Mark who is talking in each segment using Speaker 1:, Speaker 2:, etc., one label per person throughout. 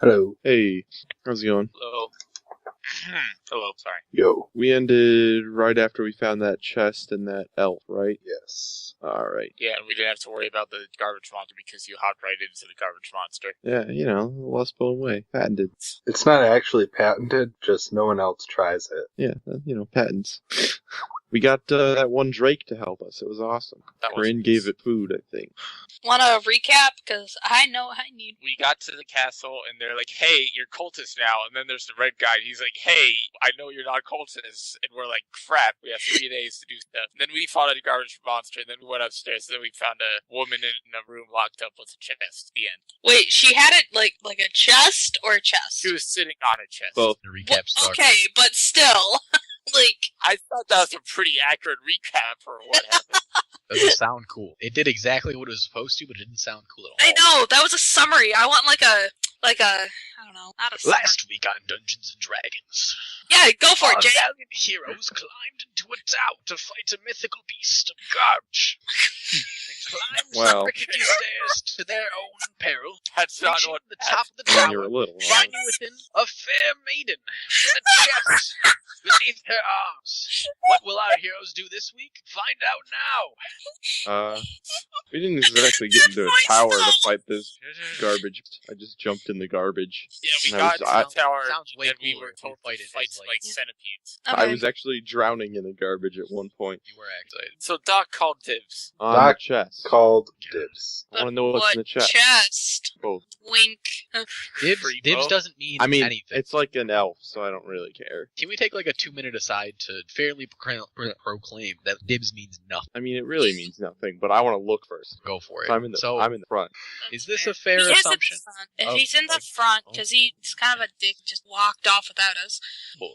Speaker 1: Hello.
Speaker 2: Hey, how's it going?
Speaker 3: Hello. Hello, sorry.
Speaker 1: Yo.
Speaker 2: We ended right after we found that chest and that elf, right?
Speaker 1: Yes.
Speaker 2: Alright.
Speaker 3: Yeah, and we didn't have to worry about the garbage monster because you hopped right into the garbage monster.
Speaker 2: Yeah, you know, less blown away. Patented.
Speaker 1: It's not actually patented, just no one else tries it.
Speaker 2: Yeah, you know, patents. We got that one Drake to help us. It was awesome. Corinne gave it food, I think.
Speaker 4: Want to recap? Because I know I need...
Speaker 3: We got to the castle, and they're like, hey, you're cultists now. And then there's the red guy, and he's like, hey, I know you're not cultists. And we're like, crap, we have 3 days to do stuff. And then we fought a garbage monster, and then we went upstairs, and then we found a woman in a room locked up with a chest. The end.
Speaker 4: Wait, she had it like a chest or a chest?
Speaker 3: She was sitting on a chest.
Speaker 2: Both.
Speaker 5: The recap sucks.
Speaker 4: Okay, but still... Like,
Speaker 3: I thought that was a pretty accurate recap for what happened.
Speaker 5: It doesn't sound cool. It did exactly what it was supposed to, but it didn't sound cool at all.
Speaker 4: I know, that was a summary. I want like a, I don't know, not a summary.
Speaker 5: Last week on Dungeons and Dragons,
Speaker 4: Yeah, go for it,
Speaker 5: our
Speaker 4: Jay.
Speaker 5: valiant heroes climbed into a tower to fight a mythical beast of garbage. They climbed some rickety stairs to their own peril.
Speaker 3: That's not
Speaker 5: Reaching
Speaker 3: what
Speaker 5: the top of the
Speaker 2: When you were
Speaker 5: tower,
Speaker 2: little.
Speaker 5: finding within a fair maiden with a chest beneath her arms. What will our heroes do this week? Find out now.
Speaker 2: We didn't exactly get into a tower to fight this garbage. I just jumped in the garbage.
Speaker 3: Yeah, we
Speaker 2: And
Speaker 3: got to the tower,
Speaker 5: sounds way
Speaker 3: and we
Speaker 5: cooler
Speaker 3: were
Speaker 5: if we
Speaker 3: told
Speaker 5: fight
Speaker 3: to
Speaker 5: it
Speaker 3: fight
Speaker 5: as,
Speaker 3: like
Speaker 5: like-
Speaker 3: centipedes.
Speaker 2: I was actually drowning in the garbage at one point.
Speaker 5: You were excited.
Speaker 3: So Doc called dibs.
Speaker 2: On
Speaker 1: Doc
Speaker 2: the chest.
Speaker 1: Called dibs.
Speaker 2: I want to know what's in the chest.
Speaker 4: Chest?
Speaker 2: Both.
Speaker 4: Wink.
Speaker 5: Dibs doesn't mean
Speaker 2: I mean,
Speaker 5: anything.
Speaker 2: it's like an elf, so I don't really care.
Speaker 5: Can we take like a 2-minute aside to fairly proclaim that dibs means nothing?
Speaker 2: I mean, it really means nothing, but I want to look first.
Speaker 5: Go for it.
Speaker 2: I'm in the front.
Speaker 5: Is this a fair
Speaker 4: He is
Speaker 5: assumption?
Speaker 4: in the front. If
Speaker 5: of,
Speaker 4: he's in the
Speaker 5: like,
Speaker 4: front, because he's kind of a dick, just walked off without us.
Speaker 5: Boy,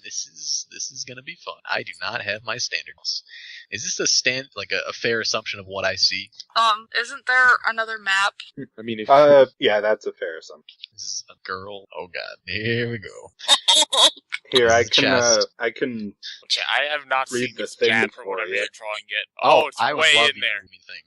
Speaker 5: this is gonna be fun. I do not have my standards. Is this a fair assumption of what I see?
Speaker 4: Isn't there another map?
Speaker 2: I mean, if
Speaker 1: Yeah, that's a fair assumption.
Speaker 5: This is a girl. Oh god, here we go.
Speaker 1: Here, I
Speaker 5: This is chest.
Speaker 1: can,
Speaker 3: Okay, I have not
Speaker 1: Read
Speaker 3: seen
Speaker 1: the
Speaker 3: this
Speaker 1: thing
Speaker 3: gap or
Speaker 1: for
Speaker 3: whatever
Speaker 1: you.
Speaker 3: you're drawing yet. Oh, it's
Speaker 5: I would
Speaker 3: way
Speaker 5: love
Speaker 3: in
Speaker 5: you
Speaker 3: there.
Speaker 5: moving thing.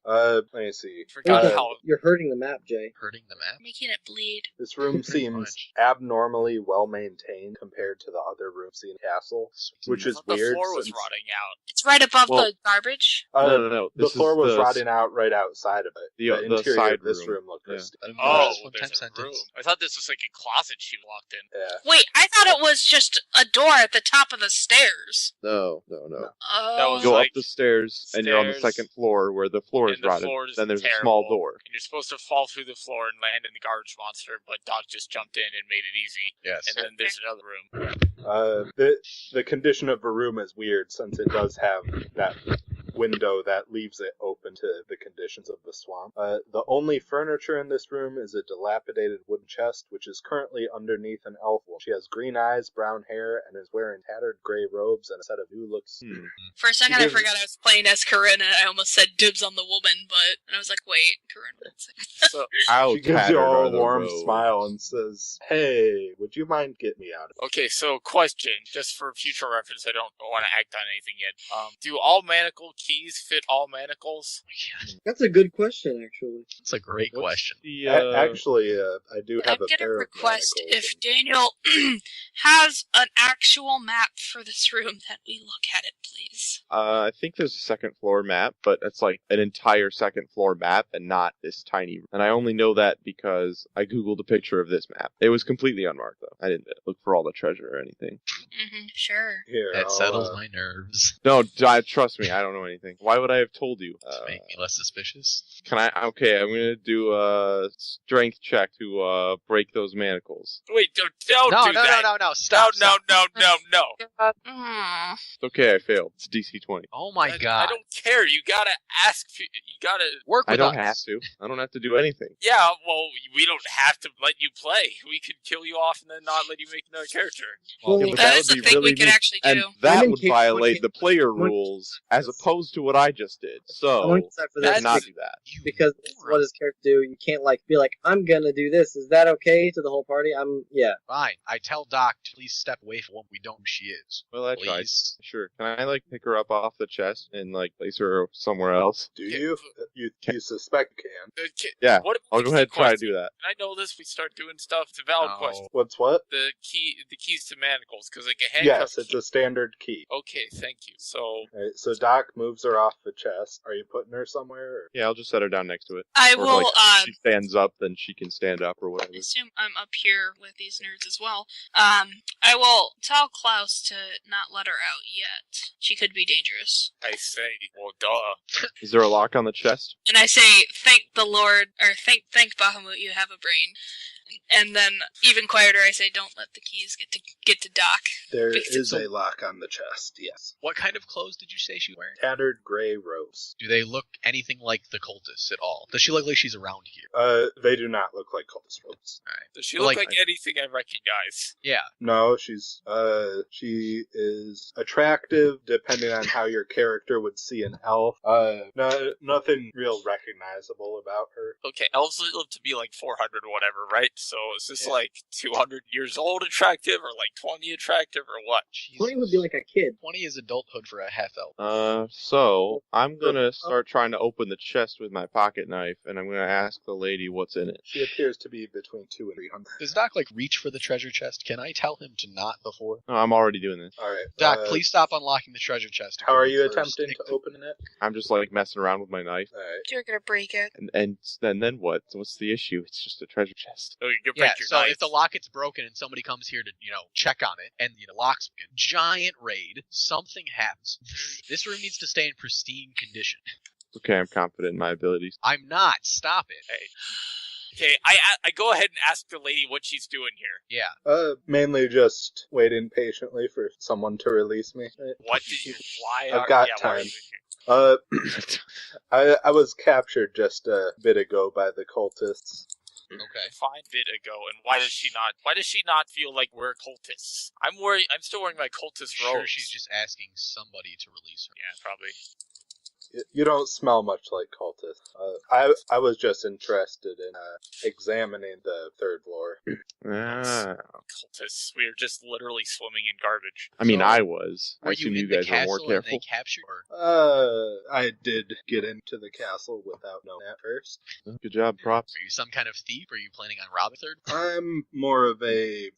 Speaker 1: let me see.
Speaker 3: Forgot
Speaker 1: Uh,
Speaker 3: how.
Speaker 6: You're hurting the map, Jay.
Speaker 5: Hurting the map.
Speaker 4: Making it bleed.
Speaker 1: This room seems
Speaker 5: much.
Speaker 1: abnormally well maintained compared to the other rooms in the castle, which
Speaker 3: I
Speaker 1: is
Speaker 3: thought
Speaker 1: weird.
Speaker 3: The floor was
Speaker 1: since-
Speaker 3: rotting out.
Speaker 4: It's right above
Speaker 2: Well-
Speaker 4: the garbage.
Speaker 2: no.
Speaker 1: The
Speaker 2: This
Speaker 1: floor
Speaker 2: is
Speaker 1: was
Speaker 2: the-
Speaker 1: rotting out right outside of it.
Speaker 2: The
Speaker 1: interior
Speaker 2: side
Speaker 1: of this
Speaker 2: room.
Speaker 1: room looked
Speaker 2: Yeah.
Speaker 1: pristine.
Speaker 5: I didn't know
Speaker 3: Oh,
Speaker 5: this one-time
Speaker 3: there's a room.
Speaker 5: sentence.
Speaker 3: I thought this was like a closet she walked in.
Speaker 1: Yeah.
Speaker 4: Wait, I thought it was just a door at the top of the stairs.
Speaker 2: No.
Speaker 3: That was
Speaker 2: Go
Speaker 3: like
Speaker 2: up the stairs, and you're on the
Speaker 3: stairs,
Speaker 2: second floor where the floor is
Speaker 3: and the
Speaker 2: rotted.
Speaker 3: floor is
Speaker 2: Then there's a
Speaker 3: terrible.
Speaker 2: small door.
Speaker 3: And you're supposed to fall through the floor and land in the garbage monster, but Doc just jumped in and made it easy.
Speaker 5: Yes.
Speaker 3: And then there's another room.
Speaker 1: The condition of the room is weird since it does have that window that leaves it open to the conditions of the swamp. The only furniture in this room is a dilapidated wooden chest, which is currently underneath an elf woman. She has green eyes, brown hair, and is wearing tattered gray robes and a set of new looks.
Speaker 4: For a second, I forgot I was playing as Corinne, and I almost said dibs on the woman, but and I was like, wait, Corinne.
Speaker 3: So,
Speaker 2: How
Speaker 1: She gives
Speaker 2: tattered
Speaker 1: you all
Speaker 2: are
Speaker 1: a
Speaker 2: the
Speaker 1: warm
Speaker 2: robes?
Speaker 1: smile and says, "Hey, would you mind getting me out of
Speaker 3: okay, so question, just for future reference, I don't want to act on anything yet. Do all manacle keys fit all manacles?
Speaker 6: That's a good question, actually.
Speaker 5: That's a great
Speaker 2: What's
Speaker 5: question.
Speaker 2: The,
Speaker 1: it?" Actually, I do have
Speaker 4: I'm
Speaker 1: a
Speaker 4: gonna
Speaker 1: pair of
Speaker 4: request
Speaker 1: manacles.
Speaker 4: if Daniel has an actual map for this room that we look at it, please.
Speaker 2: I think there's a second floor map, but it's like an entire second floor map and not this tiny. And I only know that because I googled a picture of this map. It was completely unmarked though. I didn't look for all the treasure or anything.
Speaker 4: Sure.
Speaker 1: Here,
Speaker 5: That
Speaker 1: I'll,
Speaker 5: settles my nerves.
Speaker 2: No, trust me, I don't know anything. Why would I have told you?
Speaker 5: To make me less suspicious.
Speaker 2: Can I? Okay, I'm gonna do a strength check to break those manacles.
Speaker 3: Wait, don't
Speaker 5: No,
Speaker 3: do
Speaker 5: no,
Speaker 3: that.
Speaker 5: no, no, stop.
Speaker 3: No.
Speaker 2: Okay, I failed. It's DC 20.
Speaker 5: Oh my
Speaker 3: I
Speaker 5: god.
Speaker 3: don't care. You gotta ask. You gotta.
Speaker 5: Work with
Speaker 2: I don't
Speaker 5: us.
Speaker 2: have to. I don't have to do anything.
Speaker 3: Yeah, well, we don't have to let you play. We could kill you off and then not let you make another character.
Speaker 6: Well,
Speaker 2: Yeah, but
Speaker 4: That
Speaker 2: that
Speaker 4: is
Speaker 2: would
Speaker 4: a
Speaker 2: be
Speaker 4: thing we
Speaker 2: really
Speaker 4: could
Speaker 2: neat.
Speaker 4: actually
Speaker 2: And
Speaker 4: do.
Speaker 2: that
Speaker 6: I'm in
Speaker 2: would
Speaker 6: case-
Speaker 2: violate the player
Speaker 6: what-
Speaker 2: rules as opposed to what I just did.
Speaker 6: I
Speaker 2: So,
Speaker 6: only decide for
Speaker 2: to
Speaker 6: this
Speaker 2: not do that.
Speaker 6: because it's what his character do. You can't be like, I'm gonna do this. Is that okay to the whole party? Yeah.
Speaker 5: Fine. I tell Doc to please step away from what we don't know who she is.
Speaker 2: Well, I tried.
Speaker 5: Please.
Speaker 2: Sure. Can I pick her up off the chest and place her somewhere else?
Speaker 1: Do you? You suspect you can.
Speaker 2: Yeah.
Speaker 3: What if
Speaker 2: I'll
Speaker 3: we
Speaker 2: go ahead and try to
Speaker 3: question?
Speaker 2: do that.
Speaker 3: Can I know this? We start doing stuff. It's a valid
Speaker 5: No.
Speaker 3: question.
Speaker 1: What's what?
Speaker 3: The keys to manacles, because like a handcuff.
Speaker 1: Yes, it's a standard key.
Speaker 3: Okay, thank you. So
Speaker 1: Alright, so Doc moves her off the chest. Are you putting her somewhere? Or?
Speaker 2: Yeah, I'll just set her down next to it.
Speaker 4: I
Speaker 2: Or,
Speaker 4: will
Speaker 2: if she stands up, then she can stand up or whatever.
Speaker 4: assume I'm up here with these nerds as well. I will tell Klaus to not let her out yet. She could be dangerous.
Speaker 3: I say, well, duh.
Speaker 2: Is there a lock on the chest?
Speaker 4: And I say, thank the Lord, or thank Bahamut, you have a brain. And then, even quieter, I say, don't let the keys get to Doc.
Speaker 1: There
Speaker 4: Because
Speaker 1: is a lock on the chest, yes.
Speaker 5: What kind of clothes did you say she was wearing?
Speaker 1: Tattered gray robes.
Speaker 5: Do they look anything like the cultists at all? Does she look like she's around here?
Speaker 1: They do not look like cultist robes.
Speaker 5: Alright.
Speaker 3: Does she
Speaker 5: But,
Speaker 3: look like anything I recognize?
Speaker 5: Yeah.
Speaker 1: No, she is attractive depending on how your character would see an elf. No, nothing real recognizable about her.
Speaker 3: Okay, elves live to be like 400 or whatever, right? So is this
Speaker 1: Yeah.
Speaker 3: like 200 years old attractive, or like 20 attractive, or what?
Speaker 5: She's
Speaker 6: 20 would be like a kid.
Speaker 5: 20 is adulthood for a half elf.
Speaker 2: So I'm gonna start trying to open the chest with my pocket knife, and I'm gonna ask the lady what's in it.
Speaker 1: She appears to be between 200 and 300.
Speaker 5: Does Doc reach for the treasure chest? Can I tell him to not before?
Speaker 2: No, I'm already doing this.
Speaker 1: Alright.
Speaker 5: Doc, please stop unlocking the treasure chest.
Speaker 1: How are you
Speaker 5: First.
Speaker 1: attempting to open it?
Speaker 2: I'm just messing around with my knife,
Speaker 1: Alright.
Speaker 4: You're gonna break it.
Speaker 2: and then what? What's the issue? It's just a treasure chest.
Speaker 3: Oh, you can
Speaker 5: Yeah,
Speaker 3: break your
Speaker 5: so
Speaker 3: knife.
Speaker 5: if the lock gets broken and somebody comes here to, check on it, and the lock's broken, giant raid, something happens. This room needs to stay in pristine condition.
Speaker 2: Okay, I'm confident in my abilities.
Speaker 5: I'm not. Stop it.
Speaker 3: Hey. Okay, I go ahead and ask the lady what she's doing here.
Speaker 5: Yeah.
Speaker 1: Mainly just waiting patiently for someone to release me.
Speaker 3: What did you? Why?
Speaker 1: I've got
Speaker 3: why are
Speaker 1: time.
Speaker 3: you here?
Speaker 1: I was captured just a bit ago by the cultists.
Speaker 5: Okay.
Speaker 3: Fine, bit ago, and why does she not feel like we're cultists? I'm still wearing my cultist
Speaker 5: Sure,
Speaker 3: robes.
Speaker 5: she's just asking somebody to release her.
Speaker 3: Yeah, probably.
Speaker 1: You don't smell much like cultists. I was just interested in examining the third floor.
Speaker 3: Cultists. We are just literally swimming in garbage.
Speaker 2: I mean,
Speaker 5: So,
Speaker 2: I was. I
Speaker 5: Were
Speaker 2: assume
Speaker 5: you
Speaker 2: you
Speaker 5: in the
Speaker 2: guys were more
Speaker 5: castle and they
Speaker 2: careful.
Speaker 5: captured her?
Speaker 1: I did get into the castle without knowing at first.
Speaker 2: Good job, props.
Speaker 5: Are you some kind of thief? Are you planning on robbing third?
Speaker 1: I'm more of a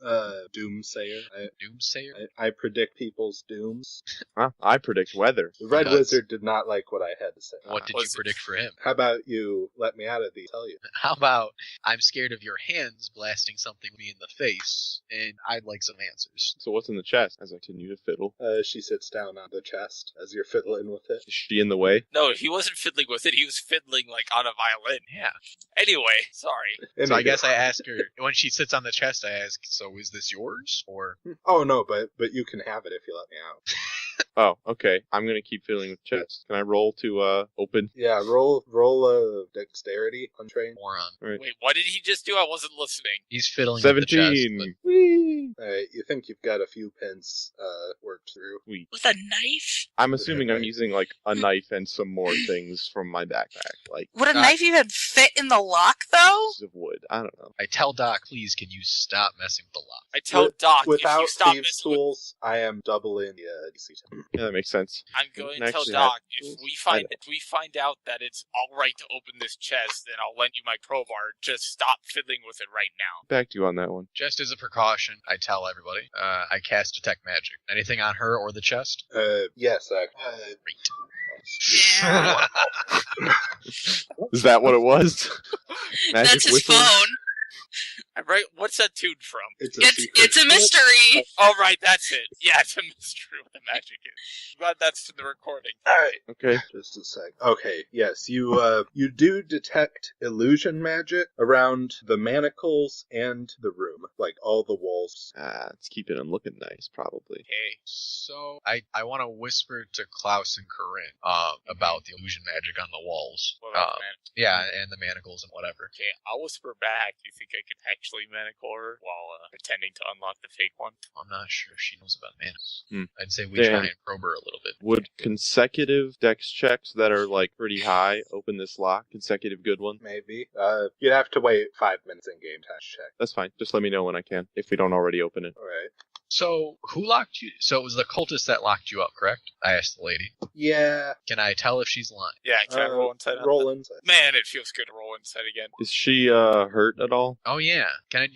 Speaker 1: doomsayer.
Speaker 5: Doomsayer?
Speaker 1: I predict people's dooms.
Speaker 2: Huh? I predict weather.
Speaker 1: The Red
Speaker 5: Nuts.
Speaker 1: Wizard did not like what I had to say.
Speaker 5: What did you predict for him?
Speaker 1: How about you let me out of these? Tell you.
Speaker 5: How about I'm scared of your hands blasting something me in the face, and I'd like some answers.
Speaker 2: So what's in the chest? As I continue to fiddle.
Speaker 1: She sits down on the chest as you're fiddling with it.
Speaker 2: Is she in the way?
Speaker 3: No, he wasn't fiddling with it. He was fiddling like on a violin.
Speaker 5: Yeah.
Speaker 3: Anyway, sorry.
Speaker 5: So I guess I ask her, when she sits on the chest, I ask, so is this yours? Or
Speaker 1: Oh no, but you can have it if you let me out.
Speaker 2: Oh, okay. I'm gonna keep fiddling with chest. Can I roll to open?
Speaker 1: Yeah, roll a dexterity untrained.
Speaker 5: moron?
Speaker 2: Right.
Speaker 3: Wait, what did he just do? I wasn't listening.
Speaker 5: He's fiddling with the chest.
Speaker 2: 17.
Speaker 1: Whee! You think you've got a few pins worked through.
Speaker 2: Sweet.
Speaker 4: With a knife?
Speaker 2: I'm assuming I'm using a knife and some more things from my backpack, like
Speaker 4: Would a knife even fit in the lock, though?
Speaker 2: pieces of wood. I don't know.
Speaker 5: I tell Doc, please, can you stop messing with the lock?
Speaker 3: I tell Doc, if
Speaker 1: Without
Speaker 3: you stop
Speaker 1: thieves'
Speaker 3: messing with,
Speaker 1: tools, I am doubling the DC.
Speaker 2: Yeah, that makes sense.
Speaker 3: I'm going
Speaker 2: can
Speaker 3: to tell
Speaker 2: actually
Speaker 3: Doc,
Speaker 2: have
Speaker 3: if
Speaker 2: tools.
Speaker 3: we find out that it's all right to open this chest, then I'll lend you my crowbar. Just stop fiddling with it right now.
Speaker 2: Back to you on that one.
Speaker 5: Just as a precaution, I tell everybody, I cast Detect Magic. Anything on her or the chest?
Speaker 1: Yes,
Speaker 4: Yeah.
Speaker 2: Is that what it was? Magic
Speaker 4: That's his
Speaker 2: whistle?
Speaker 4: phone.
Speaker 3: Right? What's that tune from?
Speaker 1: It's
Speaker 4: It's a mystery.
Speaker 3: Oh, right, that's it. Yeah, it's a mystery what the magic is. I'm glad that's in the recording.
Speaker 1: Alright,
Speaker 2: Okay.
Speaker 1: just a sec. Okay, yes, you do detect illusion magic around the manacles and the room, like all the walls.
Speaker 2: Let's keep it on looking nice, probably.
Speaker 3: Okay.
Speaker 5: So I want to whisper to Klaus and Corinne about the illusion magic on the walls.
Speaker 3: What about the man?
Speaker 5: Yeah, and the manacles and whatever.
Speaker 3: Okay, I'll whisper back. You think I could actually successfully manacle her while pretending to unlock the fake one?
Speaker 5: I'm not sure if she knows about manacles. I'd say we
Speaker 2: Damn.
Speaker 5: try and probe her a little bit.
Speaker 2: Would consecutive dex checks that are like pretty high open this lock? Consecutive good ones?
Speaker 1: Maybe. You'd have to wait 5 minutes in game time to check.
Speaker 2: That's fine. Just let me know when I can, if we don't already open it.
Speaker 1: Alright.
Speaker 5: So, who locked you? So it was the cultist that locked you up, correct? I asked the lady.
Speaker 1: Yeah.
Speaker 5: Can I tell if she's lying?
Speaker 3: Yeah, can I roll inside?
Speaker 1: Roll inside.
Speaker 3: Man, it feels good to roll inside again.
Speaker 2: Is she hurt at all?
Speaker 5: Oh yeah. Can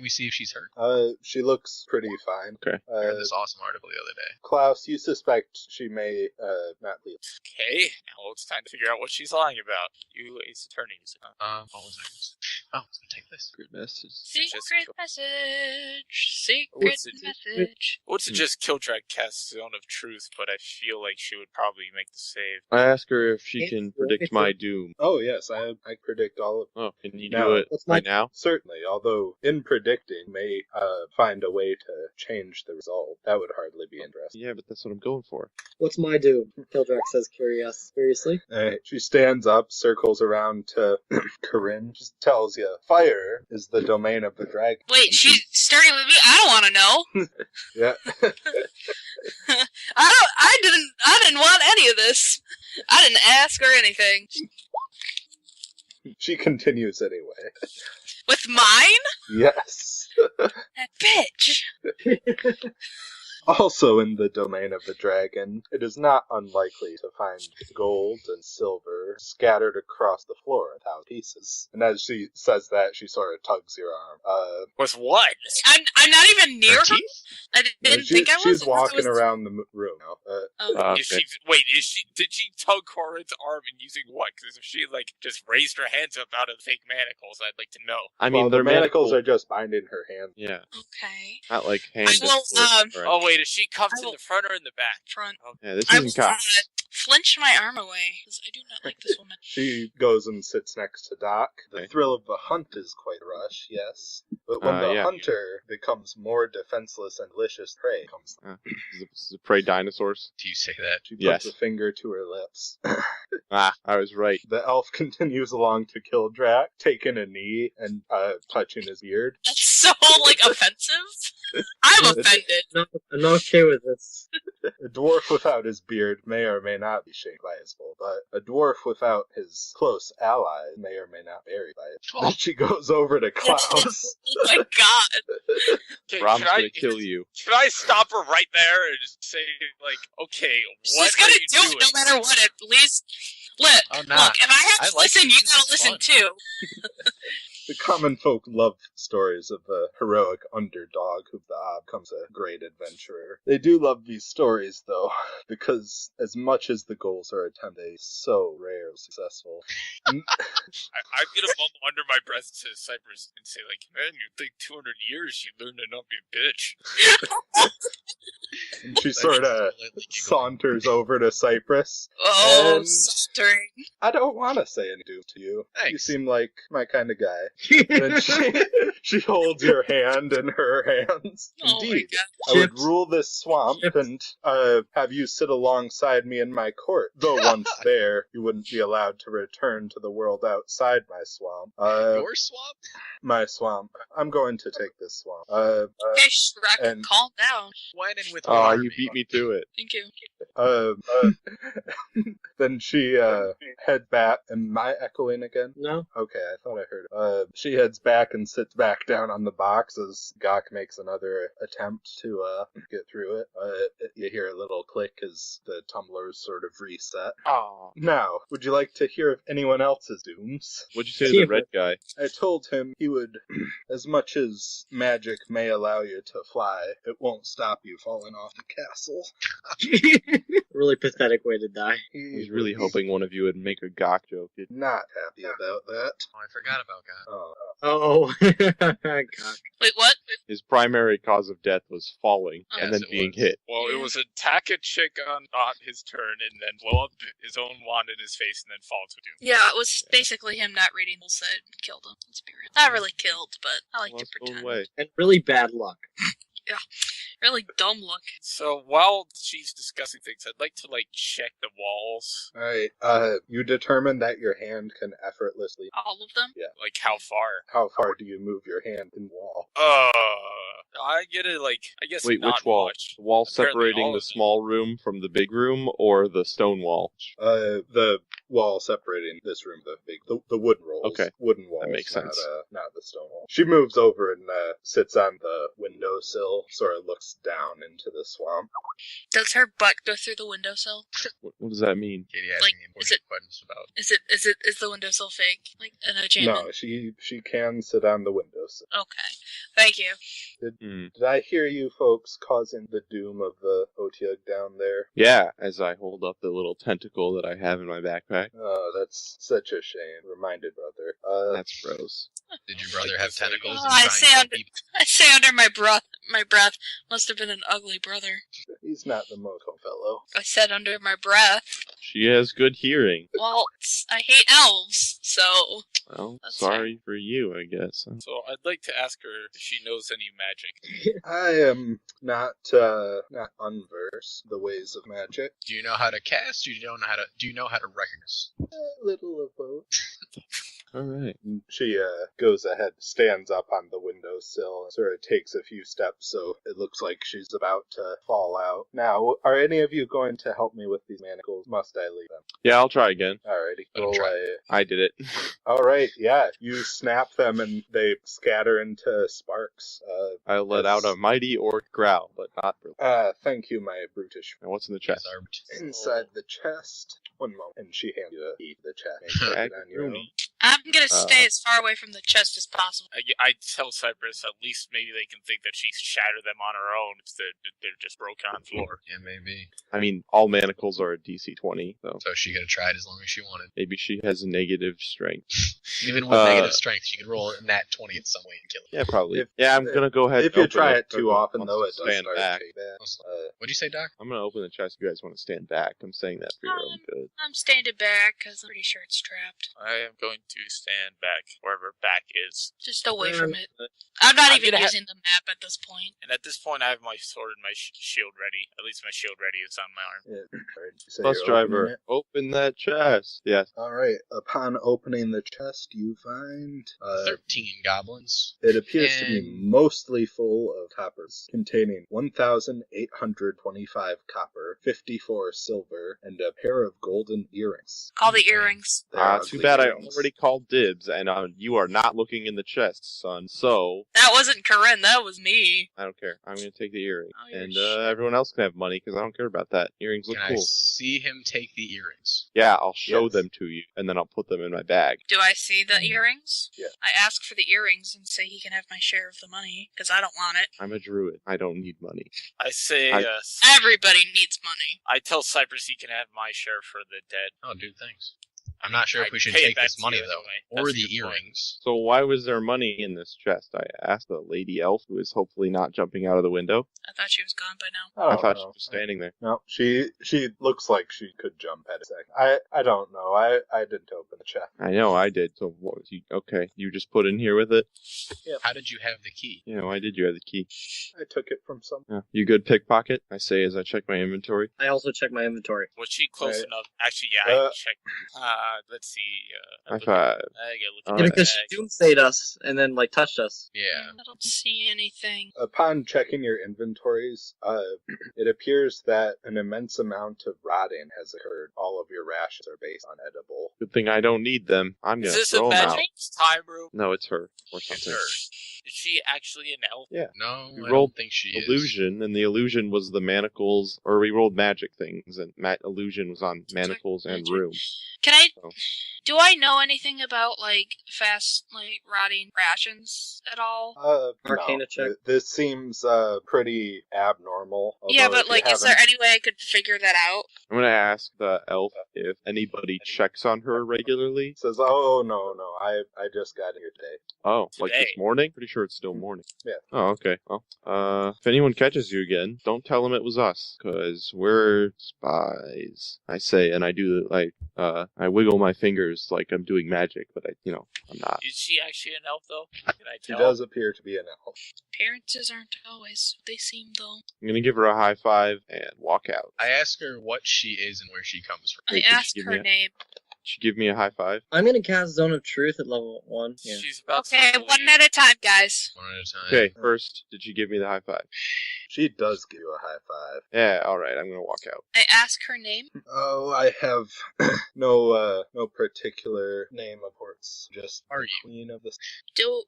Speaker 5: we see if she's hurt?
Speaker 1: She looks pretty fine.
Speaker 2: Okay.
Speaker 5: I heard this awesome article the other day.
Speaker 1: Klaus, you suspect she may not leave.
Speaker 3: Okay, now it's time to figure out what she's lying about. You, Ace Attorney.
Speaker 5: What was I? Oh, take this.
Speaker 2: Good message.
Speaker 4: Secret message. Secret
Speaker 3: What's it?
Speaker 4: message.
Speaker 3: Would suggest Killdrag cast Zone of Truth, but I feel like she would probably make the save.
Speaker 2: I ask her if she can predict my doom.
Speaker 1: Oh, yes, I predict all of
Speaker 2: Oh, can you
Speaker 1: Now,
Speaker 2: do it
Speaker 6: what's
Speaker 2: right now?
Speaker 1: Certainly, although in predicting may find a way to change the result. That would hardly be interesting.
Speaker 2: Yeah, but that's what I'm going for.
Speaker 6: What's my doom? Kildrak says curious. Seriously?
Speaker 1: She stands up, circles around to Corinne, just tells you, fire is the domain of the dragon.
Speaker 4: Wait,
Speaker 1: And
Speaker 4: she's starting with me? I don't want to know.
Speaker 1: Yeah.
Speaker 4: I didn't want any of this. I didn't ask or anything.
Speaker 1: She continues anyway.
Speaker 4: With mine?
Speaker 1: Yes.
Speaker 4: That bitch.
Speaker 1: Also in the domain of the dragon, it is not unlikely to find gold and silver scattered across the floor in 1,000 pieces. And as she says that, she sort of tugs your arm.
Speaker 3: With what?
Speaker 4: I'm not even near her. I didn't think I was.
Speaker 1: She's walking around the room now.
Speaker 4: Oh.
Speaker 3: Did she tug Corinne's arm and using what? Because if she, just raised her hands up out of the fake manacles, I'd like to know.
Speaker 2: I mean,
Speaker 1: the
Speaker 2: they're
Speaker 1: manacles are just binding her hand.
Speaker 2: Yeah,
Speaker 4: Okay.
Speaker 2: not like hand.
Speaker 4: I will,
Speaker 3: Oh, wait, is she cuffed
Speaker 4: I
Speaker 3: in
Speaker 4: will-
Speaker 3: the front or in the back?
Speaker 4: Front.
Speaker 2: Yeah, this
Speaker 4: I
Speaker 2: isn't
Speaker 4: will
Speaker 2: cops.
Speaker 4: flinch my arm away because I do not like this woman.
Speaker 1: She goes and sits next to Doc. The
Speaker 2: Okay.
Speaker 1: thrill of the hunt is quite a rush, yes. But when the
Speaker 2: Yeah.
Speaker 1: hunter becomes more defenseless and delicious prey comes.
Speaker 2: Is it prey dinosaurs?
Speaker 5: Do you say that?
Speaker 1: She puts
Speaker 2: Yes.
Speaker 1: a finger to her lips.
Speaker 2: I was right.
Speaker 1: The elf continues along to Kildrak, taking a knee and touching his beard.
Speaker 4: That's so offensive. I'm offended.
Speaker 6: No, I'm not okay with this.
Speaker 1: A dwarf without his beard may or may not be shaken by his bull, but a dwarf without his close ally may or may not be buried by it.
Speaker 5: Oh.
Speaker 1: Then she goes over to Klaus.
Speaker 4: Oh my god.
Speaker 3: Okay,
Speaker 2: Rob's
Speaker 3: can I-
Speaker 2: gonna kill you.
Speaker 3: Can I stop her right there and just say, okay, what
Speaker 4: She's gonna
Speaker 3: are you
Speaker 4: do
Speaker 3: doing?
Speaker 4: it no matter what. At least, look,
Speaker 5: Oh, nah.
Speaker 4: look. If I have
Speaker 5: I
Speaker 4: to
Speaker 5: like
Speaker 4: listen,
Speaker 5: it.
Speaker 4: you
Speaker 5: This
Speaker 4: gotta
Speaker 5: is
Speaker 4: listen
Speaker 5: fun.
Speaker 4: too.
Speaker 1: The common folk love stories of a heroic underdog who becomes a great adventurer. They do love these stories, though, because as much as the goals are attempted, they're so rarely successful.
Speaker 3: I'm gonna mumble under my breath to Cypress and say, man, you think 200 years you learn to not be a bitch.
Speaker 1: And she sort of saunters over to Cypress.
Speaker 4: Oh,
Speaker 1: And-
Speaker 4: sauntering.
Speaker 1: I don't want to say anything to you. You
Speaker 5: Thanks.
Speaker 1: seem like my kind of guy. And she holds your hand in her hands.
Speaker 4: Oh my
Speaker 1: Indeed.
Speaker 4: god.
Speaker 1: I would
Speaker 6: Chips.
Speaker 1: rule this swamp and have you sit alongside me in my court. Though once there, you wouldn't be allowed to return to the world outside my swamp.
Speaker 5: Your swamp?
Speaker 1: My swamp. I'm going to take this swamp.
Speaker 4: Okay, Shrek,
Speaker 1: and-
Speaker 4: calm down.
Speaker 5: When and with
Speaker 2: Oh,
Speaker 5: army.
Speaker 2: you beat me to it.
Speaker 4: Thank you.
Speaker 1: Then she heads back. Am I echoing again?
Speaker 6: No?
Speaker 1: Okay, I thought I heard it. She heads back and sits back down on the box as Gok makes another attempt to get through it. You hear a little click as the tumblers sort of reset.
Speaker 2: Oh.
Speaker 1: Now, would you like to hear of anyone else's dooms?
Speaker 2: What'd you say to the red guy?
Speaker 1: I told him he would, as much as magic may allow you to fly, it won't stop you falling off the castle.
Speaker 6: Really pathetic way to die.
Speaker 2: I was really hoping one of you would make a gawk joke.
Speaker 1: Not happy about that.
Speaker 5: Oh, I forgot about God.
Speaker 1: Oh.
Speaker 6: Oh. God.
Speaker 4: Wait, what?
Speaker 2: His primary cause of death was falling
Speaker 4: Oh.
Speaker 2: and
Speaker 5: Yes,
Speaker 2: then
Speaker 5: it
Speaker 2: being
Speaker 5: was.
Speaker 2: hit.
Speaker 3: Well, it was attack a chick on his turn and then blow up his own wand in his face and then fall to doom.
Speaker 4: Yeah, it was basically him not reading rules that killed him. Let's be real. Not really killed, but I like to
Speaker 2: Lost his own
Speaker 4: pretend.
Speaker 2: way.
Speaker 6: And really bad luck.
Speaker 4: Really dumb look.
Speaker 3: So while she's discussing things, I'd like to check the walls.
Speaker 1: Alright, you determine that your hand can effortlessly...
Speaker 4: All of them?
Speaker 1: Yeah.
Speaker 3: Like how far?
Speaker 1: How far do you move your hand in wall?
Speaker 3: I get it. I guess
Speaker 2: Wait,
Speaker 3: not
Speaker 2: which wall?
Speaker 3: much.
Speaker 2: The wall
Speaker 3: Apparently
Speaker 2: separating
Speaker 3: all
Speaker 2: the
Speaker 3: of them.
Speaker 2: small room from the big room, or the stone wall?
Speaker 1: The wall separating this room, the wooden rolls.
Speaker 2: Okay.
Speaker 1: Wooden walls.
Speaker 2: That makes sense.
Speaker 1: Not the stone wall. She moves over and sits on the windowsill, sort of looks down into the swamp.
Speaker 4: Does her butt go through the windowsill?
Speaker 2: What does that mean?
Speaker 5: Katie
Speaker 4: Like,
Speaker 5: asking important questions about.
Speaker 4: Is the windowsill fake? Like an enchantment?
Speaker 1: No, she can sit on the windowsill.
Speaker 4: Okay. Thank you.
Speaker 1: Did I hear you folks causing the doom of the Otyug down there?
Speaker 2: Yeah, as I hold up the little tentacle that I have in my backpack.
Speaker 1: Oh, that's such a shame. Reminded, brother.
Speaker 2: That's gross.
Speaker 5: Did your brother have tentacles?
Speaker 4: Oh,
Speaker 5: and
Speaker 4: I
Speaker 5: try and
Speaker 4: say
Speaker 5: kill
Speaker 4: under-
Speaker 5: people?
Speaker 4: I say under my breath, must have been an ugly brother.
Speaker 1: He's not the Moco fellow.
Speaker 4: I said under my breath.
Speaker 2: She has good hearing.
Speaker 4: Well, I hate elves, so...
Speaker 2: Well,
Speaker 4: That's
Speaker 2: sorry for you, I guess.
Speaker 3: So I'd like to ask her if she knows any magic.
Speaker 1: I am not unversed the ways of magic.
Speaker 5: Do you know how to cast? Or do you know how to recognize?
Speaker 1: A little of both.
Speaker 2: Alright.
Speaker 1: She goes ahead, stands up on the windowsill, and sort of takes a few steps, so it looks like she's about to fall out. Now, are any of you going to help me with these manacles? Must I leave them?
Speaker 2: Yeah, I'll try again.
Speaker 1: Alrighty.
Speaker 5: Let 'em
Speaker 1: Roll
Speaker 5: try.
Speaker 2: I did it.
Speaker 1: Alright, yeah. You snap them and they scatter into sparks.
Speaker 2: I let out a mighty orc growl, but not really.
Speaker 1: Thank you, my brutish.
Speaker 2: And what's in the chest?
Speaker 1: Inside the chest. One moment. And she hands you a key to the chest. Make it on your own.
Speaker 4: I'm gonna stay as far away from the chest as possible.
Speaker 3: I tell Cypress at least maybe they can think that she's shattered them on her own instead they're just broken on the floor.
Speaker 5: Yeah, maybe.
Speaker 2: I mean, all manacles are a DC 20, so
Speaker 5: So she could have tried as long as she wanted.
Speaker 2: maybe she has negative strength.
Speaker 5: Even with negative strength, she could roll a nat 20 in some way and kill it.
Speaker 2: Yeah, probably.
Speaker 1: If-
Speaker 2: I'm gonna go ahead.
Speaker 1: If
Speaker 2: and
Speaker 1: you
Speaker 2: open
Speaker 1: try
Speaker 2: it.
Speaker 1: it too often,
Speaker 2: Wants
Speaker 1: though,
Speaker 2: to
Speaker 1: it does
Speaker 2: stand
Speaker 1: start
Speaker 2: back.
Speaker 1: to take that.
Speaker 5: What'd you say, Doc?
Speaker 2: I'm gonna open the chest. If you guys want to stand back, I'm saying that for your own good.
Speaker 4: I'm standing back because I'm pretty sure it's trapped.
Speaker 3: I am going to stand back wherever back is.
Speaker 4: Just away from it. I'm not
Speaker 3: I'm
Speaker 4: even
Speaker 3: gonna
Speaker 4: using the map at this point.
Speaker 3: And at this point, I have my sword and my shield ready. At least my shield ready is on my arm.
Speaker 1: Yeah. Alright, so
Speaker 2: Bus
Speaker 1: you're opening
Speaker 2: driver,
Speaker 1: it.
Speaker 2: open that chest. Yes.
Speaker 1: Alright, upon opening the chest, you find
Speaker 5: 13 goblins.
Speaker 1: it appears to be
Speaker 5: And-
Speaker 1: mostly full of coppers, containing 1,825 copper, 54 silver, and a pair of golden earrings.
Speaker 4: Call the earrings.
Speaker 1: They are
Speaker 2: Too
Speaker 1: ugly
Speaker 2: bad
Speaker 1: earrings.
Speaker 2: I already called dibs, and you are not looking in the chest, son. So,
Speaker 4: That wasn't Corinne, that was me.
Speaker 2: I don't care. I'm gonna take the earring.
Speaker 4: Oh, you're
Speaker 2: And
Speaker 4: shit.
Speaker 2: everyone else can have money, because I don't care about that. Earrings look
Speaker 5: Can I
Speaker 2: cool.
Speaker 5: see him take the earrings?
Speaker 2: Yeah, I'll show
Speaker 1: Yes.
Speaker 2: them to you, and then I'll put them in my bag.
Speaker 4: Do I see the earrings?
Speaker 1: Yeah.
Speaker 4: I ask for the earrings and say he can have my share of the money, because I don't want it.
Speaker 2: I'm a druid. I don't need money.
Speaker 3: I say,
Speaker 4: Everybody needs money.
Speaker 3: I tell Cypress he can have my share for the dead.
Speaker 5: Oh, dude, thanks. I'm not sure if we should
Speaker 3: pay it
Speaker 5: take
Speaker 3: back
Speaker 5: this
Speaker 3: to
Speaker 5: money,
Speaker 3: you
Speaker 5: though.
Speaker 3: anyway.
Speaker 5: Or
Speaker 3: That's
Speaker 5: the
Speaker 3: a good point.
Speaker 5: earrings.
Speaker 2: So why was there money in this chest? I asked the lady elf, who is hopefully not jumping out of the window.
Speaker 4: I thought she was gone by now.
Speaker 1: I
Speaker 2: I
Speaker 1: don't
Speaker 2: thought she
Speaker 1: know.
Speaker 2: was standing there.
Speaker 1: No, she looks like she could jump at a second. I don't know. I didn't open the chest.
Speaker 2: I know, I did. So what was you? Okay, you just put in here with it?
Speaker 5: How did you have the key?
Speaker 2: You know, I did. You have the key.
Speaker 1: I took it from someone.
Speaker 2: Yeah. You good pickpocket? I say as I check my inventory.
Speaker 6: I also check my inventory.
Speaker 3: Was she close
Speaker 1: Right.
Speaker 3: enough? Actually, yeah, I
Speaker 1: Uh,
Speaker 3: checked. Let's see.
Speaker 2: High five.
Speaker 3: I gotta look
Speaker 2: Yeah,
Speaker 3: at
Speaker 6: Yeah,
Speaker 3: my
Speaker 6: because she
Speaker 3: bag.
Speaker 6: doomsayed us and then touched us.
Speaker 5: Yeah.
Speaker 4: I don't see anything.
Speaker 1: Upon checking your inventories, it appears that an immense amount of rotting has occurred. All of your rations are based on edible.
Speaker 2: Good thing I don't need them. I'm
Speaker 3: Is
Speaker 2: gonna
Speaker 3: this a
Speaker 2: throw them out.
Speaker 3: magic time room?
Speaker 2: No, it's her or
Speaker 5: It's
Speaker 2: something.
Speaker 5: her.
Speaker 3: Is she actually an elf?
Speaker 2: Yeah.
Speaker 5: No,
Speaker 2: You
Speaker 5: I
Speaker 2: rolled
Speaker 5: don't think she is.
Speaker 2: Illusion, and the illusion was the manacles, or we rolled magic things, and illusion was on manacles and
Speaker 4: Magic.
Speaker 2: room.
Speaker 4: Can I...
Speaker 2: Oh.
Speaker 4: Do I know anything about, fast, rotting rations at all?
Speaker 6: Arcana check.
Speaker 1: This seems pretty abnormal.
Speaker 4: Yeah,
Speaker 1: although
Speaker 4: but,
Speaker 1: if you
Speaker 4: is there
Speaker 1: haven't-
Speaker 4: any way I could figure that out?
Speaker 2: I'm gonna ask the elf if anybody checks on her regularly.
Speaker 1: Says, oh no, I just got here today.
Speaker 2: Oh, like this
Speaker 3: Today.
Speaker 2: morning? Pretty sure it's still morning.
Speaker 1: Yeah.
Speaker 2: Oh, okay. Well, if anyone catches you again, don't tell them it was us, 'cause we're spies. I say, and I do, I wiggle wiggle my fingers like I'm doing magic, but I'm not.
Speaker 3: Is she actually an elf, though? Can I
Speaker 1: She
Speaker 3: tell?
Speaker 1: does appear to be an elf.
Speaker 4: Appearances aren't always what they seem, though.
Speaker 2: I'm gonna give her a high five and walk out.
Speaker 5: I ask her what she is and where she comes from.
Speaker 4: I
Speaker 2: Wait, did she
Speaker 4: ask
Speaker 2: give
Speaker 4: her
Speaker 2: me a-
Speaker 4: name.
Speaker 2: She give me a high five.
Speaker 6: I'm gonna cast Zone of Truth at level 1. Yeah.
Speaker 3: She's about
Speaker 4: Okay,
Speaker 3: to
Speaker 4: one at a time, guys.
Speaker 5: One at a time.
Speaker 2: Okay, first, did she give me the high five?
Speaker 1: She does give you a high five.
Speaker 2: Yeah, alright, I'm gonna walk out.
Speaker 4: I ask her name.
Speaker 1: Oh, I have no particular name, of course. Just
Speaker 5: Are
Speaker 1: the
Speaker 5: you?
Speaker 1: queen of the.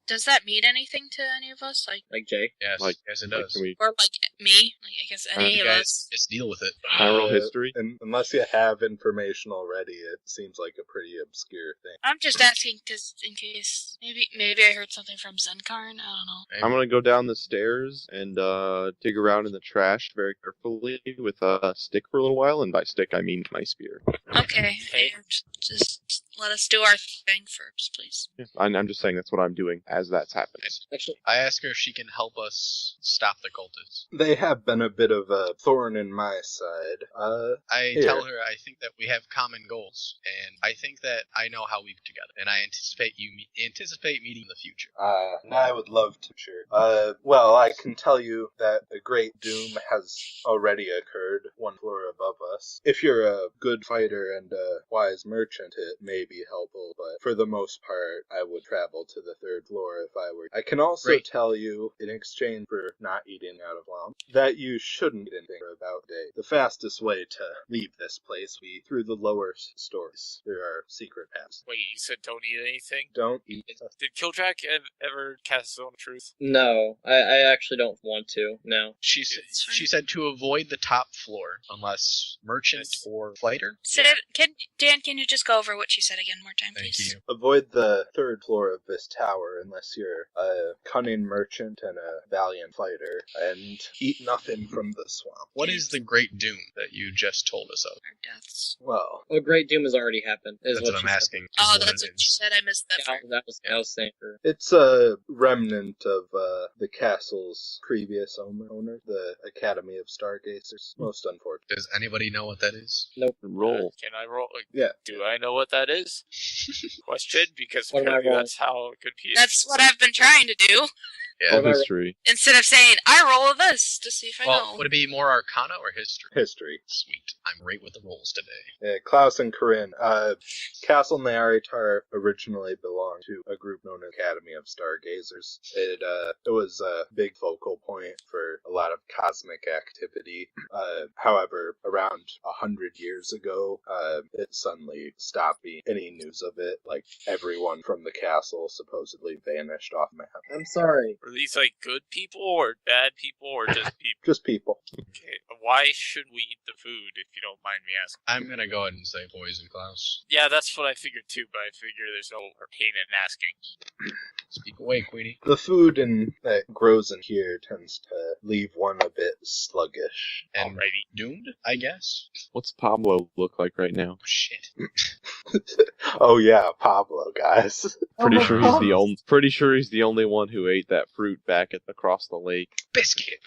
Speaker 4: Does that mean anything to any of us?
Speaker 6: Like Jay.
Speaker 5: Yes,
Speaker 2: Like-
Speaker 5: yes it
Speaker 2: Like,
Speaker 5: does.
Speaker 2: can we
Speaker 4: Or like me? Like, I guess any
Speaker 5: You
Speaker 4: of
Speaker 5: guys
Speaker 4: us.
Speaker 5: just deal with it.
Speaker 2: can I roll history?
Speaker 1: And unless you have information already, it seems like a pretty obscure thing.
Speaker 4: I'm just asking because in case maybe I heard something from Zenkarn. I don't know.
Speaker 2: I'm gonna go down the stairs and dig around in the trash very carefully with a stick for a little while, and by stick I mean my spear.
Speaker 4: Okay,
Speaker 3: Okay.
Speaker 4: and just let us do our thing first, please.
Speaker 2: Yeah, I'm just saying that's what I'm doing as that's happening.
Speaker 6: Actually,
Speaker 5: I ask her if she can help us stop the cultists.
Speaker 1: They have been a bit of a thorn in my side.
Speaker 5: I
Speaker 1: Here.
Speaker 5: tell her I think that we have common goals, and I think that I know how we work together, and I anticipate meeting in the future.
Speaker 1: And I would love to, sure. Well, I can tell you that a great doom has already occurred one floor above us. If you're a good fighter and a wise merchant, it may be helpful, but for the most part, I would travel to the third floor if I were. I can also
Speaker 5: Great.
Speaker 1: tell you, in exchange for not eating out of lump, that you shouldn't eat anything for about a day. The fastest way to leave this place would be through the lower stories. There are secret paths.
Speaker 3: Wait, you said don't eat anything?
Speaker 1: Don't eat.
Speaker 3: Did Killjack ever cast Zone of Truth?
Speaker 6: no, I actually don't want to. No.
Speaker 5: She
Speaker 4: It's fine.
Speaker 5: said to avoid the top floor unless merchant
Speaker 3: Yes.
Speaker 5: or fighter.
Speaker 4: Dan, can you just go over what she said again more time,
Speaker 5: Thank
Speaker 4: please?
Speaker 5: you.
Speaker 1: Avoid the third floor of this tower unless you're a cunning merchant and a valiant fighter, and eat nothing from the swamp.
Speaker 5: What is the great doom that you just told us of?
Speaker 4: Our deaths.
Speaker 1: Well,
Speaker 6: Well, Great Doom has already happened. Is
Speaker 5: That's what I'm
Speaker 6: she said.
Speaker 5: asking.
Speaker 4: Oh,
Speaker 5: is
Speaker 4: that's
Speaker 5: it
Speaker 4: what she
Speaker 5: is.
Speaker 4: said. I missed that
Speaker 6: Yeah,
Speaker 4: part.
Speaker 6: that was I was saying for.
Speaker 1: it's a remnant of the castle's previous owner, the Academy of Stargazers. Most unfortunate.
Speaker 5: Does anybody know what that is?
Speaker 2: Roll.
Speaker 3: Can I roll?
Speaker 1: Yeah.
Speaker 3: Do I know what that is? Question, because
Speaker 6: What am I
Speaker 3: apparently
Speaker 6: rolling?
Speaker 3: that's how it could be.
Speaker 4: That's what I've been trying to do.
Speaker 5: Yeah.
Speaker 2: Roll history.
Speaker 4: Instead of saying, I roll a this to see if I
Speaker 5: Well,
Speaker 4: know.
Speaker 5: would it be more Arcana or History?
Speaker 1: History.
Speaker 5: Sweet. I'm great with the rolls today.
Speaker 1: Klaus and Corinne. Castle Naritar originally belonged to a group known as Academy of Stargazers. It was a big focal point for a lot of cosmic activity. However, around 100 years ago, it suddenly stopped being any news of it. Like, everyone from the castle supposedly vanished off map.
Speaker 6: I'm sorry.
Speaker 3: Are these like good people or bad people or just people?
Speaker 1: Just people.
Speaker 3: Okay, why should we eat the food if you don't mind me asking?
Speaker 5: I'm gonna go ahead and say poison, Klaus.
Speaker 3: Yeah, that's what I figured too, but I figure there's no pain in asking.
Speaker 5: Speak away, Queenie.
Speaker 1: The food that grows in here tends to leave one a bit sluggish.
Speaker 5: And
Speaker 3: Alrighty.
Speaker 5: doomed, I guess.
Speaker 2: What's Pablo look like right now?
Speaker 5: Oh, shit.
Speaker 1: Oh yeah, Pablo, guys.
Speaker 2: Pretty sure he's the only one who ate that fruit back across the lake.
Speaker 5: Biscuit.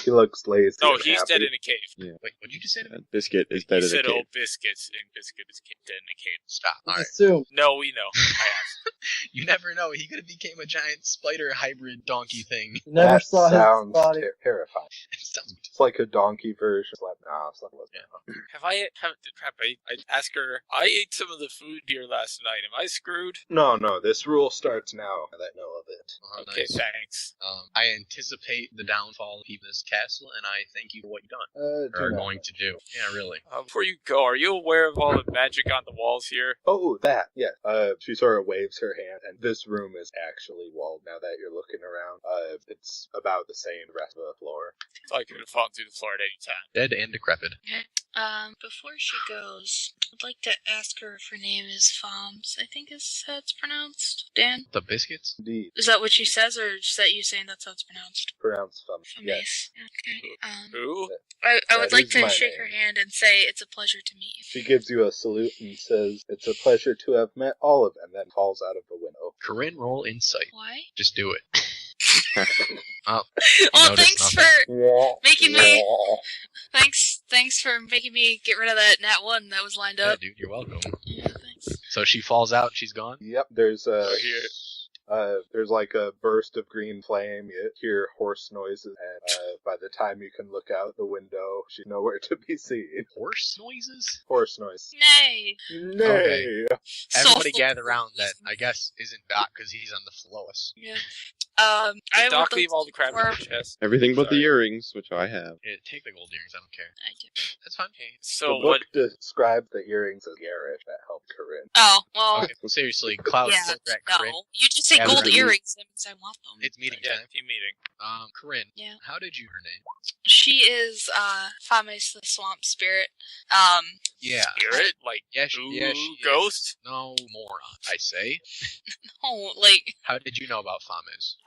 Speaker 1: He looks lazy.
Speaker 3: No,
Speaker 1: and
Speaker 3: he's
Speaker 1: happy.
Speaker 3: dead in a cave.
Speaker 5: Wait, what'd you just say to me?
Speaker 2: And Biscuit is
Speaker 3: He
Speaker 2: dead in a
Speaker 3: said,
Speaker 2: cave.
Speaker 3: "Oh, biscuits," and Biscuit is dead in a cave.
Speaker 5: Stop.
Speaker 6: Just
Speaker 5: Alright.
Speaker 6: assume.
Speaker 3: No, we know. I asked.
Speaker 5: You never know. He could have became a giant spider hybrid donkey thing.
Speaker 6: You never
Speaker 1: That
Speaker 6: saw his
Speaker 1: sounds
Speaker 6: body.
Speaker 1: terrifying.
Speaker 5: It sounds
Speaker 1: It's like a donkey version. It's like
Speaker 3: Have I ask her? I ate some of the food here last night. Am I screwed?
Speaker 1: No, this rule starts now that I know of it.
Speaker 5: Oh,
Speaker 3: Okay,
Speaker 5: nice.
Speaker 3: thanks.
Speaker 5: I anticipate the downfall of people in this castle, and I thank you for what you've done.
Speaker 1: Do
Speaker 5: Or are
Speaker 1: not.
Speaker 5: going to do. Yeah, really.
Speaker 3: Before you go, are you aware of all the magic on the walls here?
Speaker 1: Oh, that, yes. She sort of waves her hand, and this room is actually walled now that you're looking around. It's about the same rest of the floor.
Speaker 3: So I could have fallen through the floor at any time.
Speaker 5: Dead and decrepit.
Speaker 4: Before she goes, I'd like to ask her if her name is Foms. I think is how it's pronounced. Dan?
Speaker 5: The biscuits?
Speaker 1: Indeed.
Speaker 4: Is that what she says, or is that you saying that's how it's pronounced?
Speaker 1: Pronounced fun.
Speaker 4: Fomes.
Speaker 1: Yes.
Speaker 4: Okay.
Speaker 3: Who?
Speaker 4: I would
Speaker 1: That
Speaker 4: like
Speaker 1: is
Speaker 4: to
Speaker 1: my
Speaker 4: shake her
Speaker 1: name.
Speaker 4: hand and say it's a pleasure to meet you.
Speaker 1: She gives you a salute and says, "It's a pleasure to have met all of them," and then falls out of the window.
Speaker 5: Corinne, roll insight.
Speaker 4: Why?
Speaker 5: Just do it. Oh,
Speaker 4: Well,
Speaker 5: notice
Speaker 4: thanks
Speaker 5: nothing.
Speaker 4: for making me. Thanks for making me get rid of that nat 1 that was lined
Speaker 5: Yeah,
Speaker 4: up.
Speaker 5: dude, you're welcome.
Speaker 4: Yeah, thanks.
Speaker 5: So she falls out and she's gone?
Speaker 1: Yep, there's
Speaker 3: here.
Speaker 1: there's like a burst of green flame. You hear hoarse noises, and by the time you can look out the window, she's nowhere to be seen.
Speaker 5: Horse noises?
Speaker 1: Horse noise.
Speaker 4: Nay.
Speaker 1: Nay.
Speaker 5: Okay. Everybody
Speaker 4: So-
Speaker 5: gather around that, I guess, isn't Doc because he's on the Floas.
Speaker 4: Yeah. I
Speaker 3: Did Doc
Speaker 4: would
Speaker 3: leave all the crap in
Speaker 4: for-
Speaker 3: the chest?
Speaker 2: Everything but the
Speaker 5: Sorry.
Speaker 2: earrings, which I have.
Speaker 5: Yeah, take the gold earrings, I don't care.
Speaker 4: I do.
Speaker 5: That's fine.
Speaker 3: Okay,
Speaker 1: The
Speaker 3: so
Speaker 1: book
Speaker 3: what?
Speaker 1: described the earrings as garish that helped Corinne.
Speaker 4: Oh, well,
Speaker 5: Okay, well, seriously, Cloud
Speaker 4: yeah,
Speaker 5: Sildrack,
Speaker 4: no.
Speaker 5: Corinne.
Speaker 4: You just say
Speaker 5: Yeah,
Speaker 4: gold
Speaker 5: they're-
Speaker 4: earrings, that means I want them.
Speaker 5: It's meeting
Speaker 3: Yeah,
Speaker 5: time.
Speaker 3: team meeting.
Speaker 5: Corinne.
Speaker 4: Yeah.
Speaker 5: How did you her name?
Speaker 4: She is, Fames the Swamp Spirit.
Speaker 5: Yeah.
Speaker 3: Spirit? Like,
Speaker 5: Yeah, she is.
Speaker 3: ghost?
Speaker 5: No, moron, I say.
Speaker 4: Oh, like,
Speaker 5: How did you know about Fames?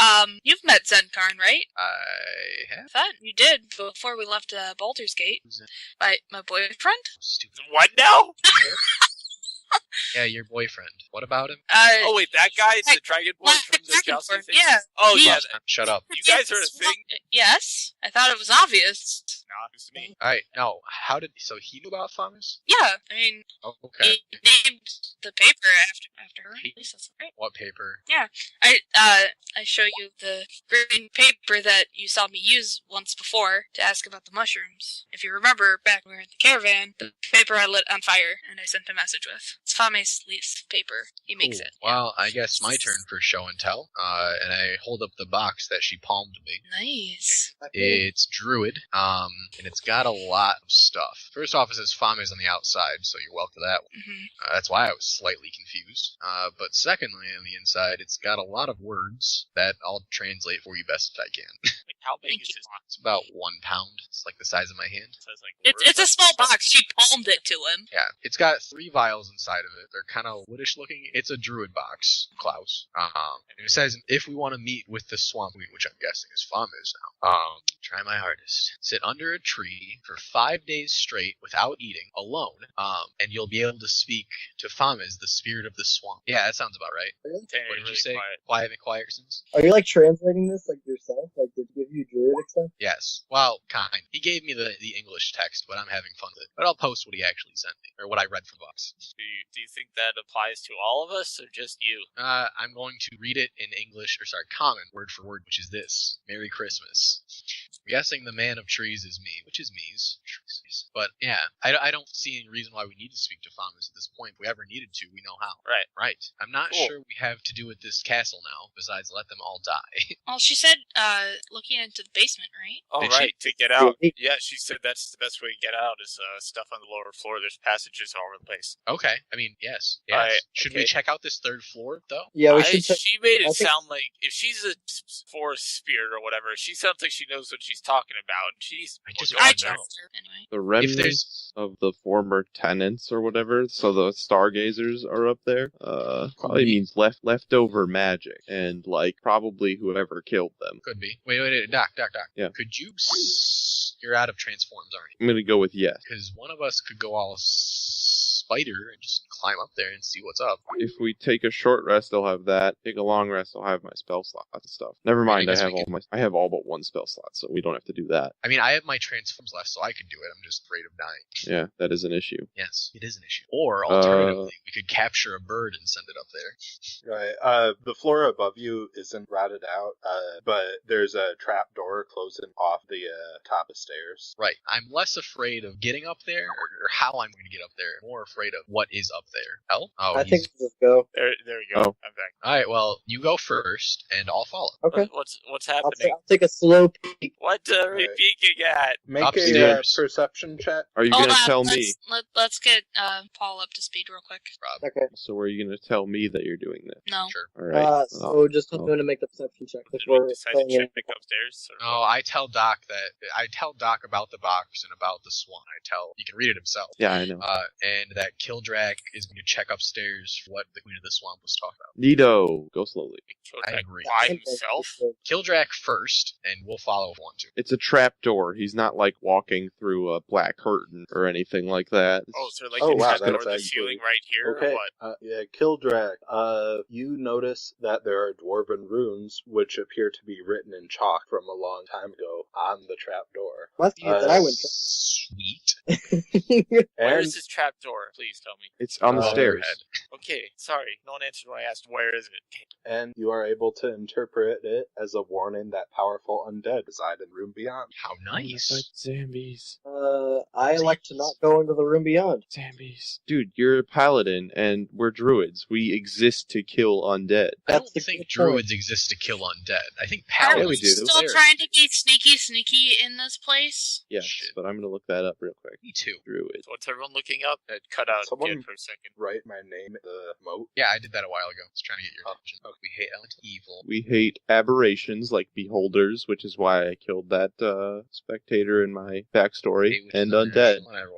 Speaker 4: you've met Zenkarn, right?
Speaker 5: I have.
Speaker 4: I thought you did before we left, Baldur's Gate.
Speaker 5: Who's that?
Speaker 4: My boyfriend?
Speaker 5: Stupid.
Speaker 3: What now?
Speaker 5: Yeah, your boyfriend. What about him?
Speaker 3: Oh wait, that guy is the
Speaker 4: Like,
Speaker 3: Dragonborn
Speaker 4: like
Speaker 3: from the Jousting
Speaker 4: Dragonborn,
Speaker 3: thing?
Speaker 4: yeah.
Speaker 3: Oh
Speaker 4: He-
Speaker 3: yeah,
Speaker 5: Shut up.
Speaker 3: you guys heard a thing?
Speaker 4: Yes. I thought it was obvious.
Speaker 3: Nah, it's me.
Speaker 5: Alright, no. How did... So he knew about Fames?
Speaker 4: Yeah, I mean,
Speaker 5: Oh, okay.
Speaker 4: he named the paper after her. At least that's right.
Speaker 5: What paper?
Speaker 4: I show you the green paper that you saw me use once before to ask about the mushrooms. If you remember, back when we were in the caravan, the paper I lit on fire and I sent a message with. It's Fame's leaf paper. He makes
Speaker 5: Cool.
Speaker 4: it.
Speaker 5: Well, I guess my turn for show and tell. And I hold up the box that she palmed me.
Speaker 4: Nice.
Speaker 5: It's Druid, and it's got a lot of stuff. First off, it says Fames on the outside, so you're welcome to that one.
Speaker 4: Hmm.
Speaker 5: That's why I was slightly confused. But secondly, on the inside, it's got a lot of words that I'll translate for you best I can.
Speaker 3: Like, how big
Speaker 4: Thank
Speaker 3: is
Speaker 4: you.
Speaker 3: this box?
Speaker 5: It's about 1 pound. It's like the size of my hand.
Speaker 3: It says, like,
Speaker 4: It's a
Speaker 3: words
Speaker 4: small
Speaker 3: on it.
Speaker 4: box. She palmed it to him.
Speaker 5: Yeah, it's got 3 vials inside of it. They're kind of woodish looking. It's a druid box, Klaus. And it says, if we want to meet with the swamp queen, which I'm guessing is Fames now, try my hardest. Sit under a tree for 5 days straight without eating, alone, and you'll be able to speak to Fames, the spirit of the swamp. Yeah, that sounds about right.
Speaker 3: Dang,
Speaker 5: What did you
Speaker 3: really
Speaker 5: say?
Speaker 3: quiet.
Speaker 5: Quiet McQuiersons?
Speaker 6: Are you like translating this like yourself? Like did he give you druidic stuff?
Speaker 5: Yes. Well, kind. He gave me the English text, but I'm having fun with it. But I'll post what he actually sent me, or what I read from the box.
Speaker 3: Do you think that applies to all of us or just you?
Speaker 5: I'm going to read it in English, common, word for word, which is this. Merry Christmas. I'm guessing the man of trees is me, which is me's. But yeah, I don't see any reason why we need to speak to Fames at this point. If we ever needed to, we know how.
Speaker 3: Right.
Speaker 5: Right. I'm not
Speaker 3: Cool.
Speaker 5: sure we have to do with this castle now, besides let them all die.
Speaker 4: Well, she said, looking into the basement, right?
Speaker 3: Oh,
Speaker 5: Did she-
Speaker 3: right, to get out.
Speaker 6: Did
Speaker 3: Yeah, she said that's the best way to get out is stuff on the lower floor. There's passages all over the place.
Speaker 5: Okay. I mean, yes. Yes.
Speaker 3: Alright,
Speaker 5: Should we
Speaker 3: okay.
Speaker 5: check out this 3rd floor, though?
Speaker 6: Yeah, we should check.
Speaker 3: She made it
Speaker 6: I think-
Speaker 3: sound like if she's a forest spirit or whatever, she sounds like she knows what she's talking about. She's
Speaker 5: I just
Speaker 3: going
Speaker 4: I
Speaker 5: want to
Speaker 3: down.
Speaker 5: know.
Speaker 4: trust her anyway.
Speaker 2: The remnants of the former tenants or whatever, so the stargazers are up there. Probably means leftover magic, and like probably whoever killed them.
Speaker 5: Could be. Wait, Doc.
Speaker 2: Yeah.
Speaker 5: Could you... You're out of transforms, aren't you?
Speaker 2: I'm gonna go with yes.
Speaker 5: Because one of us could go all spider and just climb up there and see what's up.
Speaker 2: If we take a short rest, I'll have that. Take a long rest, I'll have my spell slots and stuff. Never mind,
Speaker 5: guess
Speaker 2: I have all but one spell slot, so we don't have to do that.
Speaker 5: I mean, I have my transforms left, so I could do it. I'm just afraid of dying.
Speaker 2: Yeah, that is an issue.
Speaker 5: Yes, it is an issue. Or, alternatively, we could capture a bird and send it up there.
Speaker 1: Right. The floor above you isn't rotted out, but there's a trap door closing off the top of stairs.
Speaker 5: Right. I'm less afraid of getting up there, or how I'm going to get up there. More afraid of what is up there. Hell? Oh,
Speaker 6: I think we just go.
Speaker 3: There you go.
Speaker 2: Oh.
Speaker 3: I'm back.
Speaker 5: Alright, well, you go first, and I'll follow.
Speaker 6: Okay.
Speaker 3: What's
Speaker 6: I'll
Speaker 3: happening?
Speaker 6: take a slow peek.
Speaker 3: What are we
Speaker 1: Alright.
Speaker 3: peeking at?
Speaker 1: Make
Speaker 5: Upstairs.
Speaker 1: a perception check.
Speaker 2: Are you
Speaker 4: Hold
Speaker 2: gonna
Speaker 4: on,
Speaker 2: tell me?
Speaker 4: let's get Paul up to speed real quick.
Speaker 5: Rob.
Speaker 6: Okay.
Speaker 2: So are you gonna tell me that you're doing this?
Speaker 4: No.
Speaker 5: Sure.
Speaker 2: All right.
Speaker 6: So just
Speaker 2: Oh.
Speaker 6: going to make the perception check
Speaker 3: Did
Speaker 6: before
Speaker 3: we decide
Speaker 6: playing
Speaker 3: to
Speaker 6: it.
Speaker 3: check upstairs? Or
Speaker 5: No, I tell Doc about the box and about the swan. He can read it himself.
Speaker 2: Yeah, I know.
Speaker 5: And that Kildrak is going to check upstairs for what the Queen of the Swamp was talking about.
Speaker 2: Nito, go slowly.
Speaker 5: I
Speaker 3: Like,
Speaker 5: agree.
Speaker 3: by himself?
Speaker 5: Kildrak first, and we'll follow if we want to.
Speaker 2: It's a trap door. He's not like walking through a black curtain or anything like that.
Speaker 3: Oh, so like
Speaker 1: Oh,
Speaker 3: you
Speaker 1: wow,
Speaker 3: had
Speaker 1: that's
Speaker 3: the
Speaker 1: actually-
Speaker 3: ceiling right here?
Speaker 1: Okay.
Speaker 3: Or what?
Speaker 1: Yeah, Kildrak. You notice that there are dwarven runes which appear to be written in chalk from a long time ago on the trap door.
Speaker 6: Must be that I went.
Speaker 5: Sweet.
Speaker 3: Where
Speaker 1: And
Speaker 3: is this trap door? Please tell me.
Speaker 2: It's on the
Speaker 1: Uh,
Speaker 2: stairs.
Speaker 3: Okay, sorry. No one answered when I asked where is it. Okay.
Speaker 1: and you are able to interpret it as a warning that powerful undead reside in room beyond.
Speaker 5: How nice.
Speaker 2: Zombies.
Speaker 6: I like to not go into the room beyond.
Speaker 2: Zombies. Dude, you're a paladin, and we're druids. We exist to kill undead.
Speaker 5: I don't
Speaker 6: That's the
Speaker 5: think
Speaker 6: good
Speaker 5: druids exist to kill undead. I think
Speaker 4: Are
Speaker 2: Yeah, we
Speaker 5: paladins
Speaker 2: do.
Speaker 4: we
Speaker 5: kill
Speaker 4: still
Speaker 5: clerics.
Speaker 4: trying to be sneaky in this place?
Speaker 2: Yes,
Speaker 5: Shit.
Speaker 2: but I'm gonna look that up real quick.
Speaker 5: Me too.
Speaker 2: Druid.
Speaker 3: So what's everyone looking up? It cut out
Speaker 1: Someone-
Speaker 3: again for a second.
Speaker 1: Write my name in the moat.
Speaker 5: Yeah, I did that a while ago. I was trying to get your
Speaker 1: Oh,
Speaker 5: attention. We hate evil.
Speaker 2: We hate aberrations like beholders, which is why I killed that spectator in my backstory,
Speaker 5: Hate witches
Speaker 2: and
Speaker 5: under-
Speaker 2: undead.
Speaker 5: Whatever.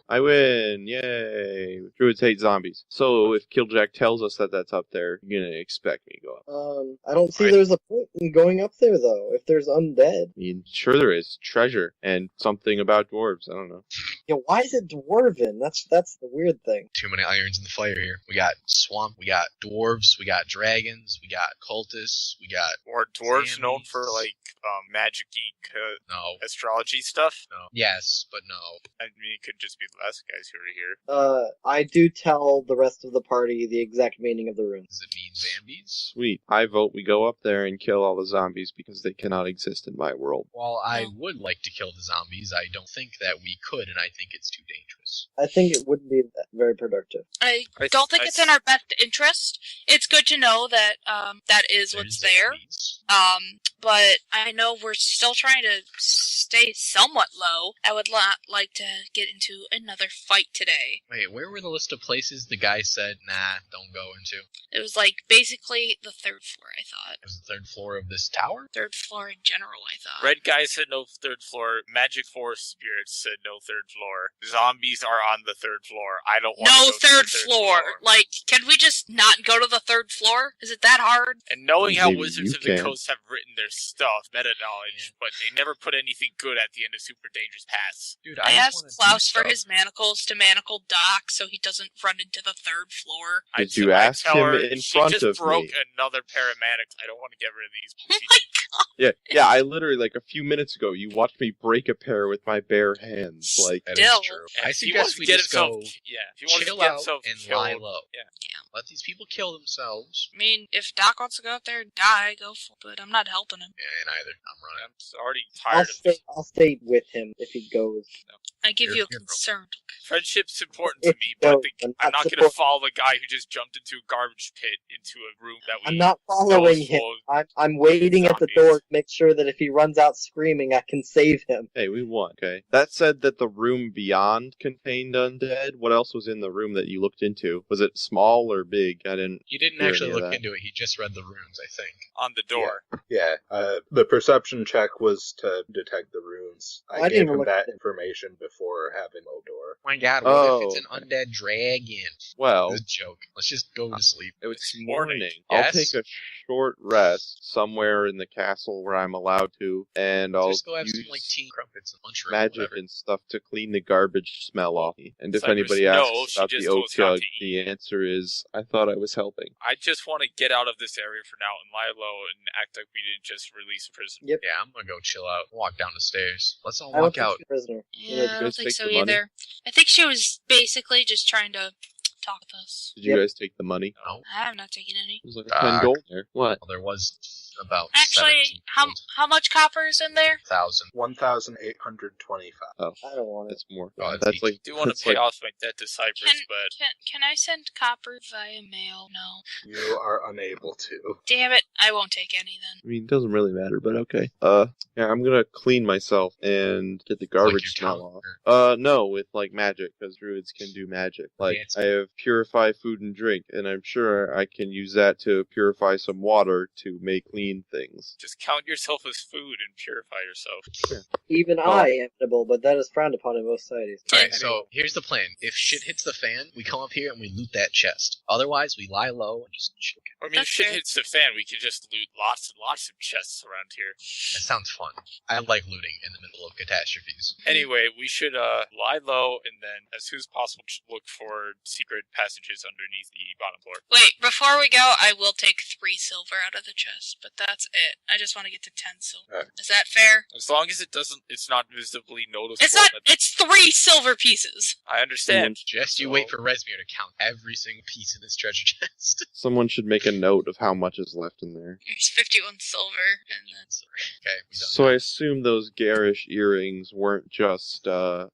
Speaker 2: I win! Yay! Druids hate zombies. So if Killjack tells us that that's up there, you're gonna expect me to go up.
Speaker 6: I don't see
Speaker 3: Right.
Speaker 6: there's a point in going up there though. If there's undead,
Speaker 2: I mean, sure there is. Treasure. And something about dwarves. I don't know.
Speaker 6: yeah, why is it dwarven? That's the weird thing.
Speaker 5: Too many irons in the fire here. We got swamp, we got dwarves, we got dragons, we got cultists, we got
Speaker 3: Or dwarves known
Speaker 5: Zombies.
Speaker 3: for like magic geek
Speaker 5: no.
Speaker 3: astrology stuff.
Speaker 5: No. Yes, but no.
Speaker 3: I mean, it could just be the last guys who are here.
Speaker 6: I do tell the rest of the party the exact meaning of the runes.
Speaker 5: Does it mean zombies?
Speaker 2: Sweet. I vote we go up there and kill all the zombies because they cannot exist in my world.
Speaker 5: While I
Speaker 4: No.
Speaker 5: would like to kill the zombies, I don't think that we could, and I think it's too dangerous.
Speaker 6: I think it wouldn't be very productive.
Speaker 4: I
Speaker 3: I-
Speaker 4: don't think
Speaker 3: I-
Speaker 4: it's in our best interest. It's good to know that that is what's
Speaker 5: There's
Speaker 4: there.
Speaker 5: zombies.
Speaker 4: But I know we're still trying to stay somewhat low. I would not like to get into another fight today.
Speaker 5: Wait, where were the list of places the guy said, nah, don't go into?
Speaker 4: It was like basically the third floor, I thought.
Speaker 5: It was the third floor of this tower?
Speaker 4: Third floor in general, I thought.
Speaker 3: Red guy said no third floor. Magic Forest spirits said no third floor. Zombies are on the third floor. I don't want
Speaker 4: No
Speaker 3: to go to the
Speaker 4: third floor. Like, can we just not go to the third floor? Is it that hard?
Speaker 3: And knowing how
Speaker 2: Maybe
Speaker 3: Wizards
Speaker 2: you
Speaker 3: of the
Speaker 2: can.
Speaker 3: Coast have written their stuff, meta knowledge, but they never put anything good at the end of Super Dangerous Pass.
Speaker 5: Dude,
Speaker 4: I
Speaker 5: just
Speaker 4: asked
Speaker 5: wanna do
Speaker 4: Klaus for
Speaker 5: stuff.
Speaker 4: his manacles to manacle Doc so he doesn't run into the third floor.
Speaker 2: Did you ask
Speaker 3: tell
Speaker 2: him
Speaker 3: her
Speaker 2: in
Speaker 3: she
Speaker 2: front
Speaker 3: just
Speaker 2: of
Speaker 3: broke
Speaker 2: me?
Speaker 3: another pair of manics. I don't want to get rid of these.
Speaker 4: Oh my god!
Speaker 2: Yeah, I literally, like, a few minutes ago, you watched me break a pair with my bare hands. Like,
Speaker 5: That
Speaker 4: Still.
Speaker 5: is true.
Speaker 3: And
Speaker 5: I
Speaker 3: if he
Speaker 5: suggest
Speaker 3: wants to
Speaker 5: we
Speaker 3: get
Speaker 5: just
Speaker 3: himself,
Speaker 5: go
Speaker 3: if he wants
Speaker 5: chill
Speaker 3: to get
Speaker 5: out
Speaker 3: himself
Speaker 5: and
Speaker 3: killed,
Speaker 5: lie low.
Speaker 3: Yeah.
Speaker 5: Let these people kill themselves.
Speaker 4: I mean, if Doc wants to go out there and die, go for it, but I'm not helping him.
Speaker 5: Yeah, neither. I'm running.
Speaker 3: I'm already tired of this.
Speaker 6: I'll stay with him if he goes.
Speaker 4: I give
Speaker 5: You're-
Speaker 4: you a
Speaker 5: you're broke.
Speaker 4: concerned.
Speaker 3: Friendship's important to
Speaker 6: If
Speaker 3: me,
Speaker 6: you
Speaker 3: but
Speaker 6: don't,
Speaker 3: I'm not going to follow the guy who just jumped into a garbage pit into a room that we
Speaker 6: I'm not
Speaker 3: know
Speaker 6: following
Speaker 3: is
Speaker 6: him.
Speaker 3: full
Speaker 6: I'm waiting at the
Speaker 3: zombies.
Speaker 6: door to make sure that if he runs out screaming, I can save him.
Speaker 2: hey, we won, okay? That said that the room beyond contained undead. What else was in the room that you looked into? Was it small or big? I didn't...
Speaker 5: He didn't
Speaker 2: Hear
Speaker 5: actually
Speaker 2: any of
Speaker 5: look
Speaker 2: that.
Speaker 5: into it. He just read the runes, I think.
Speaker 3: on the door.
Speaker 1: Yeah, the perception check was to detect the runes.
Speaker 6: I
Speaker 1: I
Speaker 6: didn't
Speaker 1: gave
Speaker 6: even
Speaker 1: him
Speaker 6: look
Speaker 1: that
Speaker 6: at it.
Speaker 1: information before having Odor.
Speaker 5: My god, what
Speaker 2: Oh.
Speaker 5: if it's an undead dragon?
Speaker 2: Well,
Speaker 5: It's a joke. Let's just go to sleep.
Speaker 2: it's
Speaker 3: morning.
Speaker 2: morning.
Speaker 5: Yes?
Speaker 2: I'll take a short rest somewhere in the castle where I'm allowed to, and I'll
Speaker 5: Just go have
Speaker 2: use
Speaker 5: some like tea crumpets and lunchroom.
Speaker 2: magic
Speaker 5: whatever.
Speaker 2: and stuff to clean the garbage smell off me. And if
Speaker 3: Cypress,
Speaker 2: anybody
Speaker 3: no,
Speaker 2: asks
Speaker 3: she
Speaker 2: about
Speaker 3: just
Speaker 2: the
Speaker 3: told us not
Speaker 2: oak jug,
Speaker 3: to eat.
Speaker 2: the answer is I thought I was helping.
Speaker 3: I just want to get out of this area for now and lie low and act like we didn't just release a prisoner.
Speaker 6: Yep.
Speaker 5: Yeah, I'm gonna go chill out. Walk down the stairs. Let's all
Speaker 6: I don't
Speaker 5: walk
Speaker 6: think
Speaker 5: out.
Speaker 6: she's a prisoner.
Speaker 4: Yeah,
Speaker 2: you
Speaker 4: I
Speaker 2: guys
Speaker 4: don't think
Speaker 2: take
Speaker 4: so
Speaker 2: the money?
Speaker 4: either. I think she was basically just trying to talk with us.
Speaker 2: Did you
Speaker 6: Yep.
Speaker 2: guys take the money?
Speaker 5: No.
Speaker 4: I have not taken any.
Speaker 2: There's like
Speaker 5: Doc.
Speaker 2: 10 gold there. What?
Speaker 5: Well, there was about
Speaker 4: Actually, how much copper is in there?
Speaker 5: 17,000.
Speaker 1: 1,825.
Speaker 6: I don't want it.
Speaker 2: That's more.
Speaker 5: Oh, that's
Speaker 2: that's
Speaker 5: easy.
Speaker 2: like
Speaker 3: I do want
Speaker 2: that's
Speaker 3: to pay
Speaker 2: like,
Speaker 3: off my debt to Cyprus, but
Speaker 4: Can I send copper via mail? No.
Speaker 1: You are unable to.
Speaker 4: Damn it! I won't take any then.
Speaker 2: I mean, it doesn't really matter, but okay. Yeah, I'm gonna clean myself and get the garbage
Speaker 5: your
Speaker 2: smell
Speaker 5: tongue,
Speaker 2: off. No, with like magic, because druids can do magic. Like,
Speaker 5: it's-
Speaker 2: I have purify food and drink, and I'm sure I can use that to purify some water to make clean things.
Speaker 3: just count yourself as food and purify yourself.
Speaker 6: Even
Speaker 2: Oh.
Speaker 6: I am edible, but that is frowned upon in most societies.
Speaker 5: Alright, so here's the plan. If shit hits the fan, we come up here and we loot that chest. Otherwise, we lie low and just chill.
Speaker 3: I mean, if
Speaker 4: That's
Speaker 3: shit
Speaker 4: fair.
Speaker 3: hits the fan, we could just loot lots and lots of chests around here.
Speaker 5: That sounds fun. I like looting in the middle of catastrophes.
Speaker 3: Anyway, we should lie low and then, as soon as possible, look for secret passages underneath the bottom floor.
Speaker 4: Wait, before we go, I will take 3 silver out of the chest, but that's it. I just want to get to 10 silver.
Speaker 1: Alright.
Speaker 4: Is that fair?
Speaker 3: As long as it's not visibly noticeable.
Speaker 4: It's not. It's 3 silver pieces.
Speaker 3: I understand.
Speaker 5: Just you wait for Resmir to count every single piece of this treasure chest.
Speaker 2: Someone should make a note of how much is left in there.
Speaker 4: There's 51 silver, and that's
Speaker 5: Okay, we done.
Speaker 2: So I assume those garish earrings weren't just,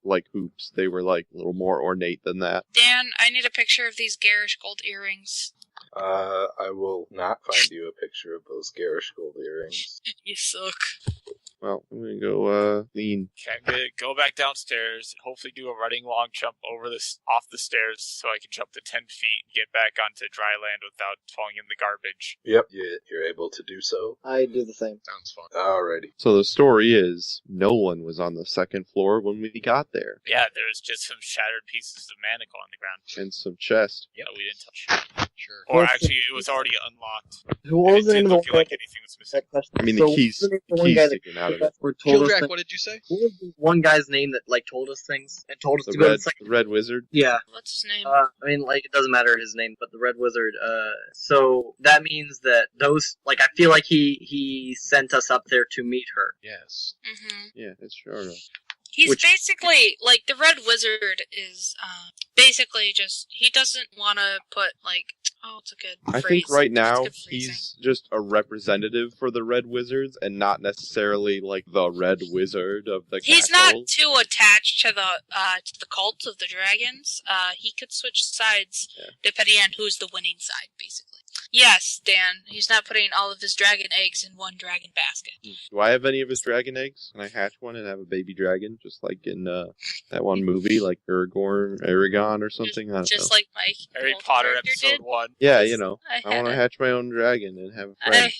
Speaker 2: like hoops. They were, like, a little more ornate than that.
Speaker 4: Dan, I need a picture of these garish gold earrings.
Speaker 1: I will not find you a picture of those garish gold earrings.
Speaker 4: You suck.
Speaker 2: Well, I'm gonna go, lean.
Speaker 3: Okay, I'm gonna go back downstairs and hopefully do a running long jump off the stairs so I can jump to 10 feet and get back onto dry land without falling in the garbage.
Speaker 1: Yep, you're able to do so.
Speaker 6: I do the same.
Speaker 5: Sounds fun.
Speaker 1: Alrighty.
Speaker 2: So the story is, no one was on the second floor when we got there.
Speaker 3: Yeah, there's just some shattered pieces of manacle on the ground
Speaker 2: And some chest.
Speaker 3: that we didn't touch.
Speaker 5: Sure.
Speaker 3: Or actually, it was already unlocked.
Speaker 6: Who
Speaker 3: And
Speaker 6: was the
Speaker 3: it
Speaker 6: name
Speaker 3: didn't
Speaker 6: of the
Speaker 3: look like anything was missing.
Speaker 6: that question?
Speaker 2: I mean,
Speaker 6: So
Speaker 2: the keys,
Speaker 6: what was
Speaker 2: the
Speaker 6: one
Speaker 2: keys
Speaker 6: guy
Speaker 2: sticking out of it.
Speaker 6: that told us
Speaker 5: Killjack,
Speaker 6: things?
Speaker 5: what did you say?
Speaker 6: What was the one guy's name that like told us things and told us
Speaker 2: The
Speaker 6: to go to
Speaker 2: red,
Speaker 6: the second?
Speaker 2: red wizard.
Speaker 6: Yeah.
Speaker 4: What's his name?
Speaker 6: I mean, like, it doesn't matter his name, but the Red Wizard, so that means that those, like, I feel like he sent us up there to meet her.
Speaker 5: Yes.
Speaker 4: Mm-hmm.
Speaker 2: Yeah, it's sure enough.
Speaker 4: He's
Speaker 6: Which-
Speaker 4: basically, like, the Red Wizard is, basically just, he doesn't want to put, like, oh, it's a good
Speaker 2: I
Speaker 4: phrase.
Speaker 2: think right
Speaker 4: It's
Speaker 2: now
Speaker 4: good phrasing.
Speaker 2: he's just a representative for the Red Wizards and not necessarily like the Red Wizard of the
Speaker 4: He's not
Speaker 2: castle.
Speaker 4: too attached to the cult of the dragons. He could switch sides depending on who's the winning side, basically. Yes, Dan. He's not putting all of his dragon eggs in one dragon basket.
Speaker 2: Do I have any of his dragon eggs? Can I hatch one and have a baby dragon, just like in that one movie, like Aragon or something? I don't
Speaker 4: Just
Speaker 2: know.
Speaker 4: like Mike.
Speaker 3: Harry
Speaker 4: old
Speaker 3: Potter
Speaker 4: character
Speaker 3: episode
Speaker 4: did.
Speaker 3: 1.
Speaker 2: Yeah, you know,
Speaker 4: I
Speaker 2: I
Speaker 4: had
Speaker 2: want to
Speaker 4: a-
Speaker 2: hatch my own dragon and have a friend.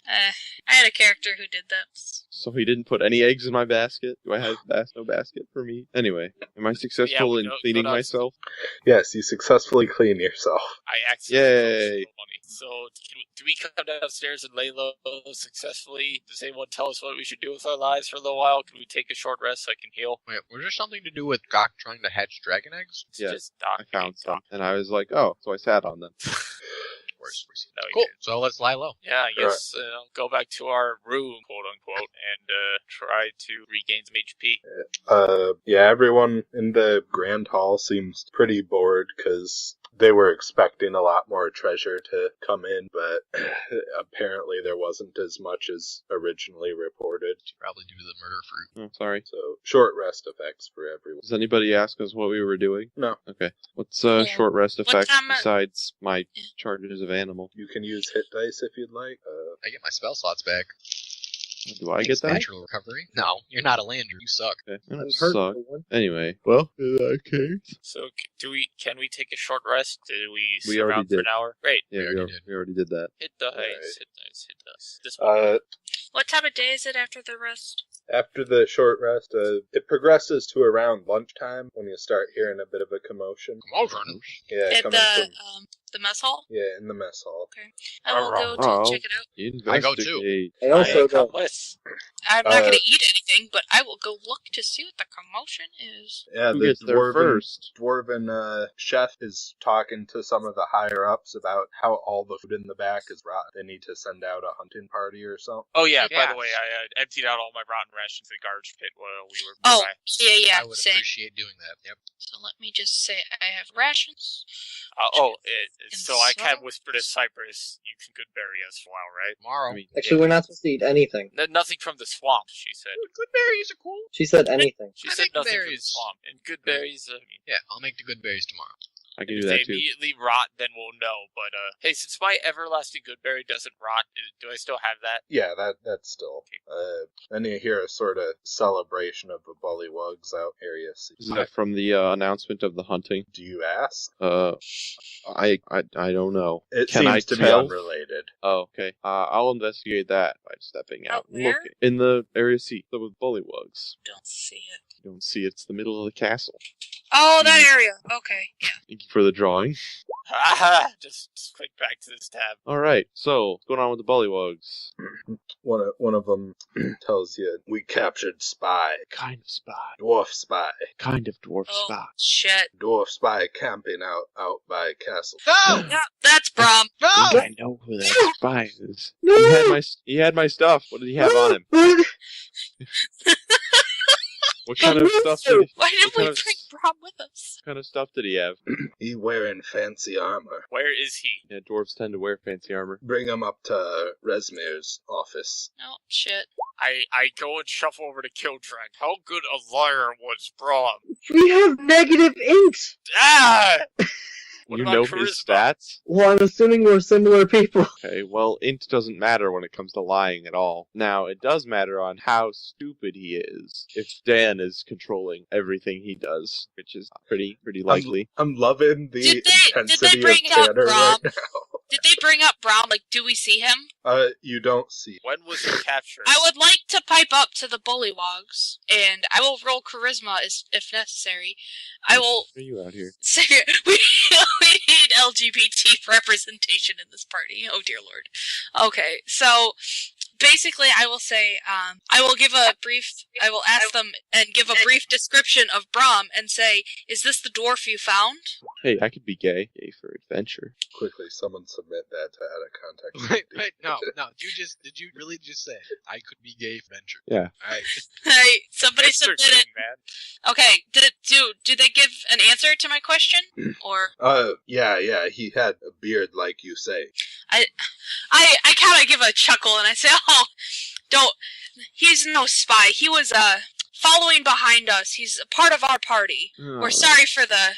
Speaker 4: I had a character who did that.
Speaker 2: So he didn't put any eggs in my basket. Do I have no basket for me? Anyway, am I successful
Speaker 3: we
Speaker 2: in
Speaker 3: go
Speaker 2: cleaning
Speaker 3: downstairs.
Speaker 2: myself?
Speaker 1: Yes, you successfully clean yourself.
Speaker 3: I accidentally
Speaker 2: Yay.
Speaker 3: stole money. So, do we come downstairs and lay low successfully? Does anyone tell us what we should do with our lives for a little while? Can we take a short rest so I can heal?
Speaker 5: Wait, was there something to do with Gok trying to hatch dragon eggs?
Speaker 3: It's
Speaker 2: Yeah,
Speaker 3: just
Speaker 2: I
Speaker 3: Doc
Speaker 2: found some, and I was like, oh, so I sat on them.
Speaker 5: Worse.
Speaker 3: No, you
Speaker 5: Cool.
Speaker 3: didn't.
Speaker 5: So let's lie low.
Speaker 3: Yeah, I guess I'll go back to our room, quote unquote, and try to regain some HP.
Speaker 1: Yeah, everyone in the Grand Hall seems pretty bored because they were expecting a lot more treasure to come in, but apparently there wasn't as much as originally reported.
Speaker 5: Probably due to the murder fruit.
Speaker 2: Oh, sorry.
Speaker 1: So, short rest effects for everyone.
Speaker 2: Does anybody ask us what we were doing?
Speaker 1: No.
Speaker 2: Okay. What's
Speaker 4: Yeah.
Speaker 2: short rest
Speaker 4: What
Speaker 2: effects
Speaker 4: time
Speaker 2: besides my charges of animal?
Speaker 1: You can use hit dice if you'd like.
Speaker 5: I get my spell slots back.
Speaker 2: Do I get that?
Speaker 5: Natural recovery? No, you're not a Landry. You suck.
Speaker 2: Okay. I
Speaker 6: I've
Speaker 2: don't
Speaker 6: heard
Speaker 2: suck.
Speaker 6: of one.
Speaker 2: Anyway, well, in that case,
Speaker 3: So, can we take a short rest? Do we sit
Speaker 2: We already
Speaker 3: around for
Speaker 2: did.
Speaker 3: an hour? Great.
Speaker 2: yeah, we already did that.
Speaker 3: Hit dice,
Speaker 1: Alright.
Speaker 3: hit dice, hit dice. This one.
Speaker 4: What time of day is it after the rest?
Speaker 1: After the short rest, it progresses to around lunchtime when you start hearing a bit of a commotion.
Speaker 5: Commotion?
Speaker 1: Yeah,
Speaker 4: At
Speaker 1: coming from
Speaker 4: the mess hall?
Speaker 1: yeah, in the mess hall.
Speaker 4: I will go to
Speaker 2: Oh.
Speaker 4: check it out.
Speaker 2: You
Speaker 5: I go too.
Speaker 2: investigate.
Speaker 6: I also
Speaker 3: come
Speaker 6: go.
Speaker 3: with.
Speaker 4: I'm not
Speaker 1: Uh,
Speaker 4: going to eat anything, but I will go look to see what the commotion is.
Speaker 1: Yeah,
Speaker 2: Who
Speaker 1: the
Speaker 2: gets there first?
Speaker 1: dwarven chef is talking to some of the higher ups about how all the food in the back is rotten. They need to send out a hunting party or something.
Speaker 3: Oh yeah, by
Speaker 5: Yeah.
Speaker 3: the way, I emptied out all my rotten rations in the garbage pit while we were
Speaker 4: Oh,
Speaker 3: nearby.
Speaker 4: yeah,
Speaker 5: I would
Speaker 4: same.
Speaker 5: appreciate doing that. Yep.
Speaker 4: So let me just say I have rations.
Speaker 3: So I kind of
Speaker 4: so-
Speaker 3: whispered to Cypress, you can good berry us for a while, right?
Speaker 5: Tomorrow.
Speaker 2: I mean,
Speaker 6: Actually, we're not supposed to eat anything.
Speaker 3: Nothing from the swamp, she said.
Speaker 5: Good berries are cool.
Speaker 6: She said anything.
Speaker 3: She
Speaker 5: I
Speaker 3: said
Speaker 5: think
Speaker 3: nothing from the
Speaker 5: berries.
Speaker 3: swamp. And good berries, I mean,
Speaker 5: Yeah, I'll make the good berries tomorrow.
Speaker 2: I can
Speaker 3: if
Speaker 2: do
Speaker 3: they
Speaker 2: that too.
Speaker 3: immediately rot, then we'll know. But hey, since my everlasting good berry doesn't rot, do I still have that?
Speaker 1: Yeah, that's still. Then you hear a sort of celebration of the bullywugs out area.
Speaker 2: Is that from the announcement of the hunting?
Speaker 1: Do you ask?
Speaker 2: I don't know.
Speaker 1: It
Speaker 2: Can
Speaker 1: seems
Speaker 2: I
Speaker 1: to
Speaker 2: tell?
Speaker 1: be unrelated.
Speaker 2: Oh, okay. I'll investigate that by stepping out and
Speaker 4: where?
Speaker 2: looking in the area C with bullywugs.
Speaker 4: Don't see it.
Speaker 2: You don't see it's the middle of the castle.
Speaker 4: Oh, that area. Okay, yeah.
Speaker 2: Thank you for the drawing.
Speaker 3: Just click back to this tab.
Speaker 2: Alright, so, what's going on with the bullywugs?
Speaker 1: One of them tells you, we captured spy.
Speaker 2: Kind of spy.
Speaker 1: Dwarf spy.
Speaker 2: Kind of dwarf
Speaker 4: Oh,
Speaker 2: spy.
Speaker 4: shit.
Speaker 1: Dwarf spy camping out by castle.
Speaker 5: No!
Speaker 4: Yeah, that's Brom.
Speaker 5: No!
Speaker 2: I know who that spy is. He had my stuff. What did he have on him? What kind of stuff did he,
Speaker 4: Why didn't
Speaker 2: what
Speaker 4: we
Speaker 2: kind of-
Speaker 4: bring Brom with us?
Speaker 2: what kind of stuff did he have?
Speaker 1: He wearing fancy armor.
Speaker 3: Where is he?
Speaker 2: Yeah, dwarves tend to wear fancy armor.
Speaker 1: Bring him up to Resmir's office.
Speaker 4: Oh, shit.
Speaker 3: I go and shuffle over to Kildren. How good a liar was Braum?
Speaker 6: We have negative int.
Speaker 3: Ah! What
Speaker 2: You
Speaker 3: about
Speaker 2: know his
Speaker 3: charisma?
Speaker 2: stats?
Speaker 6: Well, I'm assuming we're similar people.
Speaker 2: Okay, well, int doesn't matter when it comes to lying at all. Now, it does matter on how stupid he is. If Dan is controlling everything he does, which is pretty likely.
Speaker 1: I'm loving the
Speaker 4: Did they
Speaker 1: intensity
Speaker 4: bring
Speaker 1: of
Speaker 4: up
Speaker 1: Tanner
Speaker 4: Brom?
Speaker 1: right now.
Speaker 4: Did they bring up Brom? Like, do we see him?
Speaker 1: You don't see.
Speaker 3: When was he captured?
Speaker 4: I would like to pipe up to the bullywogs, and I will roll charisma if necessary. I will
Speaker 2: What are you out here?
Speaker 4: say we need LGBT representation in this party. Oh dear lord. Okay, so basically, I will say, I will ask them and give a brief description of Brom and say, is this the dwarf you found?
Speaker 2: Hey, I could be gay. Gay for adventure.
Speaker 1: Quickly, someone submit that to add a contact.
Speaker 5: Wait, no. Did you really just say I could be gay for venture?
Speaker 2: Yeah.
Speaker 5: Alright.
Speaker 4: Hey, somebody
Speaker 3: That's their
Speaker 4: submit it.
Speaker 3: thing, man.
Speaker 4: Okay, did they give an answer to my question? Or
Speaker 1: Yeah, he had a beard like you say.
Speaker 4: I kind of give a chuckle and I say, oh, he's no spy. He was following behind us. He's a part of our party. We're sorry for the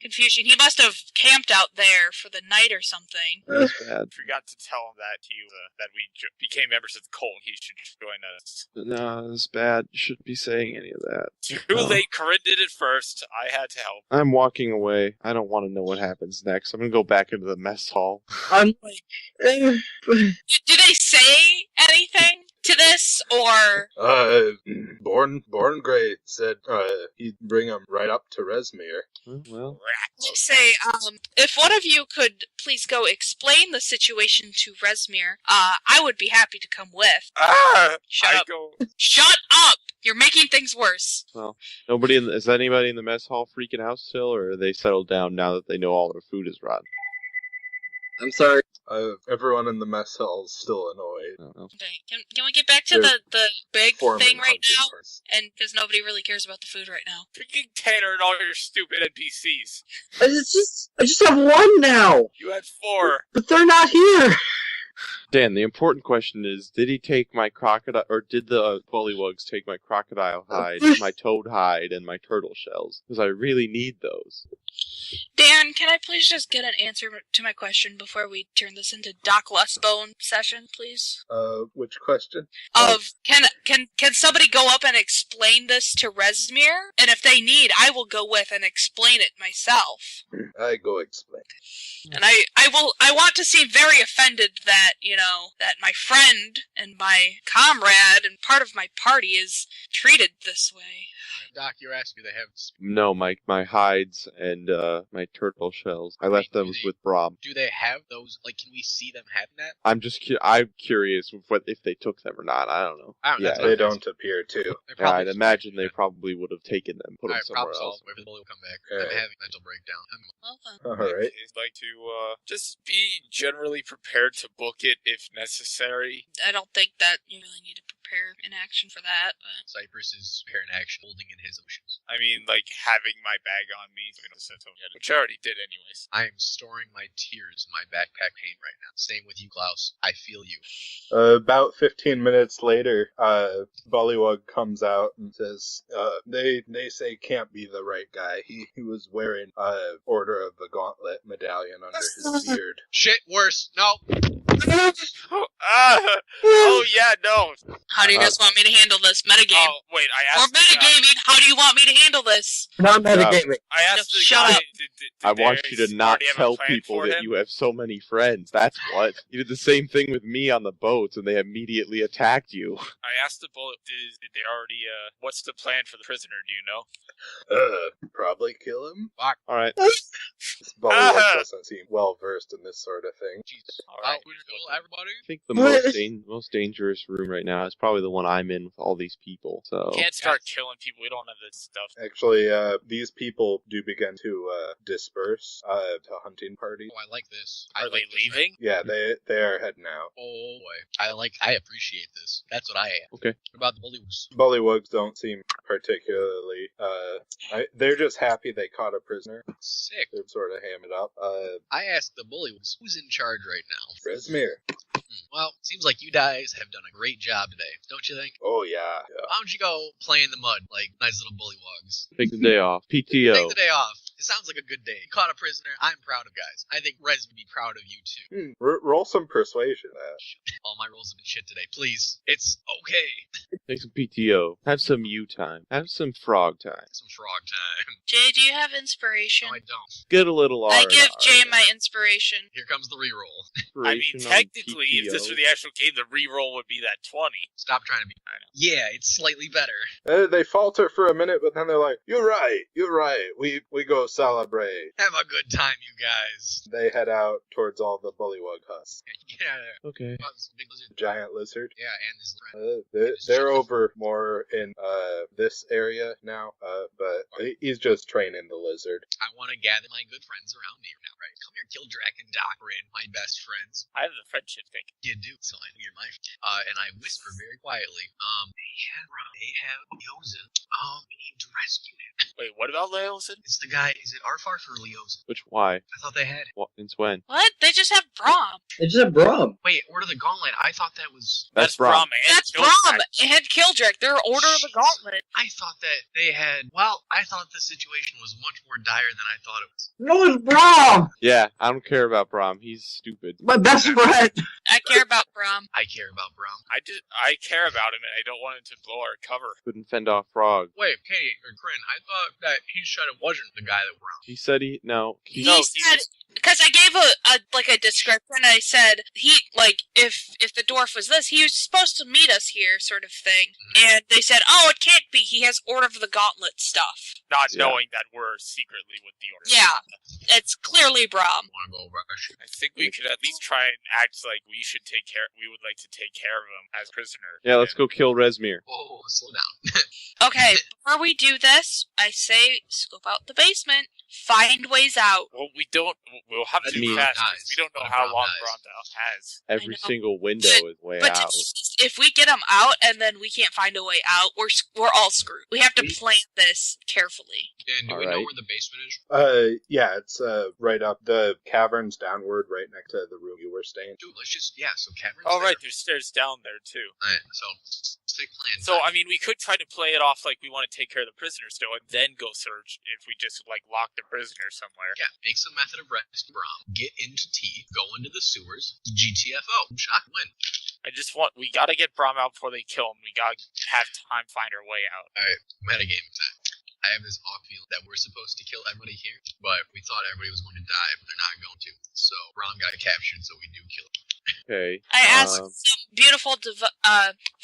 Speaker 4: confusion. He must have camped out there for the night or something.
Speaker 2: That's bad.
Speaker 3: Forgot to tell him that that we became members of the cult. He should join us.
Speaker 2: No, that's bad. You shouldn't be saying any of that.
Speaker 3: Too
Speaker 2: No.
Speaker 3: late. Corinne did it first. I had to help.
Speaker 2: I'm walking away. I don't want to know what happens next. I'm gonna go back into the mess hall.
Speaker 6: I'm like,
Speaker 4: Do they say anything to this, or
Speaker 1: Born Grey said he'd bring him right up to Resmir.
Speaker 2: Well,
Speaker 4: let's say, if one of you could please go explain the situation to Resmir, I would be happy to come with. Shut up. Shut up! You're making things worse.
Speaker 2: well, is anybody in the mess hall freaking out still, or are they settled down now that they know all their food is rotten?
Speaker 6: I'm sorry.
Speaker 1: Everyone in the mess hall's still annoyed.
Speaker 2: I don't know.
Speaker 4: Okay, can we get back to the big
Speaker 1: Foreman
Speaker 4: thing right
Speaker 1: hunting
Speaker 4: now?
Speaker 1: horse.
Speaker 4: And because nobody really cares about the food right now.
Speaker 3: Freaking Tanner and all your stupid NPCs.
Speaker 6: I just have one now,
Speaker 3: You had 4.
Speaker 6: but they're not here.
Speaker 2: Dan, the important question is, did he take my crocodile, or did the bullywugs take my crocodile hide, my toad hide, and my turtle shells? Because I really need those.
Speaker 4: Dan, can I please just get an answer to my question before we turn this into Doc Lessbone session, please?
Speaker 1: Which question?
Speaker 4: Of can somebody go up and explain this to Resmir? And if they need, I will go with and explain it myself.
Speaker 1: I go explain.
Speaker 4: And I want to seem very offended that, that my friend and my comrade and part of my party is treated this way.
Speaker 5: Doc, you're asking me they have.
Speaker 2: No, my hides and my turtle shells. I left them with Brom.
Speaker 5: Do they have those? Like, can we see them having that?
Speaker 2: I'm just I'm curious if they took them or not. I don't know.
Speaker 5: I don't know.
Speaker 2: Yeah,
Speaker 5: That's what
Speaker 1: They
Speaker 5: I'm
Speaker 1: don't appear to.
Speaker 5: They
Speaker 2: Yeah,
Speaker 5: probably
Speaker 2: I'd
Speaker 5: just-
Speaker 2: imagine they probably would have taken them, put them
Speaker 5: Alright,
Speaker 2: somewhere
Speaker 5: problem
Speaker 2: else.
Speaker 5: solved. Wait for the bully to come back.
Speaker 1: Yeah.
Speaker 5: I'm having a mental breakdown.
Speaker 4: Well then.
Speaker 1: Alright.
Speaker 3: I'd like to just be generally prepared to book it if necessary.
Speaker 4: I don't think that you really need to prepare an action for that, but
Speaker 5: Cypress is preparing action, holding in his emotions.
Speaker 3: I mean, like having my bag on me, which I already did anyways.
Speaker 5: I am storing my tears in my backpack pain right now. Same with you, Klaus. I feel you.
Speaker 1: About 15 minutes later, Bullywug comes out and says, they say can't be the right guy. He was wearing Order of the Gauntlet medallion under his beard.
Speaker 5: Shit, worse. No.
Speaker 3: Oh yeah, no.
Speaker 4: How do you guys want me to handle this? Metagame.
Speaker 3: Oh, wait, I
Speaker 4: Or
Speaker 3: asked the guy,
Speaker 4: metagaming, how do you want me to handle this?
Speaker 6: Not metagaming.
Speaker 3: I asked the
Speaker 4: Shut
Speaker 3: guy,
Speaker 4: up.
Speaker 3: did
Speaker 2: I want you
Speaker 3: Darius
Speaker 2: to not
Speaker 3: already have a
Speaker 2: tell
Speaker 3: plan
Speaker 2: people
Speaker 3: for
Speaker 2: that
Speaker 3: him?
Speaker 2: you have so many friends. That's what. You did the same thing with me on the boats, and they immediately attacked you.
Speaker 3: I asked the bullet, did they already, what's the plan for the prisoner, do you know?
Speaker 1: Probably kill him.
Speaker 2: Alright.
Speaker 1: Bullywug doesn't seem well versed in this sort of thing.
Speaker 5: Jesus.
Speaker 3: Alright.
Speaker 5: Well, everybody.
Speaker 2: I think the most dangerous room right now is probably the one I'm in with all these people, so...
Speaker 3: Can't start killing people, we don't have this stuff.
Speaker 1: Actually, these people do begin to disperse to hunting parties.
Speaker 5: Oh, I like this.
Speaker 3: Are they leaving?
Speaker 1: Yeah, they are heading out.
Speaker 5: Oh boy. I appreciate this. That's what I am.
Speaker 2: Okay.
Speaker 5: What about the bullywugs?
Speaker 1: Bullywugs don't seem particularly. They're just happy they caught a prisoner.
Speaker 5: Sick.
Speaker 1: They're sort of hamming up.
Speaker 5: I asked the bullywugs, who's in charge right now?
Speaker 1: Resmir.
Speaker 5: Well, seems like you guys have done a great job today, don't you think?
Speaker 1: Oh yeah.
Speaker 5: Why don't you go play in the mud like nice little bullywugs?
Speaker 2: Take the day off. PTO.
Speaker 5: Take the day off. It sounds like a good day. You caught a prisoner. I'm proud of guys. I think Rez would be proud of you too.
Speaker 1: Roll some persuasion.
Speaker 5: All my rolls have been shit today. Please. It's okay.
Speaker 2: Take some PTO. Have some you time. Have some frog time.
Speaker 5: Some frog time.
Speaker 4: Jay, do you have inspiration?
Speaker 5: No, I don't.
Speaker 2: Get a little R.
Speaker 4: I give Jay my inspiration.
Speaker 5: Here comes the reroll.
Speaker 3: I mean, technically, if this were the actual game, the reroll would be that 20.
Speaker 5: Stop trying to be. I know. Yeah, it's slightly better.
Speaker 1: They falter for a minute, but then they're like, "You're right. You're right. We go celebrate."
Speaker 5: Have a good time, you guys.
Speaker 1: They head out towards all the bullywug huts.
Speaker 5: Get out of there.
Speaker 2: Okay.
Speaker 5: Oh, this big lizard.
Speaker 1: Giant lizard.
Speaker 5: Yeah, and his friend.
Speaker 1: They're over more in this area now, but he's just training the lizard.
Speaker 5: I want to gather my good friends around me now, right? Come here, Kildrak and Doc are in my best friends.
Speaker 3: I have the friendship thing.
Speaker 5: You do, so I know you're my and I whisper very quietly, they have Leosin. We need to rescue him.
Speaker 3: Wait, what about Leosin?
Speaker 5: It's the guy, is it Arfarth or Leosin?
Speaker 2: Which, why?
Speaker 5: I thought they had.
Speaker 2: What? Since when?
Speaker 4: What? They just have Braum.
Speaker 6: They just have Brom.
Speaker 5: Wait, Order of the Gauntlet, I thought that was.
Speaker 2: That's
Speaker 3: Braum and
Speaker 4: That's
Speaker 3: Kildrak.
Speaker 4: Braum and Kildrak. They're Order of the Gauntlet.
Speaker 5: I thought that they had. Well, I thought the situation was much more dire than I thought it was.
Speaker 6: No, it's Brom!
Speaker 2: Yeah, I don't care about Braum. He's stupid.
Speaker 6: My best friend!
Speaker 4: I care about Braum.
Speaker 5: I care about Braum.
Speaker 3: I care about him, and I don't want him to blow our cover.
Speaker 2: Couldn't fend off Frog.
Speaker 5: Wait, Katie, or Corinne, I thought that he said it wasn't the guy that Braum.
Speaker 2: He said no.
Speaker 4: He
Speaker 3: No, he
Speaker 4: said,
Speaker 3: was-
Speaker 4: because I gave a description. I said if the dwarf was this, he was supposed to meet us here, sort of thing. And they said, oh, it can't be. He has Order of the Gauntlet stuff.
Speaker 3: Not
Speaker 2: Yeah.
Speaker 3: knowing that we're secretly with the Order.
Speaker 4: Yeah, it's clearly Braum.
Speaker 5: Want to go rush?
Speaker 3: I think we could at least try and act like we would like to take care of him as prisoner.
Speaker 2: Yeah, let's go kill Resmir.
Speaker 5: Whoa, slow down.
Speaker 4: Okay, before we do this, I say scope out the basement, find ways out.
Speaker 3: Well, we'll have to
Speaker 2: I mean,
Speaker 3: do fast
Speaker 5: dies.
Speaker 3: because we don't know
Speaker 5: When
Speaker 3: how
Speaker 5: Braum
Speaker 3: long
Speaker 5: dies.
Speaker 3: Braum has.
Speaker 2: Every
Speaker 4: know.
Speaker 2: single window is way
Speaker 4: But
Speaker 2: out.
Speaker 4: if we get him out and then we can't find a way out, we're all screwed. We have to plan this carefully.
Speaker 5: And do we know
Speaker 2: Alright.
Speaker 5: where the basement is?
Speaker 1: Yeah, it's right up the caverns downward, right next to the room you were staying.
Speaker 5: Dude, let's just, so caverns.
Speaker 3: Oh, right,
Speaker 5: there.
Speaker 3: there's stairs down there too.
Speaker 5: Alright, so, sick plan.
Speaker 3: So, I mean, we could try to play it off like we want to take care of the prisoner still, and then go search if we just, lock the prisoner somewhere.
Speaker 5: Yeah, make some method of rescue Braum, get into T, go into the sewers, GTFO, shock, win.
Speaker 3: We gotta get Braum out before they kill him. We gotta have time to find our way out.
Speaker 5: Alright, metagame time. I have this off feeling that we're supposed to kill everybody here, but we thought everybody was going to die, but they're not going to. So, Braum got captured, so we do kill him.
Speaker 2: Okay.
Speaker 4: I asked for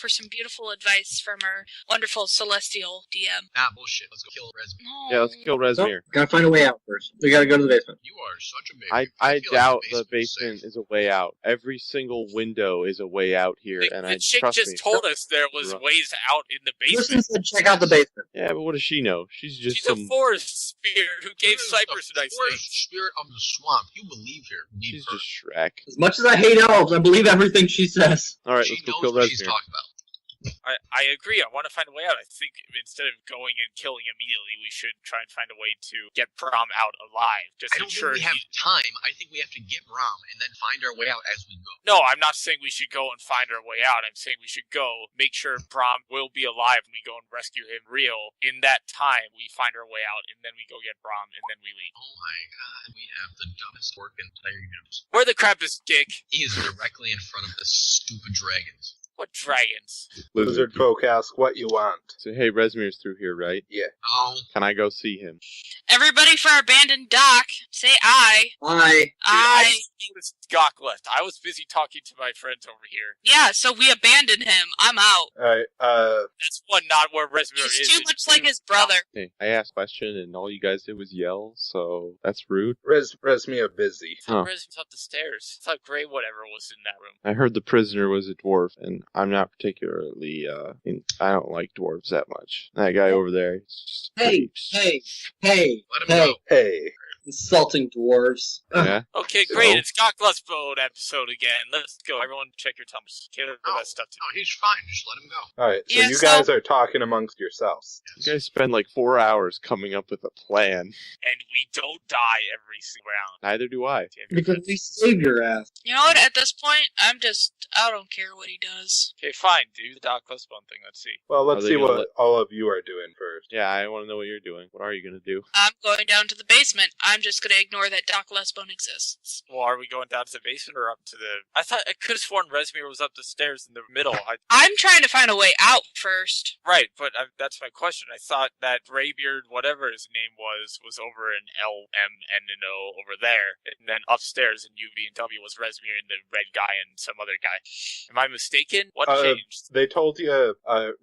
Speaker 4: some beautiful advice from our wonderful celestial DM.
Speaker 5: Bullshit. Let's go kill Resmi.
Speaker 4: No.
Speaker 2: Yeah, let's kill Resmir.
Speaker 6: Gotta find a way out first. We gotta go to the basement.
Speaker 5: You are such a baby.
Speaker 2: I
Speaker 5: feel
Speaker 2: doubt
Speaker 5: like
Speaker 2: the basement is a way out. Every single window is a way out here, and
Speaker 3: The
Speaker 2: I
Speaker 3: chick
Speaker 2: trust
Speaker 3: just
Speaker 2: me.
Speaker 3: told us there was
Speaker 2: Right.
Speaker 3: ways out in the
Speaker 6: Listen
Speaker 3: basement.
Speaker 6: said check out the basement.
Speaker 2: Yeah, but what does she know? She's just
Speaker 3: She's
Speaker 2: some.
Speaker 3: a forest spirit who gave Cypress a nice
Speaker 5: forest
Speaker 3: name.
Speaker 5: spirit of the swamp. You believe here. Need
Speaker 2: She's
Speaker 5: her.
Speaker 2: just Shrek.
Speaker 6: As much as I hate elves, I believe everything she says.
Speaker 2: All right,
Speaker 5: She
Speaker 2: let's go
Speaker 5: knows
Speaker 2: kill
Speaker 5: what she's
Speaker 2: Resmir.
Speaker 5: talking about.
Speaker 3: I agree. I want to find a way out. I think instead of going and killing immediately, we should try and find a way to get Braum out alive. Just
Speaker 5: I don't
Speaker 3: ensure
Speaker 5: think we have time. I think we have to get Braum and then find our way out as we go.
Speaker 3: No, I'm not saying we should go and find our way out. I'm saying we should go, make sure Braum will be alive, and we go and rescue him real. In that time, we find our way out, and then we go get Braum, and then we leave.
Speaker 5: Oh my god, we have the dumbest work in entire universe.
Speaker 3: Where the crap is Gick?
Speaker 5: He is directly in front of the stupid dragons.
Speaker 3: What dragons?
Speaker 1: Lizard folk ask what you want.
Speaker 2: So, hey, Resmir's through here, right?
Speaker 1: Yeah.
Speaker 5: Oh,
Speaker 2: Can I go see him?
Speaker 4: Everybody for abandoned dock, say I.
Speaker 6: I
Speaker 3: I noticed Gok left. I was busy talking to my friends over here.
Speaker 4: Yeah, so we abandoned him. I'm out.
Speaker 1: Alright,
Speaker 3: That's one, not where Resmir is.
Speaker 4: He's too
Speaker 3: and
Speaker 4: much
Speaker 3: two,
Speaker 4: like his brother.
Speaker 2: Hey, I asked a question, and all you guys did was yell, so that's rude.
Speaker 1: Resmia busy.
Speaker 2: Huh.
Speaker 3: Resmir's up the stairs. I thought Gray whatever was in that room.
Speaker 2: I heard the prisoner was a dwarf, and I'm not particularly, I don't like dwarves that much. That guy over there. Is
Speaker 6: hey,
Speaker 2: pretty-
Speaker 6: hey,
Speaker 5: let him
Speaker 6: hey,
Speaker 5: go.
Speaker 1: Hey.
Speaker 6: insulting dwarves.
Speaker 2: Yeah?
Speaker 3: Okay,
Speaker 2: So-
Speaker 3: great. It's Gok Bone episode again. Let's go. Everyone check your thumbs. Caleb, all that stuff.
Speaker 5: No, he's fine. Just let him go.
Speaker 1: Alright, so
Speaker 4: Yeah,
Speaker 1: you
Speaker 4: so-
Speaker 1: guys are talking amongst yourselves.
Speaker 2: You guys spend like 4 hours coming up with a plan.
Speaker 3: And we don't die every single round.
Speaker 2: Neither do I.
Speaker 6: Because we save your ass.
Speaker 4: You know what? At this point, I don't care what he does.
Speaker 3: Okay, fine. Do the Doc Bone thing. Let's see.
Speaker 1: Well, let's
Speaker 2: Are they
Speaker 1: see
Speaker 2: gonna
Speaker 1: what
Speaker 2: let-
Speaker 1: all of you are doing first.
Speaker 2: Yeah, I want to know what you're doing. What are you going to do?
Speaker 4: I'm going down to the basement. I'm just gonna ignore that Doc Lesbone exists.
Speaker 3: Well, are we going down to the basement or up to the... I could have sworn Resmir was up the stairs in the middle.
Speaker 4: I'm trying to find a way out first.
Speaker 3: Right, but that's my question. I thought that Graybeard, whatever his name was over in LMNO over there. And then upstairs in UV and W was Resmir and the red guy and some other guy. Am I mistaken? What changed?
Speaker 1: They told you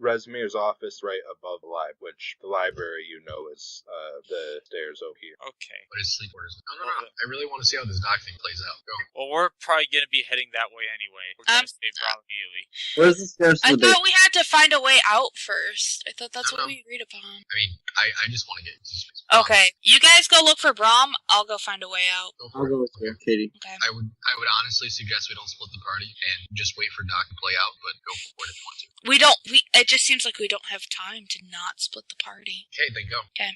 Speaker 1: Resmir's office right above the library, which the library is the stairs over here.
Speaker 3: Okay.
Speaker 5: But his sleep orders. No. I really want to see how this doc thing plays out. Go.
Speaker 3: Well, we're probably going to be heading that way anyway. We're going to save Brown immediately.
Speaker 6: Where's the stairs to
Speaker 4: I
Speaker 6: the
Speaker 4: thought we had to find a way out first. I thought that's what we agreed upon.
Speaker 5: I mean, I just want to get into this place.
Speaker 4: Okay, you guys go look for Braum. I'll go find a way out.
Speaker 5: Go
Speaker 6: I'll
Speaker 5: for it.
Speaker 6: go with you, Katie.
Speaker 4: Okay.
Speaker 5: I would honestly suggest we don't split the party and just wait for Doc to play out, but go for it if you want to.
Speaker 4: It just seems like we don't have time to not split the party.
Speaker 5: Okay, then go.
Speaker 4: Okay.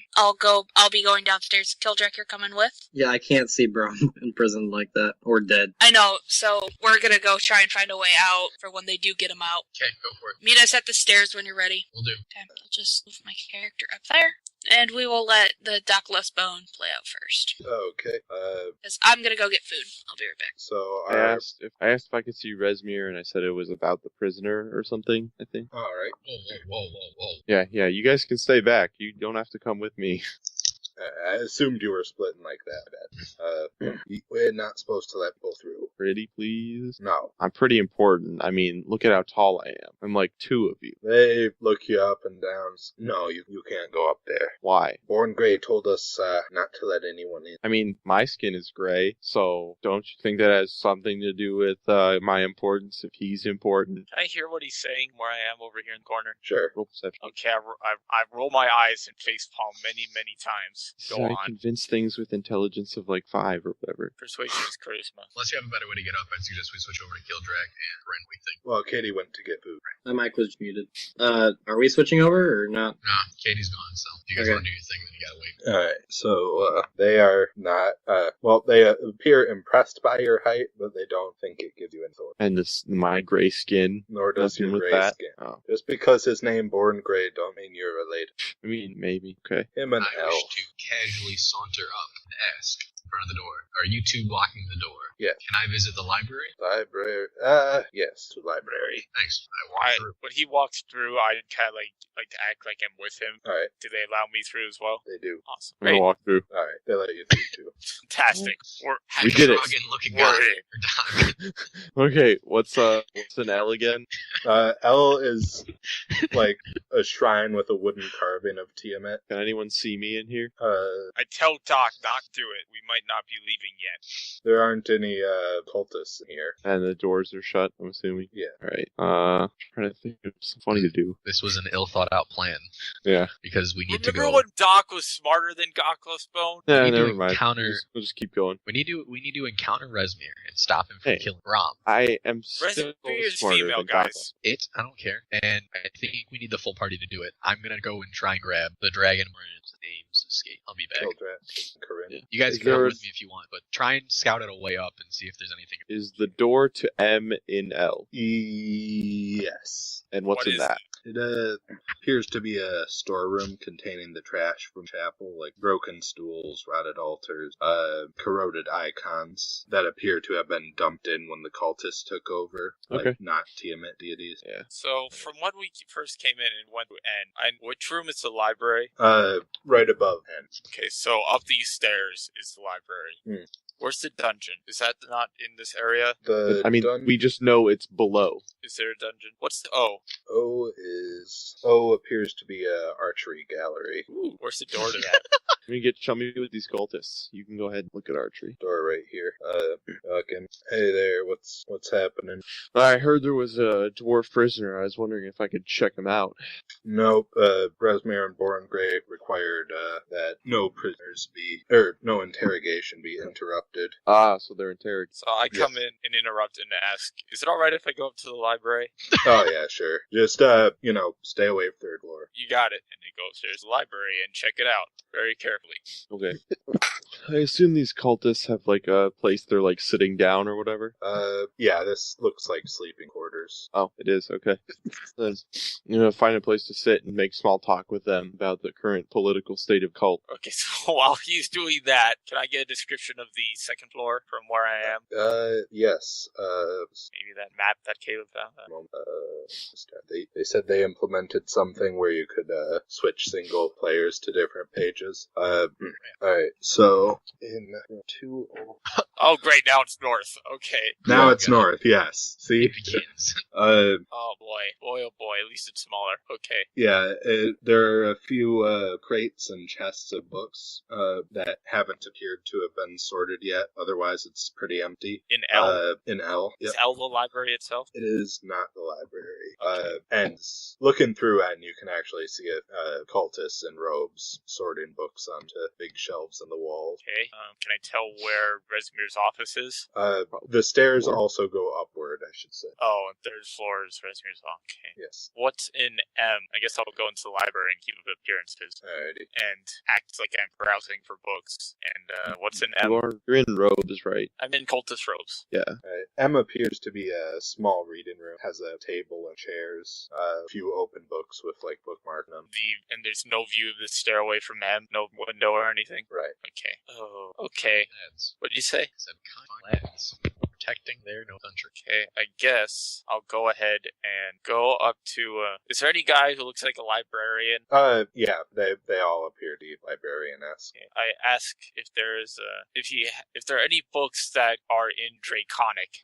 Speaker 4: I'll be going downstairs. Killdrack, you're coming with?
Speaker 6: Yeah, I can't see Brom in prison like that, or dead.
Speaker 4: I know, so we're gonna go try and find a way out for when they do get him out.
Speaker 5: Okay, go for it.
Speaker 4: Meet us at the stairs when you're ready.
Speaker 5: We'll do.
Speaker 4: Okay, I'll just move my character up there. And we will let the Doc Lesbone play out first.
Speaker 1: Okay.
Speaker 4: Because I'm gonna go get food. I'll be right back.
Speaker 1: So
Speaker 2: I asked if I could see Resmir, and I said it was about the prisoner or something, I think.
Speaker 1: all right.
Speaker 5: Whoa.
Speaker 2: Yeah, you guys can stay back. You don't have to come with me.
Speaker 1: I assumed you were splitting like that. We're not supposed to let people through.
Speaker 2: Pretty please?
Speaker 1: No.
Speaker 2: I'm pretty important. I mean, look at how tall I am. I'm like 2 of you.
Speaker 1: They look you up and down. No, you can't go up there.
Speaker 2: Why?
Speaker 1: Born Grey told us not to let anyone in.
Speaker 2: I mean, my skin is gray, so don't you think that has something to do with my importance if he's important?
Speaker 3: Can I hear what he's saying where I am over here in the corner?
Speaker 1: Sure.
Speaker 2: Roll perception.
Speaker 3: Okay, I roll my eyes and facepalm many, many times. Go
Speaker 2: I
Speaker 3: on.
Speaker 2: convince things with intelligence of like 5 or whatever.
Speaker 3: Persuasion is charisma.
Speaker 5: Unless you have a better way to get up, I'd suggest we switch over to Killdrack and Ren. We think.
Speaker 1: Well, Katie went to get food.
Speaker 6: My mic was muted. Are we switching over or not?
Speaker 5: Nah, Katie's gone, so if you guys
Speaker 6: Okay.
Speaker 5: want to do your thing, then you gotta wait.
Speaker 1: Alright, so they are not, they appear impressed by your height, but they don't think it gives you any authority.
Speaker 2: And my gray skin.
Speaker 1: Nor does
Speaker 2: Nothing
Speaker 1: your
Speaker 2: with
Speaker 1: gray
Speaker 2: that?
Speaker 1: skin.
Speaker 2: Oh.
Speaker 1: Just because his name Born Grey don't mean you're related.
Speaker 2: I mean, maybe. Okay.
Speaker 1: Him and
Speaker 5: I
Speaker 1: Elf.
Speaker 5: wish to casually saunter up and ask in front of the door. Are you two blocking the door?
Speaker 1: Yeah.
Speaker 5: Can I visit the library?
Speaker 1: Library. Yes, to library.
Speaker 5: Thanks. I walk through.
Speaker 3: When he walks through, I kind of like to act like I'm with him.
Speaker 1: Alright,
Speaker 3: Do they allow me through as well?
Speaker 1: they do.
Speaker 3: Awesome.
Speaker 2: I'm gonna
Speaker 3: Great.
Speaker 2: walk through.
Speaker 1: Alright, they let you through too.
Speaker 3: Fantastic.
Speaker 2: We did it.
Speaker 5: Looking
Speaker 3: We're
Speaker 5: guy.
Speaker 3: in.
Speaker 5: Or Doc.
Speaker 2: Okay, what's an L again?
Speaker 1: L is like a shrine with a wooden carving of Tiamat.
Speaker 2: Can anyone see me in here?
Speaker 3: I tell Doc not to do it. We might not be leaving yet.
Speaker 1: There aren't any cultists in here.
Speaker 2: And the doors are shut, I'm assuming.
Speaker 1: Yeah.
Speaker 2: Alright. Trying to think of something funny to do.
Speaker 5: This was an ill thought out plan
Speaker 2: Yeah.
Speaker 5: because we need to
Speaker 3: Remember
Speaker 5: go.
Speaker 3: when Doc was smarter than Goklos Bone?
Speaker 2: Yeah,
Speaker 5: need to
Speaker 2: never mind.
Speaker 5: encounter-
Speaker 2: We'll just keep going.
Speaker 5: We need to encounter Resmir and stop him from
Speaker 2: Hey.
Speaker 5: killing Rom.
Speaker 2: I am still
Speaker 3: Resmir is
Speaker 2: smarter
Speaker 3: female,
Speaker 2: than Gotham.
Speaker 3: guys.
Speaker 5: I don't care. And I think we need the full party to do it. I'm gonna go and try and grab the dragon where its names escape. I'll be back.
Speaker 1: Kildrat, Corinne.
Speaker 2: Yeah.
Speaker 5: You guys
Speaker 2: Is
Speaker 5: can come
Speaker 2: there-
Speaker 5: with me if you want, but try and scout it a way up and see if there's anything.
Speaker 2: Is the door to M in L?
Speaker 1: Yes.
Speaker 2: And what's
Speaker 3: What
Speaker 2: in
Speaker 3: is
Speaker 2: that?
Speaker 1: It appears to be a storeroom containing the trash from chapel, like broken stools, rotted altars, corroded icons that appear to have been dumped in when the cultists took over,
Speaker 2: Okay.
Speaker 1: like not Tiamat deities.
Speaker 2: Yeah.
Speaker 3: So from when we first came in and went to end, which room is the library?
Speaker 1: Right above end.
Speaker 3: Okay, so up these stairs is the library. Where's the dungeon? Is that not in this area?
Speaker 2: We just know it's below.
Speaker 3: Is there a dungeon? What's the O?
Speaker 1: O appears to be a archery gallery.
Speaker 3: Ooh, where's the door to that?
Speaker 2: Show me with these cultists. You can go ahead and look at archery.
Speaker 1: Door right here. Okay. Hey there, what's happening?
Speaker 2: I heard there was a dwarf prisoner. I was wondering if I could check him out.
Speaker 1: Nope, Brasmere and Borngray required, that no interrogation be interrupted.
Speaker 2: Ah, so they're interrogated.
Speaker 3: So I come in and interrupt and ask, is it alright if I go up to the library?
Speaker 1: Oh yeah, sure. Just, stay away from third floor.
Speaker 3: You got it. And they go upstairs to the library and check it out very carefully.
Speaker 2: Okay. I assume these cultists have, like, a place they're, like, sitting down or whatever?
Speaker 1: Yeah, this looks like sleeping quarters.
Speaker 2: Oh, it is? Okay. Then, find a place to sit and make small talk with them about the current political state of cult.
Speaker 3: Okay, so while he's doing that, can I get a description of the second floor from where I am?
Speaker 1: Yes.
Speaker 3: Maybe that map that Caleb found?
Speaker 1: They said they implemented something where you could, switch single players to different pages. Alright, so, in 2...
Speaker 3: Oh, great, now it's north. Okay.
Speaker 1: Now it's north, yes. See?
Speaker 5: It begins.
Speaker 3: Oh boy, at least it's smaller. Okay.
Speaker 1: Yeah, there are a few crates and chests of books that haven't appeared to have been sorted yet. Otherwise, it's pretty empty.
Speaker 3: In L?
Speaker 1: In L. Yep.
Speaker 3: Is L the library itself?
Speaker 1: It is not the library. And looking through N, you can actually see cultists in robes sorting books onto big shelves on the walls.
Speaker 3: Okay. Can I tell where Resmir's office is?
Speaker 1: The stairs also go upward, I should say.
Speaker 3: Oh, third floor is Resmir's office. Okay.
Speaker 1: Yes.
Speaker 3: What's in M? I guess I'll go into the library and keep up appearances.
Speaker 1: Alrighty.
Speaker 3: And act like I'm browsing for books. And what's in M?
Speaker 2: You're in robes, right?
Speaker 3: I'm in cultist robes.
Speaker 2: Yeah.
Speaker 1: M appears to be a small reading room. Has a table and chairs. A few open books with like bookmark them.
Speaker 3: And there's no view of the stairway from M? No window or anything?
Speaker 1: Right.
Speaker 3: Okay. Oh, okay. What did you say?
Speaker 5: Said lads. Protecting their no country.
Speaker 3: Okay, I guess I'll go ahead and go up to, is there any guy who looks like a librarian?
Speaker 1: Yeah, they all appear to be librarian-esque.
Speaker 3: Okay. I ask if there is, if there are any books that are in Draconic.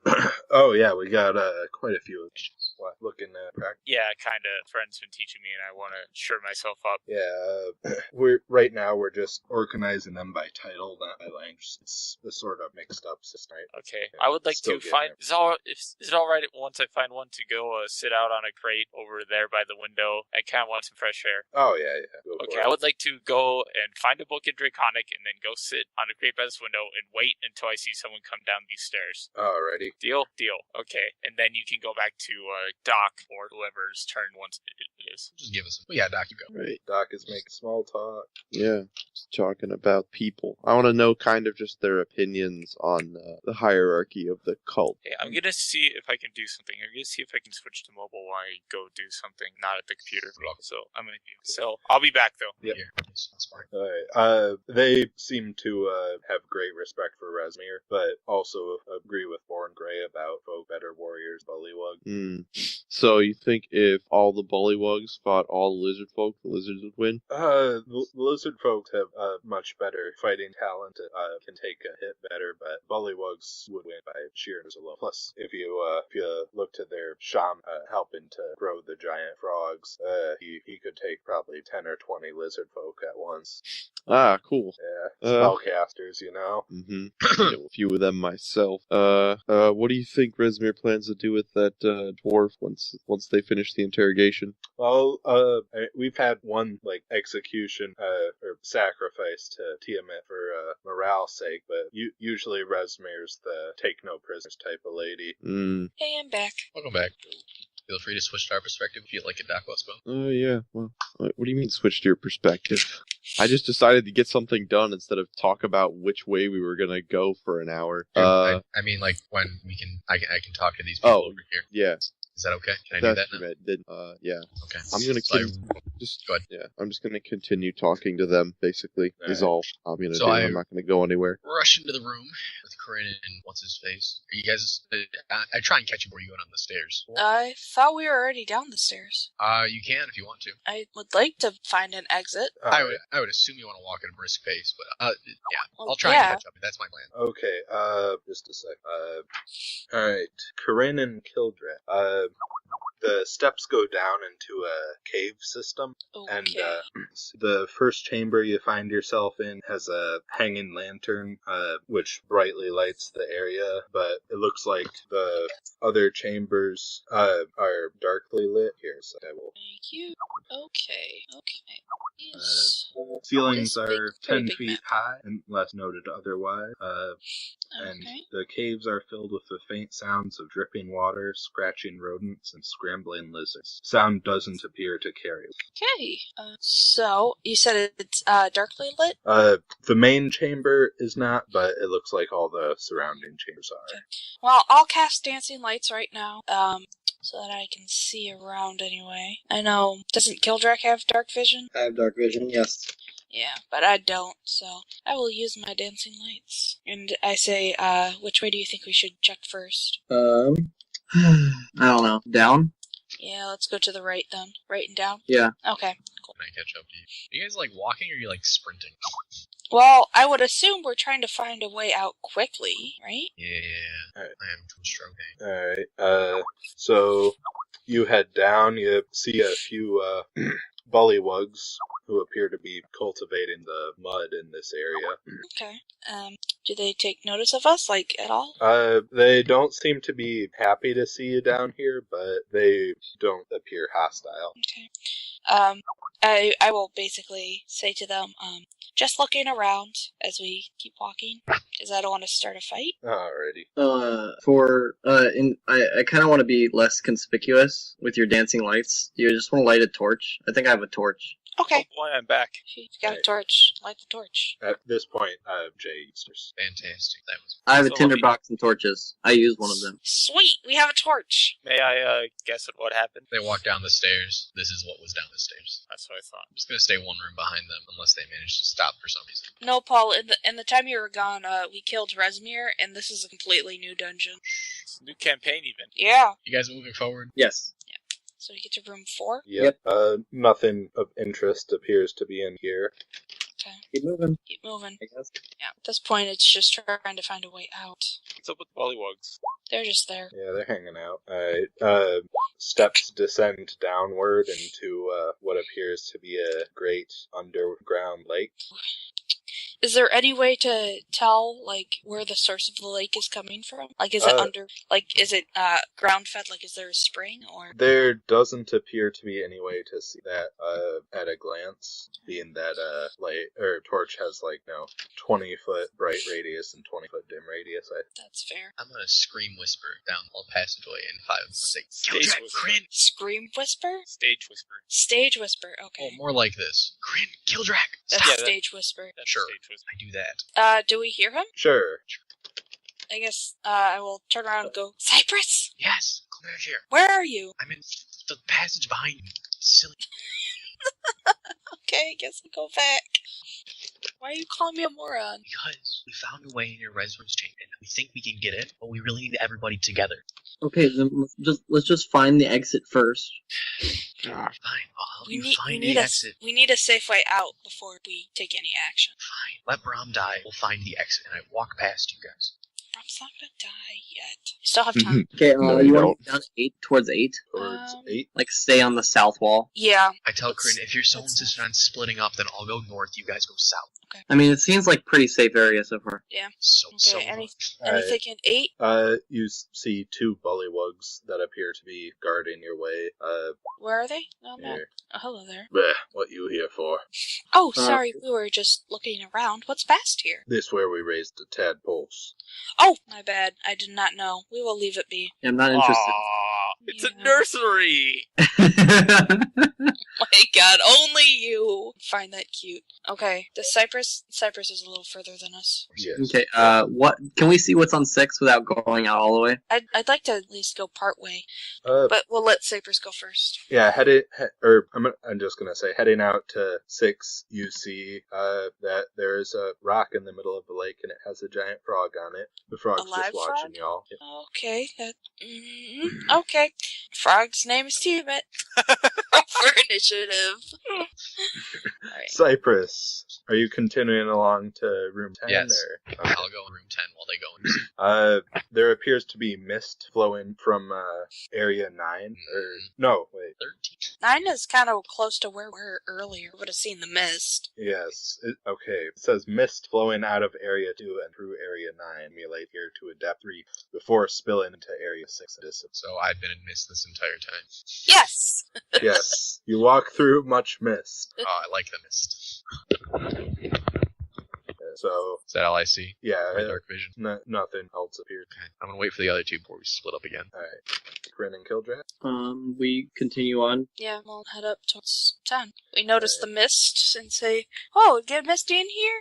Speaker 1: Oh yeah, we got, quite a few. What, looking at practice?
Speaker 3: Yeah, kinda. Friend's been teaching me and I want to sure myself up.
Speaker 1: Yeah, right now we're just organizing them by title, not by language. It's the sort of mixed up system, right?
Speaker 3: Okay,
Speaker 1: Yeah,
Speaker 3: I would like
Speaker 1: still
Speaker 3: to
Speaker 1: getting
Speaker 3: find.
Speaker 1: there.
Speaker 3: Is it all right once I find one to go sit out on a crate over there by the window? I kind of want some fresh air.
Speaker 1: Oh yeah. Go for
Speaker 3: Okay,
Speaker 1: it.
Speaker 3: I would like to go and find a book in Draconic and then go sit on a crate by this window and wait until I see someone come down these stairs.
Speaker 1: Alrighty.
Speaker 3: Deal? Deal. Okay, and then you can go back to Doc or whoever's turn once it is.
Speaker 5: Just give us. Yeah, Doc, you go.
Speaker 2: Right.
Speaker 1: Doc is making small talk.
Speaker 2: Yeah. Just talking about people. I want to know kind of just their opinions on the hierarchy of the cult.
Speaker 3: Okay, I'm gonna see if I can do something. I'm gonna see if I can switch to mobile while I go do something, not at the computer. So I'm gonna do. So I'll be back though.
Speaker 1: Yep.
Speaker 5: Here, that's fine.
Speaker 1: Alright. They seem to have great respect for Resmir, but also agree with Borngray about folk better warriors, bullywug.
Speaker 2: So you think if all the bullywugs fought all the lizard folk, the lizards would win?
Speaker 1: The lizard folks have much better fighting talent, can take a hit better, but bullywugs would win by sheerness alone. Plus, if you look to their shaman helping to grow the giant frogs, he could take probably 10 or 20 lizard folk at once.
Speaker 2: Ah, cool.
Speaker 1: Yeah, spellcasters, you know.
Speaker 2: A few of them myself. What do you think Resmir plans to do with that dwarf once they finish the interrogation?
Speaker 1: Well, we've had one execution or sacrifice to Tiamat for morale's sake, but usually Resmir's the take no prisoners type of lady.
Speaker 4: Hey, I'm back.
Speaker 5: Welcome back. Feel free to switch to our perspective if you'd like a Doc West go.
Speaker 2: Oh, yeah. Well, what do you mean switch to your perspective? I just decided to get something done instead of talk about which way we were gonna go for an hour.
Speaker 5: I mean, like when we can, I can talk to these people over here.
Speaker 2: Yeah.
Speaker 5: Is that okay? Can I
Speaker 2: That's
Speaker 5: do that now?
Speaker 2: right. Then, yeah.
Speaker 5: Okay.
Speaker 2: I'm gonna
Speaker 5: So
Speaker 2: just
Speaker 5: go ahead.
Speaker 2: Yeah, I'm just gonna continue talking to them. Basically, is all I'm gonna
Speaker 5: So
Speaker 2: do.
Speaker 5: I-
Speaker 2: I'm not gonna go anywhere.
Speaker 5: rush into the room with Corinne and what's his face. Are you guys? I try and catch you before you go down the stairs.
Speaker 4: I thought we were already down the stairs.
Speaker 5: You can if you want to.
Speaker 4: I would like to find an exit.
Speaker 5: I would assume you want to walk at a brisk pace, but yeah,
Speaker 4: Well,
Speaker 5: I'll try
Speaker 4: yeah.
Speaker 5: and catch up. That's my plan.
Speaker 1: Okay, just a sec. Alright. Corinne and Kildred. The steps go down into a cave system,
Speaker 4: Okay.
Speaker 1: and the first chamber you find yourself in has a hanging lantern, which brightly lights the area, but it looks like the other chambers are darkly lit. Here, so I will.
Speaker 4: Thank you. Okay. Yes.
Speaker 1: Ceilings
Speaker 4: This
Speaker 1: are
Speaker 4: pretty
Speaker 1: 10
Speaker 4: big
Speaker 1: feet
Speaker 4: map.
Speaker 1: high, unless noted otherwise. And
Speaker 4: Okay.
Speaker 1: the caves are filled with the faint sounds of dripping water, scratching rodents, and scrambling lizards. Sound doesn't appear to carry.
Speaker 4: Okay. So you said it's darkly lit.
Speaker 1: The main chamber is not, but it looks like all the surrounding chambers are.
Speaker 4: Okay. Well, I'll cast dancing lights right now. So that I can see around anyway. I know. Doesn't Kildrak have dark vision?
Speaker 6: I have dark vision, yes.
Speaker 4: Yeah, but I don't, so I will use my dancing lights. And I say, which way do you think we should check first?
Speaker 6: I don't know. Down?
Speaker 4: Yeah, let's go to the right then. Right and down?
Speaker 6: Yeah.
Speaker 4: Okay.
Speaker 5: Can I catch up to you? Are you guys like walking or are you like sprinting?
Speaker 4: Well, I would assume we're trying to find a way out quickly, right?
Speaker 5: Yeah.
Speaker 1: Alright.
Speaker 5: I am stroking.
Speaker 1: Alright, so you head down, you see a few, bullywugs who appear to be cultivating the mud in this area.
Speaker 4: Okay. Do they take notice of us, like, at all?
Speaker 1: They don't seem to be happy to see you down here, but they don't appear hostile.
Speaker 4: Okay. I will basically say to them, just looking around as we keep walking, because I don't want to start a fight.
Speaker 1: Alrighty.
Speaker 6: I kind of want to be less conspicuous with your dancing lights. Do you just want to light a torch? I think I have a torch.
Speaker 4: Okay.
Speaker 3: Oh boy, I'm back.
Speaker 4: If you've got a torch, light the torch.
Speaker 1: At this point, Jay Easters.
Speaker 5: Fantastic. That was.
Speaker 6: I have a
Speaker 3: So
Speaker 6: tinder
Speaker 3: let me-
Speaker 6: box and torches. I use one of them.
Speaker 4: Sweet, we have a torch.
Speaker 3: May I guess at what happened?
Speaker 5: They walked down the stairs. This is what was down the stairs.
Speaker 3: That's what I thought.
Speaker 5: I'm just gonna stay one room behind them unless they manage to stop for some reason.
Speaker 4: No, Paul, in the time you were gone, we killed Rezmir, and this is a completely new dungeon.
Speaker 3: It's a new campaign even.
Speaker 4: Yeah.
Speaker 5: You guys moving forward?
Speaker 6: Yes.
Speaker 4: So we get to room 4.
Speaker 1: Yep. Nothing of interest appears to be in here.
Speaker 4: Okay.
Speaker 6: Keep moving,
Speaker 4: Keep moving.
Speaker 6: I guess.
Speaker 4: Yeah. At this point, it's just trying to find a way out.
Speaker 3: What's up with Bullywugs?
Speaker 4: They're just there.
Speaker 1: Yeah, they're hanging out. Alright, steps descend downward into what appears to be a great underground lake.
Speaker 4: Is there any way to tell, like, where the source of the lake is coming from? Like, is it is it ground fed? Like, is there a spring or?
Speaker 1: There doesn't appear to be any way to see that at a glance, being that light or torch has 20-foot bright radius and 20-foot dim radius.
Speaker 4: That's fair.
Speaker 5: I'm gonna scream whisper down the hall passageway in 5 and say,
Speaker 3: Stage
Speaker 5: Kildrak,
Speaker 3: whisper.
Speaker 5: Corinne!
Speaker 4: Scream whisper?
Speaker 3: Stage whisper.
Speaker 4: Stage whisper,
Speaker 5: Oh,
Speaker 4: okay.
Speaker 5: more like this. Corinne, Kildrak!
Speaker 4: That's
Speaker 3: Yeah, that-
Speaker 4: stage whisper.
Speaker 3: That's
Speaker 5: Sure.
Speaker 3: Stage whisper.
Speaker 5: I do that.
Speaker 4: Do we hear him?
Speaker 1: Sure.
Speaker 4: I guess, I will turn around and go, Cypress!
Speaker 5: Yes! Come back here.
Speaker 4: Where are you?
Speaker 5: I'm in the passage behind you. Silly.
Speaker 4: Okay, I guess I'll go back. Why are you calling me a moron?
Speaker 5: Because we found a way in your residence chamber, and we think we can get in, but we really need everybody together.
Speaker 6: Okay, then let's just find the exit first.
Speaker 5: Fine, I'll help
Speaker 4: We
Speaker 5: you
Speaker 4: need,
Speaker 5: find
Speaker 4: we need
Speaker 5: the
Speaker 4: a,
Speaker 5: exit.
Speaker 4: we need a safe way out before we take any action.
Speaker 5: Fine, let Brahm die. We'll find the exit, and I walk past you guys.
Speaker 4: Rob's not gonna die yet. You still have time.
Speaker 6: Okay,
Speaker 2: No,
Speaker 6: you
Speaker 2: you
Speaker 6: want
Speaker 2: don't.
Speaker 6: to go down 8 towards 8?
Speaker 1: Towards
Speaker 4: Um,
Speaker 1: 8.
Speaker 6: Like, stay on the south wall.
Speaker 4: Yeah.
Speaker 5: I tell
Speaker 4: That's-
Speaker 5: Corinne, if you're so
Speaker 4: that's
Speaker 5: insistent on splitting up, then I'll go north, you guys go south.
Speaker 6: I mean, it seems like pretty safe area so far.
Speaker 5: So
Speaker 4: Okay,
Speaker 5: fun.
Speaker 4: Anything in 8?
Speaker 1: You see 2 bullywugs that appear to be guarding your way.
Speaker 4: Where are they? No, I'm not.
Speaker 1: Here.
Speaker 4: Oh, hello there.
Speaker 1: Bleh, what you here for?
Speaker 4: Oh, sorry, we were just looking around. What's past here?
Speaker 1: This where we raised the tadpoles.
Speaker 4: Oh, my bad. I did not know. We will leave it be.
Speaker 6: I'm not interested.
Speaker 3: Aw, it's
Speaker 4: Yeah.
Speaker 3: a nursery!
Speaker 4: My god, only you. find that cute. Okay, the Cypress is a little further than us.
Speaker 1: Yes.
Speaker 6: Okay. What can we see what's on 6 without going out all the way?
Speaker 4: I'd like to at least go part way,
Speaker 1: Uh,
Speaker 4: but we'll let Cypress go first.
Speaker 1: yeah, I'm just gonna say, heading out to 6, you see that there's a rock in the middle of the lake, and it has a giant frog on it. The frog's
Speaker 4: A live
Speaker 1: just watching
Speaker 4: frog?
Speaker 1: y'all. Yep.
Speaker 4: Okay, okay. Frog's name is T-Bit. For initiative. Alright.
Speaker 1: Cypress, are you continuing along to room 10?
Speaker 5: Yes.
Speaker 1: Or? Okay.
Speaker 5: I'll go in room 10 while they go in.
Speaker 1: There appears to be mist flowing from area 9. Or no, wait.
Speaker 5: 13.
Speaker 4: 9 is kind of close to where we were earlier. Would have seen the mist.
Speaker 1: Yes. Okay. It says mist flowing out of area 2 and through area 9. Accumulate here to a depth 3 before spilling into area 6.
Speaker 5: So I've been in mist this entire time.
Speaker 4: Yes.
Speaker 1: Yes. You walk through much mist.
Speaker 5: Oh, I like the mist.
Speaker 1: So
Speaker 5: Is that all I see?
Speaker 1: yeah,
Speaker 5: My dark vision.
Speaker 1: nothing else appears.
Speaker 5: Okay. I'm gonna wait for the other two before we split up again.
Speaker 1: All right. Grin and Killdrag.
Speaker 6: We continue on.
Speaker 4: Yeah, we'll head up towards 10. We notice the mist and say, "Oh, it get misty in here."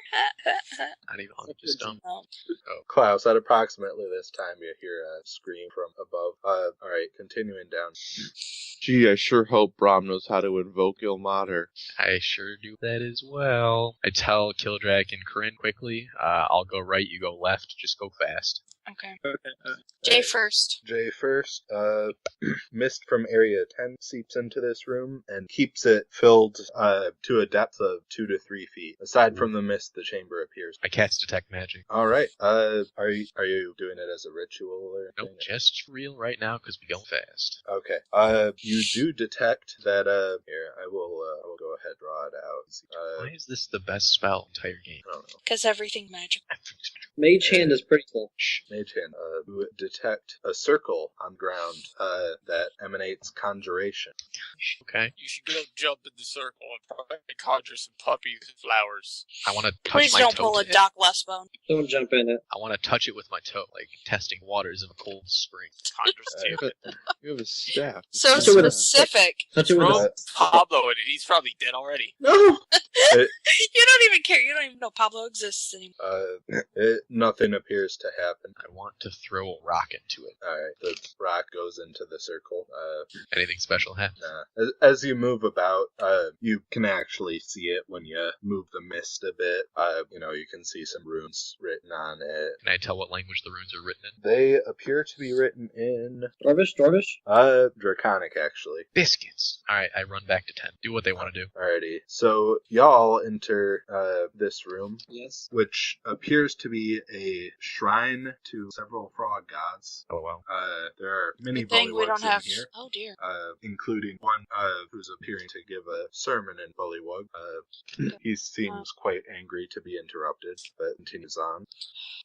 Speaker 5: Not even on, just dumb.
Speaker 4: No.
Speaker 1: Klaus, at approximately this time, you hear a scream from above. All right, continuing down.
Speaker 2: Gee, I sure hope Brom knows how to invoke Ilmater.
Speaker 5: I sure do that as well. I tell Kildrak and Corinne quickly, I'll go right, you go left, just go fast.
Speaker 4: Okay.
Speaker 6: Okay.
Speaker 4: Jay first.
Speaker 1: Jay first. Mist from area 10 seeps into this room and keeps it filled to a depth of 2 to 3 feet. Aside from the mist, the chamber appears.
Speaker 5: I cast Detect Magic.
Speaker 1: All right. Are you doing it as a ritual or
Speaker 5: Nope,
Speaker 1: anything?
Speaker 5: just for real right now, because we go fast.
Speaker 1: Okay. You do detect that. Here, I will go ahead, draw it out.
Speaker 5: Why is this the best spell in the entire game?
Speaker 1: I don't know.
Speaker 4: Because everything magic.
Speaker 6: Mage Hand is pretty cool.
Speaker 1: Mage hand. You detect a circle on ground that emanates conjuration.
Speaker 5: Okay.
Speaker 3: You should go jump in the circle and probably conjure some puppies and flowers.
Speaker 5: I want to touch
Speaker 4: Please
Speaker 5: my
Speaker 4: don't
Speaker 5: toe.
Speaker 4: pull a
Speaker 5: to it.
Speaker 4: Doc Westbone.
Speaker 6: Don't jump in it.
Speaker 5: I want to touch it with my toe, like testing waters of a cold spring.
Speaker 3: Conjure
Speaker 2: You have a staff.
Speaker 4: So
Speaker 6: Touch it with a
Speaker 4: specific.
Speaker 6: Touch it with
Speaker 3: Throw
Speaker 6: a...
Speaker 3: Pablo in it. He's probably dead already.
Speaker 6: No!
Speaker 4: You don't even care. You don't even know Pablo exists anymore.
Speaker 1: Nothing appears to happen.
Speaker 5: I want to throw a rock into it.
Speaker 1: All right, the rock goes into the circle.
Speaker 5: Anything special happen?
Speaker 1: Nah. As you move about, you can actually see it when you move the mist a bit. You can see some runes written on it.
Speaker 5: Can I tell what language the runes are written in?
Speaker 1: They appear to be written in
Speaker 6: Dwarvish?
Speaker 1: Draconic, actually.
Speaker 5: Biscuits. Alright, I run back to 10. Do what they want to do.
Speaker 1: Alrighty. So y'all enter this room,
Speaker 6: Yes.
Speaker 1: which appears to be a shrine to several frog gods.
Speaker 5: Oh, wow.
Speaker 1: There are many
Speaker 4: Good thing we
Speaker 1: bullywugs
Speaker 4: don't
Speaker 1: in
Speaker 4: have.
Speaker 1: here.
Speaker 4: Oh dear.
Speaker 1: Including one who's appearing to give a sermon in Bullywug. He seems quite angry to be interrupted, but continues on.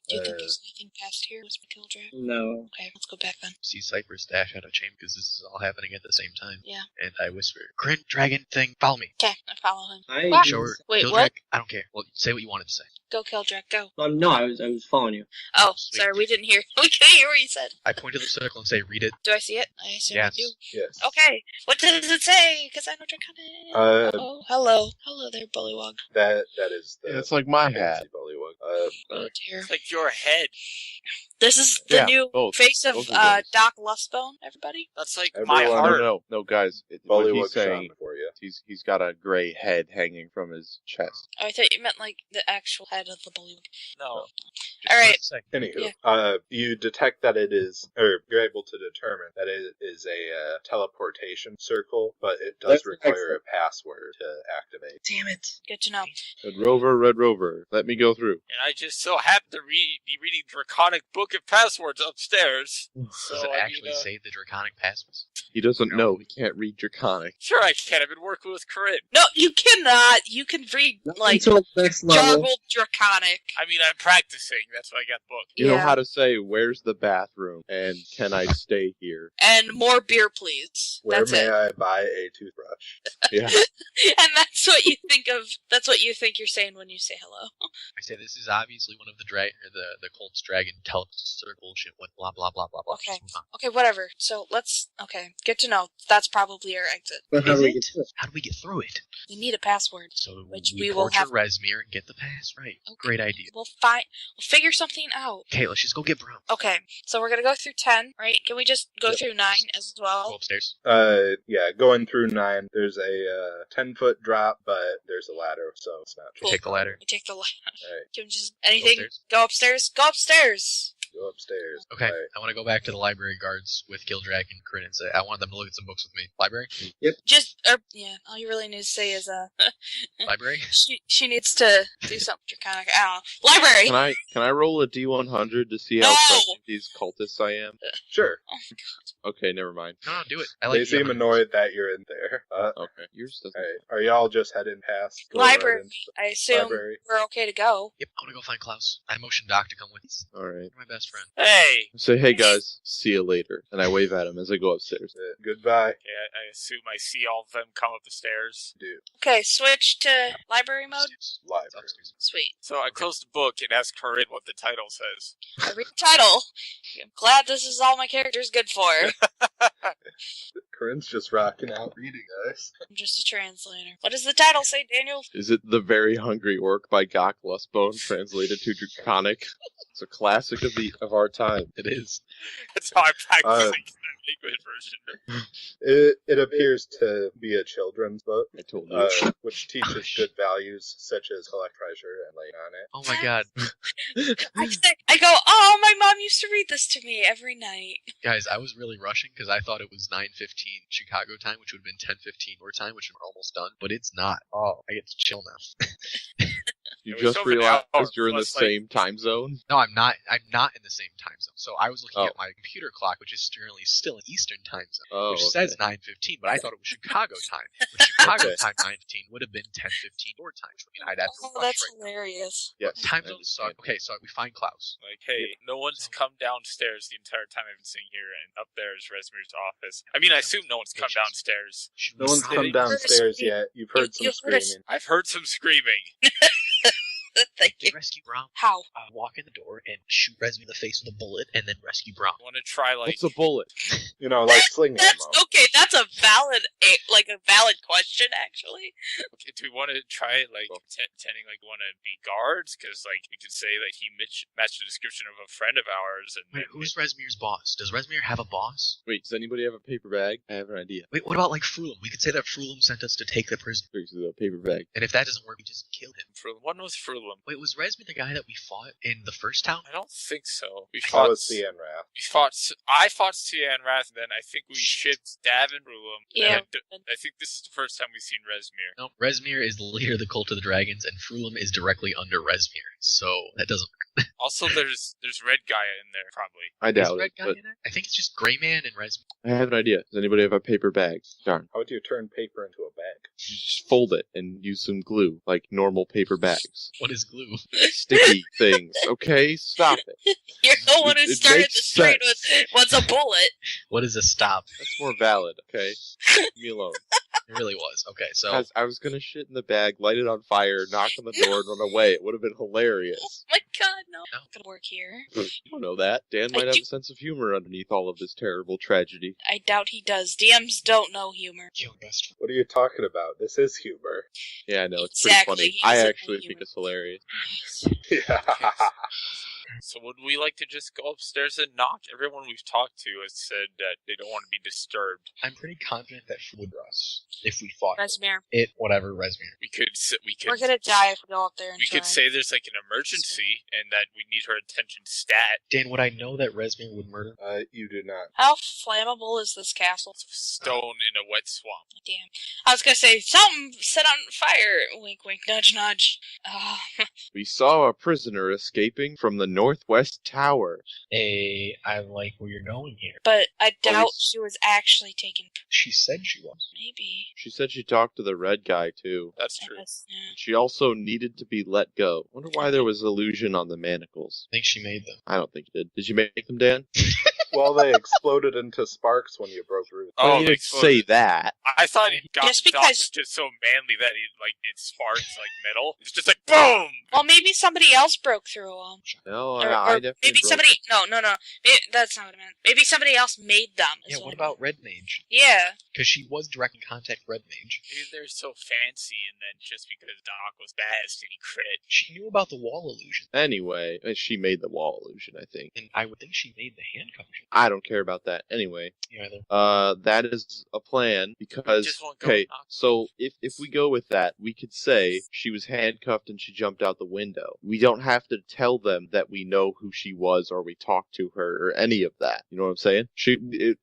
Speaker 4: Do you think there's anything past here with my Killdrag?
Speaker 6: No.
Speaker 4: Okay, let's go back then.
Speaker 5: See Cypress dash out of chamber because this is all happening at the same time.
Speaker 4: Yeah.
Speaker 5: And I whisper, Corinne, dragon thing, follow me.
Speaker 4: Okay, I follow him.
Speaker 6: I
Speaker 4: What?
Speaker 5: Show her.
Speaker 4: Wait,
Speaker 5: Kildrak,
Speaker 4: what?
Speaker 5: I don't care. Well, say what you wanted to say.
Speaker 4: Go Killdrag, go.
Speaker 6: No, I was following you.
Speaker 4: Oh,
Speaker 5: Sweet.
Speaker 4: sorry, we didn't hear. We couldn't hear what you said.
Speaker 5: I point to the circle and say, read it.
Speaker 4: Do I see it? I assume
Speaker 5: Yes.
Speaker 4: I do.
Speaker 1: Yes.
Speaker 4: Okay, what does it say? Because I know Draconic. Oh, hello. Hello there, Bullywug.
Speaker 1: That is the
Speaker 2: Yeah, it's like my hat.
Speaker 1: fancy Bullywug.
Speaker 4: Oh dear.
Speaker 3: It's like your head.
Speaker 4: This is the
Speaker 2: Yeah,
Speaker 4: new
Speaker 2: both.
Speaker 4: face of
Speaker 2: Both of those.
Speaker 4: Doc Lustbone, everybody.
Speaker 3: That's like
Speaker 1: Everyone-
Speaker 3: my
Speaker 2: No,
Speaker 3: heart.
Speaker 2: no, guys. What
Speaker 1: Bullywug
Speaker 2: he's saying,
Speaker 1: shone for you.
Speaker 2: he's got a gray head hanging from his chest.
Speaker 4: Oh, I thought you meant like the actual head of the Bullywug.
Speaker 3: No.
Speaker 5: Just
Speaker 4: All right.
Speaker 5: wanted to say.
Speaker 1: Anywho, you detect that it is, or you're able to determine that it is a teleportation circle, but it does
Speaker 6: That's
Speaker 1: require a password to activate.
Speaker 6: Damn it.
Speaker 4: Good to know.
Speaker 2: Red Rover, let me go through.
Speaker 3: And I just so happen to be reading Draconic Book of Passwords upstairs. So,
Speaker 5: Does it
Speaker 3: I
Speaker 5: actually
Speaker 3: mean,
Speaker 5: say the draconic passwords?
Speaker 2: He doesn't know. He can't read Draconic.
Speaker 3: Sure I can. I've been working with Corinne.
Speaker 4: No, you cannot. You can read like
Speaker 6: Until next level.
Speaker 4: jargled Draconic.
Speaker 3: I mean, I'm practicing. That's why I got the book.
Speaker 2: You know how to say, where's the bathroom? And can I stay here?
Speaker 4: And more beer, please.
Speaker 1: Where
Speaker 4: That's
Speaker 1: may
Speaker 4: it.
Speaker 1: I buy a toothbrush?
Speaker 2: Yeah.
Speaker 4: And that's what you think of. That's what you think you're saying when you say hello.
Speaker 5: I say this is obviously one of the the cult's dragon teleport bullshit with blah blah blah blah blah.
Speaker 4: Okay.
Speaker 5: Just move on.
Speaker 4: Okay, whatever. So let's. Okay, good to know. That's probably our exit.
Speaker 6: But how
Speaker 5: Is
Speaker 6: do we
Speaker 5: it?
Speaker 6: get to it?
Speaker 5: How do we get through it?
Speaker 4: We need a password.
Speaker 5: So
Speaker 4: Which
Speaker 5: we
Speaker 4: we will
Speaker 5: torture
Speaker 4: have-
Speaker 5: Resmir and get the pass. Right.
Speaker 4: Okay.
Speaker 5: Great idea.
Speaker 4: We'll figure something out.
Speaker 5: Okay, let's just go get Brown.
Speaker 4: Okay, so we're gonna go through 10, right? Can we just go
Speaker 5: Yep.
Speaker 4: through 9 as
Speaker 5: Go
Speaker 4: well?
Speaker 5: upstairs.
Speaker 1: Yeah, going through 9, there's a 10-foot drop, but there's a ladder, so it's not
Speaker 4: Cool.
Speaker 5: Take the ladder.
Speaker 4: We take the ladder.
Speaker 1: Alright,
Speaker 4: Can we just anything?
Speaker 5: Upstairs.
Speaker 4: Go upstairs. Go upstairs.
Speaker 1: go upstairs.
Speaker 5: Okay,
Speaker 1: Alright.
Speaker 5: I want to go back to the library guards with Gildrag and Corinne and say I want them to look at some books with me. Library?
Speaker 4: Just yeah. All you really need to say is
Speaker 5: Library?
Speaker 4: she needs to do something draconic. I don't know. Library.
Speaker 2: Can I roll a D100 to see how
Speaker 4: No!
Speaker 2: friendly these cultists I am?
Speaker 1: Sure.
Speaker 4: Oh my god.
Speaker 2: Okay, never mind.
Speaker 5: No, do it. I
Speaker 1: They
Speaker 5: like
Speaker 1: seem annoyed that you're in there.
Speaker 2: Okay, yours doesn't.
Speaker 1: Alright, are y'all just heading past? going right
Speaker 4: Library.
Speaker 1: into
Speaker 4: I assume
Speaker 1: library?
Speaker 4: we're okay to go.
Speaker 5: Yep, I want to go find Klaus. I motioned Doc to come with us.
Speaker 2: All right.
Speaker 5: You're my best friend.
Speaker 3: Hey!
Speaker 2: Say, hey guys, see you later, and I wave at him as I go upstairs.
Speaker 1: Goodbye.
Speaker 3: Yeah, I assume I see all of them come up the stairs.
Speaker 1: Dude,
Speaker 4: Okay, switch to library mode.
Speaker 5: Upstairs. It's
Speaker 1: library.
Speaker 5: upstairs.
Speaker 4: Sweet.
Speaker 3: So I close the book and ask Corinne what the title says.
Speaker 4: I read the title. I'm glad this is all my character's good for.
Speaker 1: Corinne's just rocking out reading, guys.
Speaker 4: I'm just a translator. What does the title say, Daniel?
Speaker 2: Is it The Very Hungry Orc by Gok Lustbone, translated to Draconic? It's a classic of our time.
Speaker 5: It is.
Speaker 3: That's how I'm practicing the English version.
Speaker 1: It appears to be a children's book,
Speaker 2: I told you.
Speaker 1: which teaches good values such as collect treasure and lay on it.
Speaker 5: Oh my god.
Speaker 4: I go, oh, my mom used to read this to me every night.
Speaker 5: Guys, I was really rushing because I thought it was 9:15 Chicago time, which would have been 10:15 your time, which we're almost done. But it's not. Oh, I get to chill now.
Speaker 2: You
Speaker 3: It was
Speaker 2: just
Speaker 3: over an
Speaker 2: realized
Speaker 3: hour,
Speaker 2: you're in the
Speaker 3: plus, like-
Speaker 2: same time zone?
Speaker 5: No, I'm not. I'm not in the same time zone. So I was looking
Speaker 2: Oh.
Speaker 5: at my computer clock, which is currently still in Eastern time zone,
Speaker 2: Oh,
Speaker 5: which
Speaker 2: okay.
Speaker 5: says 9:15, but I thought it was Chicago time. But Chicago
Speaker 2: Okay.
Speaker 5: time 9:15 would have been 10:15 your time. Which means I'd have to
Speaker 4: Oh,
Speaker 5: rush
Speaker 4: that's
Speaker 5: right now.
Speaker 4: hilarious.
Speaker 2: Yes.
Speaker 5: Time
Speaker 2: I
Speaker 5: zones suck.
Speaker 2: understand.
Speaker 5: Okay, so we find Klaus.
Speaker 3: Like, hey, no one's come downstairs the entire time I've been sitting here, and up there is Resmir's office. I mean, I assume no one's come downstairs.
Speaker 5: Should
Speaker 1: No
Speaker 5: we
Speaker 1: one's
Speaker 5: stop
Speaker 1: come
Speaker 5: it?
Speaker 1: downstairs yet. You've heard some
Speaker 4: You heard us-
Speaker 1: screaming.
Speaker 3: I've heard some screaming.
Speaker 4: Thank you.
Speaker 5: Get rescue Brown.
Speaker 4: How?
Speaker 5: Walk in the door and shoot Resmi in the face with a bullet, and then rescue Brown.
Speaker 3: I want to try, like,
Speaker 2: What's a bullet?
Speaker 1: You know, like sling
Speaker 4: That's
Speaker 1: ammo.
Speaker 4: okay. That's a valid question, actually.
Speaker 3: do we want to try, like, pretending like we want to be guards? Because, like, we could say, like, he matched the description of a friend of ours, and
Speaker 5: Wait, who's Resmir's boss? Does Resmir have a boss?
Speaker 2: Wait, does anybody have a paper bag? I have an idea.
Speaker 5: Wait, what about like Frulum? We could say that Frulum sent us to take the prisoner,
Speaker 2: Here's the paper bag.
Speaker 5: and if that doesn't work, we just kill him.
Speaker 3: One was Frulum.
Speaker 5: Wait, was Resmir the guy that we fought in the first town?
Speaker 3: I don't think so. We
Speaker 1: That
Speaker 3: fought.
Speaker 1: was the Enrath.
Speaker 3: I fought Cian Wrath, and then I think we shipped Dav and Frulum.
Speaker 4: Yeah.
Speaker 3: I think this is the first time we've seen Resmir.
Speaker 5: No, Resmir is the leader of the Cult of the Dragons, and Frulum is directly under Resmir, so that doesn't work.
Speaker 3: Also, there's Red Gaia in there, probably.
Speaker 2: I
Speaker 5: Is
Speaker 2: doubt
Speaker 5: Red
Speaker 2: it,
Speaker 5: Guy
Speaker 2: but
Speaker 5: in it? I think it's just Gray Man and Resmir.
Speaker 2: I have an idea. Does anybody have a paper bag? Darn.
Speaker 1: How would you turn paper into a bag?
Speaker 2: You just fold it and use some glue, like normal paper bags.
Speaker 5: What is glue?
Speaker 2: Sticky things, okay? Stop it.
Speaker 4: You're the one who
Speaker 2: It
Speaker 4: started the
Speaker 2: makes
Speaker 4: street
Speaker 2: sense.
Speaker 4: with what's a bullet.
Speaker 5: What is a stop?
Speaker 2: That's more valid, okay? Leave me alone.
Speaker 5: It really was. Okay, so
Speaker 2: Guys, I was gonna shit in the bag, light it on fire, knock on the door, and run away. It would have been hilarious.
Speaker 4: Oh my god, no.
Speaker 5: No.
Speaker 4: Not gonna work here.
Speaker 2: You don't know that. Dan
Speaker 4: I
Speaker 2: might have
Speaker 4: do-
Speaker 2: a sense of humor underneath all of this terrible tragedy.
Speaker 4: I doubt he does. DMs don't know humor.
Speaker 5: yo, best.
Speaker 1: What are you talking about? This is humor.
Speaker 2: Yeah, I know, it's
Speaker 4: Exactly,
Speaker 2: pretty
Speaker 4: he
Speaker 2: funny. I
Speaker 4: doesn't
Speaker 2: actually
Speaker 4: know
Speaker 2: think
Speaker 4: humor.
Speaker 2: it's hilarious.
Speaker 1: Yeah.
Speaker 3: So would we like to just go upstairs and knock? Everyone we've talked to has said that they don't want to be disturbed.
Speaker 5: I'm pretty confident that she would us if we fought
Speaker 4: Resmir.
Speaker 5: it. Whatever, Resmir.
Speaker 3: We could
Speaker 4: We're gonna die if we go up there and
Speaker 3: we
Speaker 4: try.
Speaker 3: could say there's like an emergency and that we need her attention stat.
Speaker 5: Dan, would I know that Resmir would murder?
Speaker 1: You do not.
Speaker 4: How flammable is this castle?
Speaker 3: Stone in a wet swamp.
Speaker 4: Damn. I was gonna say, something set on fire. Wink, wink, nudge, nudge.
Speaker 2: We saw a prisoner escaping from the northwest tower.
Speaker 5: I like where you're going here.
Speaker 4: but I doubt
Speaker 2: Well,
Speaker 4: she was actually taken.
Speaker 5: She said she was.
Speaker 4: Maybe.
Speaker 2: She said she talked to the red guy, too.
Speaker 3: That's
Speaker 4: I
Speaker 3: true.
Speaker 4: guess, yeah.
Speaker 2: She also needed to be let go. Wonder why there was illusion on the manacles.
Speaker 5: I think she made them.
Speaker 2: I don't think you did. Did you make them, Dan?
Speaker 1: Well, they exploded into sparks when you broke through.
Speaker 2: Well,
Speaker 3: Oh,
Speaker 2: you
Speaker 3: they
Speaker 2: didn't say that.
Speaker 3: I thought he got
Speaker 4: Just
Speaker 3: Doc
Speaker 4: because-
Speaker 3: was just so manly that it sparks like metal. It's just like boom.
Speaker 4: Well, maybe somebody else broke through them.
Speaker 2: No,
Speaker 4: Or,
Speaker 2: I
Speaker 4: or
Speaker 2: definitely
Speaker 4: maybe
Speaker 2: broke
Speaker 4: somebody.
Speaker 2: them.
Speaker 4: No. Maybe, that's not what I meant. Maybe somebody else made them. is
Speaker 5: Yeah, what
Speaker 4: I
Speaker 5: about
Speaker 4: meant.
Speaker 5: Red Mage?
Speaker 4: Yeah.
Speaker 5: Because she was direct in contact Red Mage.
Speaker 3: Maybe they're so fancy, and then just because Doc was best and he crit.
Speaker 5: She knew about the wall illusion.
Speaker 2: Anyway, she made the wall illusion, I think.
Speaker 5: And I would think she made the handcuff.
Speaker 2: I don't care about that. Anyway,
Speaker 5: You either.
Speaker 2: that is a plan because
Speaker 3: Just won't go
Speaker 2: okay.
Speaker 3: knock.
Speaker 2: So if we go with that, we could say she was handcuffed and she jumped out the window. We don't have to tell them that we know who she was or we talked to her or any of that. You know what I'm saying?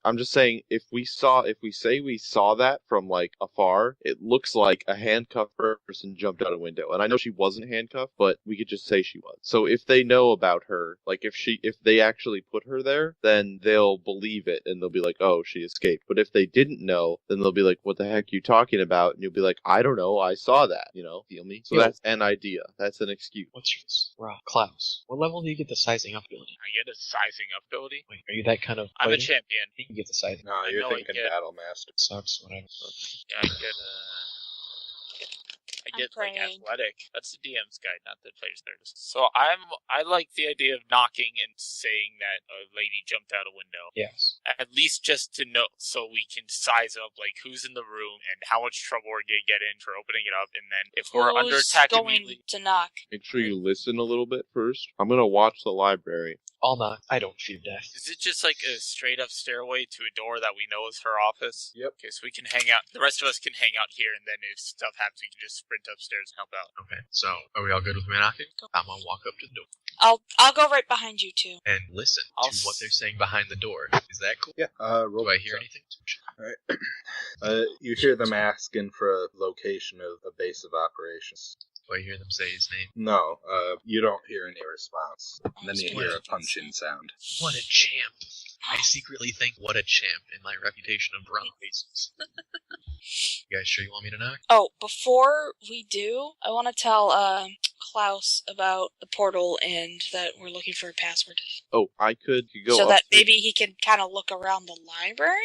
Speaker 2: I'm just saying if we say we saw that from like afar, it looks like a handcuffed person jumped out a window. And I know she wasn't handcuffed, but we could just say she was. So if they know about her, like if they actually put her there, then they'll believe it and they'll be like, oh, she escaped. But if they didn't know, then they'll be like, what the heck are you talking about? And you'll be like, I don't know, I saw that. You know, feel me? So that's an idea. That's an excuse.
Speaker 5: What's yours? Klaus. What level do you get the sizing up ability?
Speaker 3: I get a sizing up ability.
Speaker 5: Wait, are you that kind of
Speaker 3: I'm a
Speaker 5: fighter?
Speaker 3: champion.
Speaker 5: I think you get the sizing.
Speaker 1: No,
Speaker 3: I
Speaker 1: you're
Speaker 3: know I
Speaker 1: thinking
Speaker 3: get-
Speaker 1: Battle Master.
Speaker 5: Sucks, whatever.
Speaker 3: Yeah, I get like
Speaker 4: praying.
Speaker 3: athletic. That's the DM's guide, not the player's guide. So I like the idea of knocking and saying that a lady jumped out a window.
Speaker 5: Yes.
Speaker 3: At least just to know, so we can size up like who's in the room and how much trouble we're gonna get in for opening it up, and then if we're under
Speaker 4: Who's
Speaker 3: attack
Speaker 4: going
Speaker 3: immediately.
Speaker 4: to knock?
Speaker 2: Make sure you listen a little bit first. I'm gonna watch the library.
Speaker 5: I'll knock. I don't fear death.
Speaker 3: Is it just like a straight up stairway to a door that we know is her office?
Speaker 1: Yep.
Speaker 3: Okay, so we can hang out. The rest of us can hang out here, and then if stuff happens, we can just sprint upstairs and help out.
Speaker 5: Okay, so are we all good with me knocking? I'm gonna walk up to the door
Speaker 4: I'll go right behind you two.
Speaker 5: and listen
Speaker 3: I'll
Speaker 5: to what they're saying behind the door. Is that cool?
Speaker 1: Yeah. Roll.
Speaker 5: Do I hear anything?
Speaker 1: Alright. You hear them asking for a location of a base of operations.
Speaker 5: Do I hear them say his name?
Speaker 1: No, you don't hear any response. And then you
Speaker 5: What?
Speaker 1: hear a punching sound.
Speaker 5: What a champ! I secretly think, what a champ in my reputation of brown faces. You guys sure you want me to knock?
Speaker 4: Oh, before we do, I want to tell Klaus about the portal and that we're looking for a password.
Speaker 2: Oh, I could go
Speaker 4: so
Speaker 2: up
Speaker 4: that
Speaker 2: to-
Speaker 4: maybe he can kind of look around the library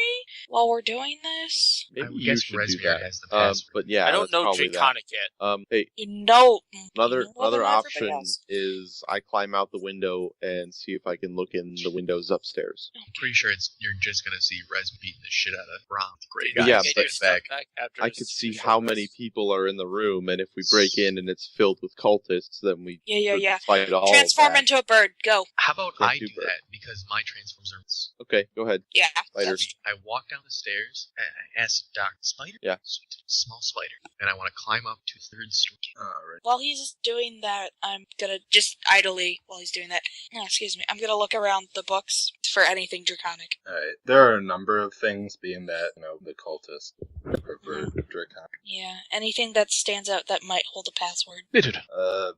Speaker 4: while we're doing this.
Speaker 2: Maybe
Speaker 5: I would
Speaker 2: you
Speaker 5: guess
Speaker 2: should do
Speaker 5: Resmere
Speaker 2: that.
Speaker 5: has the password.
Speaker 2: But yeah,
Speaker 3: I don't
Speaker 2: that's
Speaker 3: know
Speaker 2: probably that.
Speaker 3: Draconic yet.
Speaker 2: Hey,
Speaker 4: You know,
Speaker 2: another
Speaker 4: you know more than
Speaker 2: option
Speaker 4: everybody else.
Speaker 2: is I climb out the window and see if I can look in the windows upstairs.
Speaker 5: I'm pretty sure you're just gonna see Res beating the shit out of Ron, the great
Speaker 3: Did
Speaker 5: guy.
Speaker 3: you
Speaker 2: Yeah,
Speaker 3: get
Speaker 2: but
Speaker 3: your stuff
Speaker 5: back.
Speaker 3: after
Speaker 2: I
Speaker 3: this
Speaker 2: could see
Speaker 3: short
Speaker 2: how
Speaker 3: rest?
Speaker 2: many people are in the room, and if we break in and it's filled with cultists, then we
Speaker 4: Yeah.
Speaker 2: fight all
Speaker 4: Transform
Speaker 2: of that.
Speaker 4: into a bird. Go.
Speaker 5: How about
Speaker 2: Can't
Speaker 5: I
Speaker 2: do
Speaker 5: do
Speaker 2: bird.
Speaker 5: that because my transforms are.
Speaker 2: Okay, go ahead.
Speaker 4: Yeah.
Speaker 2: Spider.
Speaker 5: I walk down the stairs and I ask Doc, spider?
Speaker 2: Yeah.
Speaker 5: Sweet, small spider. And I want to climb up to third story.
Speaker 1: Alright.
Speaker 4: While he's doing that, I'm gonna just idly, while he's doing that, excuse me, I'm gonna look around the books for anything draconic.
Speaker 1: Alright. There are a number of things, being that, the cultists prefer Dracon.
Speaker 4: Yeah, anything that stands out that might hold a password.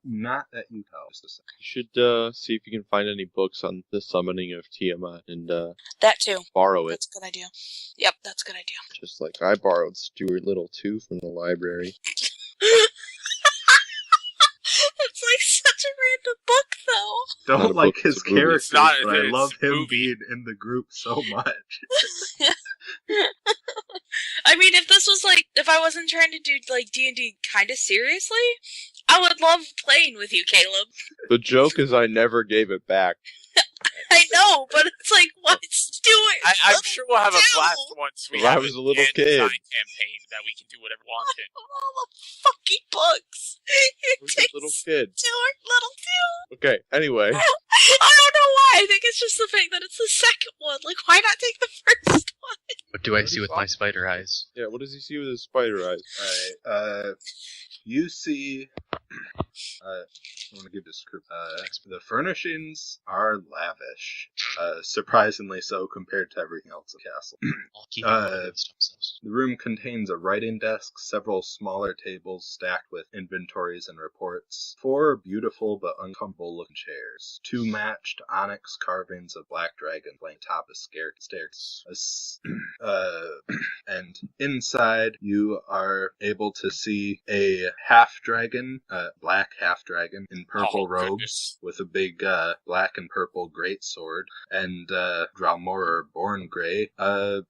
Speaker 1: Not that you know. Just a second.
Speaker 2: You should see if you can find any books on the summoning of Tiamat and
Speaker 4: That too.
Speaker 2: borrow it.
Speaker 4: That's a good idea. Yep, that's a good idea.
Speaker 2: Just like I borrowed Stuart Little 2 from the library.
Speaker 4: It's like such a random book, though.
Speaker 1: Don't
Speaker 2: Not a
Speaker 1: like
Speaker 2: book,
Speaker 1: his
Speaker 2: it's a movie.
Speaker 1: character,
Speaker 3: It's not-
Speaker 1: but I
Speaker 3: it's
Speaker 1: love
Speaker 3: a
Speaker 1: him
Speaker 3: movie.
Speaker 1: being in the group so much.
Speaker 4: I mean, if I wasn't trying to do like D&D kind of seriously, I would love playing with you, Caleb.
Speaker 2: The joke is I never gave it back.
Speaker 4: I know, but it's like, let's do it.
Speaker 3: I'm sure we'll have a
Speaker 4: do.
Speaker 3: blast once we
Speaker 2: Well, I
Speaker 3: have
Speaker 2: was
Speaker 3: an
Speaker 2: a little
Speaker 3: end
Speaker 2: kid.
Speaker 3: design campaign that we can do whatever we want in.
Speaker 4: All the fucking books.
Speaker 2: I
Speaker 4: It
Speaker 2: was a
Speaker 4: takes
Speaker 2: little kid.
Speaker 4: Stuart Little too.
Speaker 2: Okay, anyway.
Speaker 4: I don't know why. I think it's just the fact that it's the second one. Like, why not take the first one?
Speaker 5: What do I
Speaker 2: What
Speaker 5: see
Speaker 2: is
Speaker 5: with my
Speaker 2: up?
Speaker 5: spider eyes?
Speaker 2: Yeah, what does he see with his spider eyes?
Speaker 1: Alright, you see, I want to give this group, the furnishings are lavish. Surprisingly so compared to everything else in the castle.
Speaker 5: I'll keep it against themselves.
Speaker 1: The room contains a writing desk, several smaller tables stacked with inventories and reports, 4 beautiful but uncomfortable looking chairs, 2 matched onyx carvings of black dragon flank top of stairs, and inside you are able to see a half-dragon, black half-dragon in purple
Speaker 3: Oh,
Speaker 1: robes
Speaker 3: goodness.
Speaker 1: with a big black and purple greatsword, and Dralmor Born Grey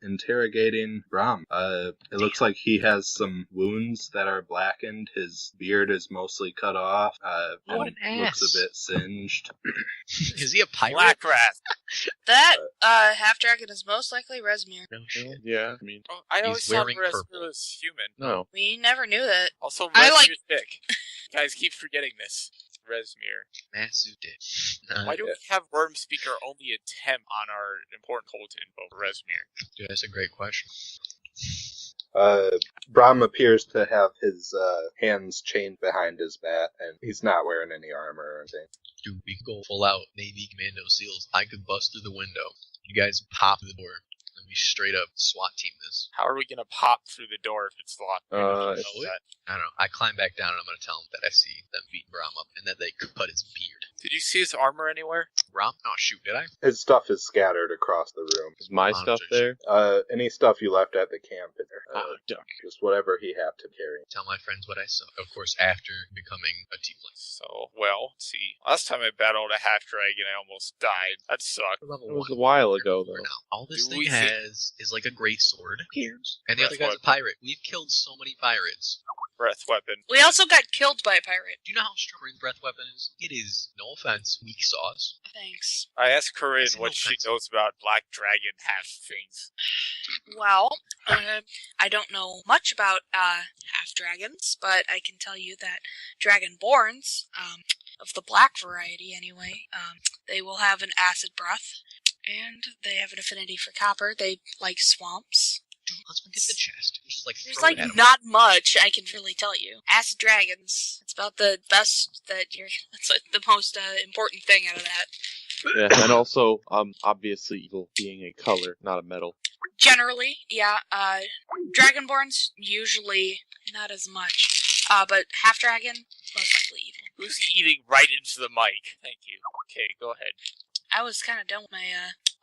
Speaker 1: interrogating Brom. It looks like he has some wounds that are blackened. His beard is mostly cut off
Speaker 5: What
Speaker 1: and
Speaker 5: an
Speaker 1: looks
Speaker 5: ass.
Speaker 1: a bit singed.
Speaker 5: Is he a pirate?
Speaker 3: Black rat.
Speaker 4: That half-dragon is most likely Resmir.
Speaker 5: No shit.
Speaker 2: Yeah, I mean,
Speaker 3: Oh, I
Speaker 5: He's
Speaker 3: always thought
Speaker 5: wearing
Speaker 3: Resmir
Speaker 5: purple.
Speaker 3: was human.
Speaker 2: no.
Speaker 4: We never knew that.
Speaker 3: Also,
Speaker 4: I
Speaker 3: Resmir's
Speaker 4: like-
Speaker 3: dick. You guys keep forgetting this. Resmir.
Speaker 5: Massive dick.
Speaker 3: Why do we have Worm Speaker only attempt on our important cult info, Resmir?
Speaker 5: Dude, that's a great question.
Speaker 1: Brom appears to have his hands chained behind his back, and he's not wearing any armor or anything.
Speaker 5: Dude, we could go full out Navy Commando SEALs. I could bust through the window. You guys pop through the door. And we straight up SWAT team this.
Speaker 3: How are we gonna pop through the door if it's locked? We don't know that.
Speaker 5: I don't know. I climb back down and I'm gonna tell them that I see them beating Brom up and that they cut his beard.
Speaker 3: Did you see his armor anywhere?
Speaker 5: Brom? Oh shoot, did I?
Speaker 1: His stuff is scattered across the room.
Speaker 2: Is my
Speaker 5: Monster
Speaker 2: stuff there?
Speaker 1: Any stuff you left at the camp in there.
Speaker 2: Oh, duck.
Speaker 1: Just whatever he had to carry.
Speaker 5: Tell my friends what I saw. Of course, after becoming a tiefling.
Speaker 3: So, well, let's see. Last time I battled a half dragon, I almost died. That sucked.
Speaker 5: Level
Speaker 2: It was
Speaker 5: one.
Speaker 2: a while ago,
Speaker 5: For
Speaker 2: though.
Speaker 5: now. All this
Speaker 3: Do
Speaker 5: thing
Speaker 3: we think-
Speaker 5: has is like a great sword. And the other
Speaker 3: Breath
Speaker 5: guy's a pirate. We've killed so many pirates.
Speaker 3: Breath weapon.
Speaker 4: We also got killed by a pirate.
Speaker 5: Do you know how strong Corinne's breath weapon is? It is, no offense, weak sauce.
Speaker 4: Thanks.
Speaker 3: I asked Corinne
Speaker 5: That's
Speaker 3: what
Speaker 5: no
Speaker 3: she
Speaker 5: offense.
Speaker 3: knows about black dragon half things.
Speaker 4: Well, I don't know much about half dragons, but I can tell you that dragonborns, of the black variety anyway, they will have an acid breath, and they have an affinity for copper. They like swamps.
Speaker 5: Dude, let's forget the chest. Just like
Speaker 4: There's
Speaker 5: throw it
Speaker 4: like
Speaker 5: at him.
Speaker 4: not much I can really tell you. Acid dragons. It's about the best that you're. That's like the most important thing out of that.
Speaker 2: Yeah, and also, obviously, evil being a color, not a metal.
Speaker 4: Generally, yeah. Dragonborns usually not as much. But half dragon most likely evil.
Speaker 3: Who's eating right into the mic? Thank you. Okay, go ahead.
Speaker 4: I was kind of done with my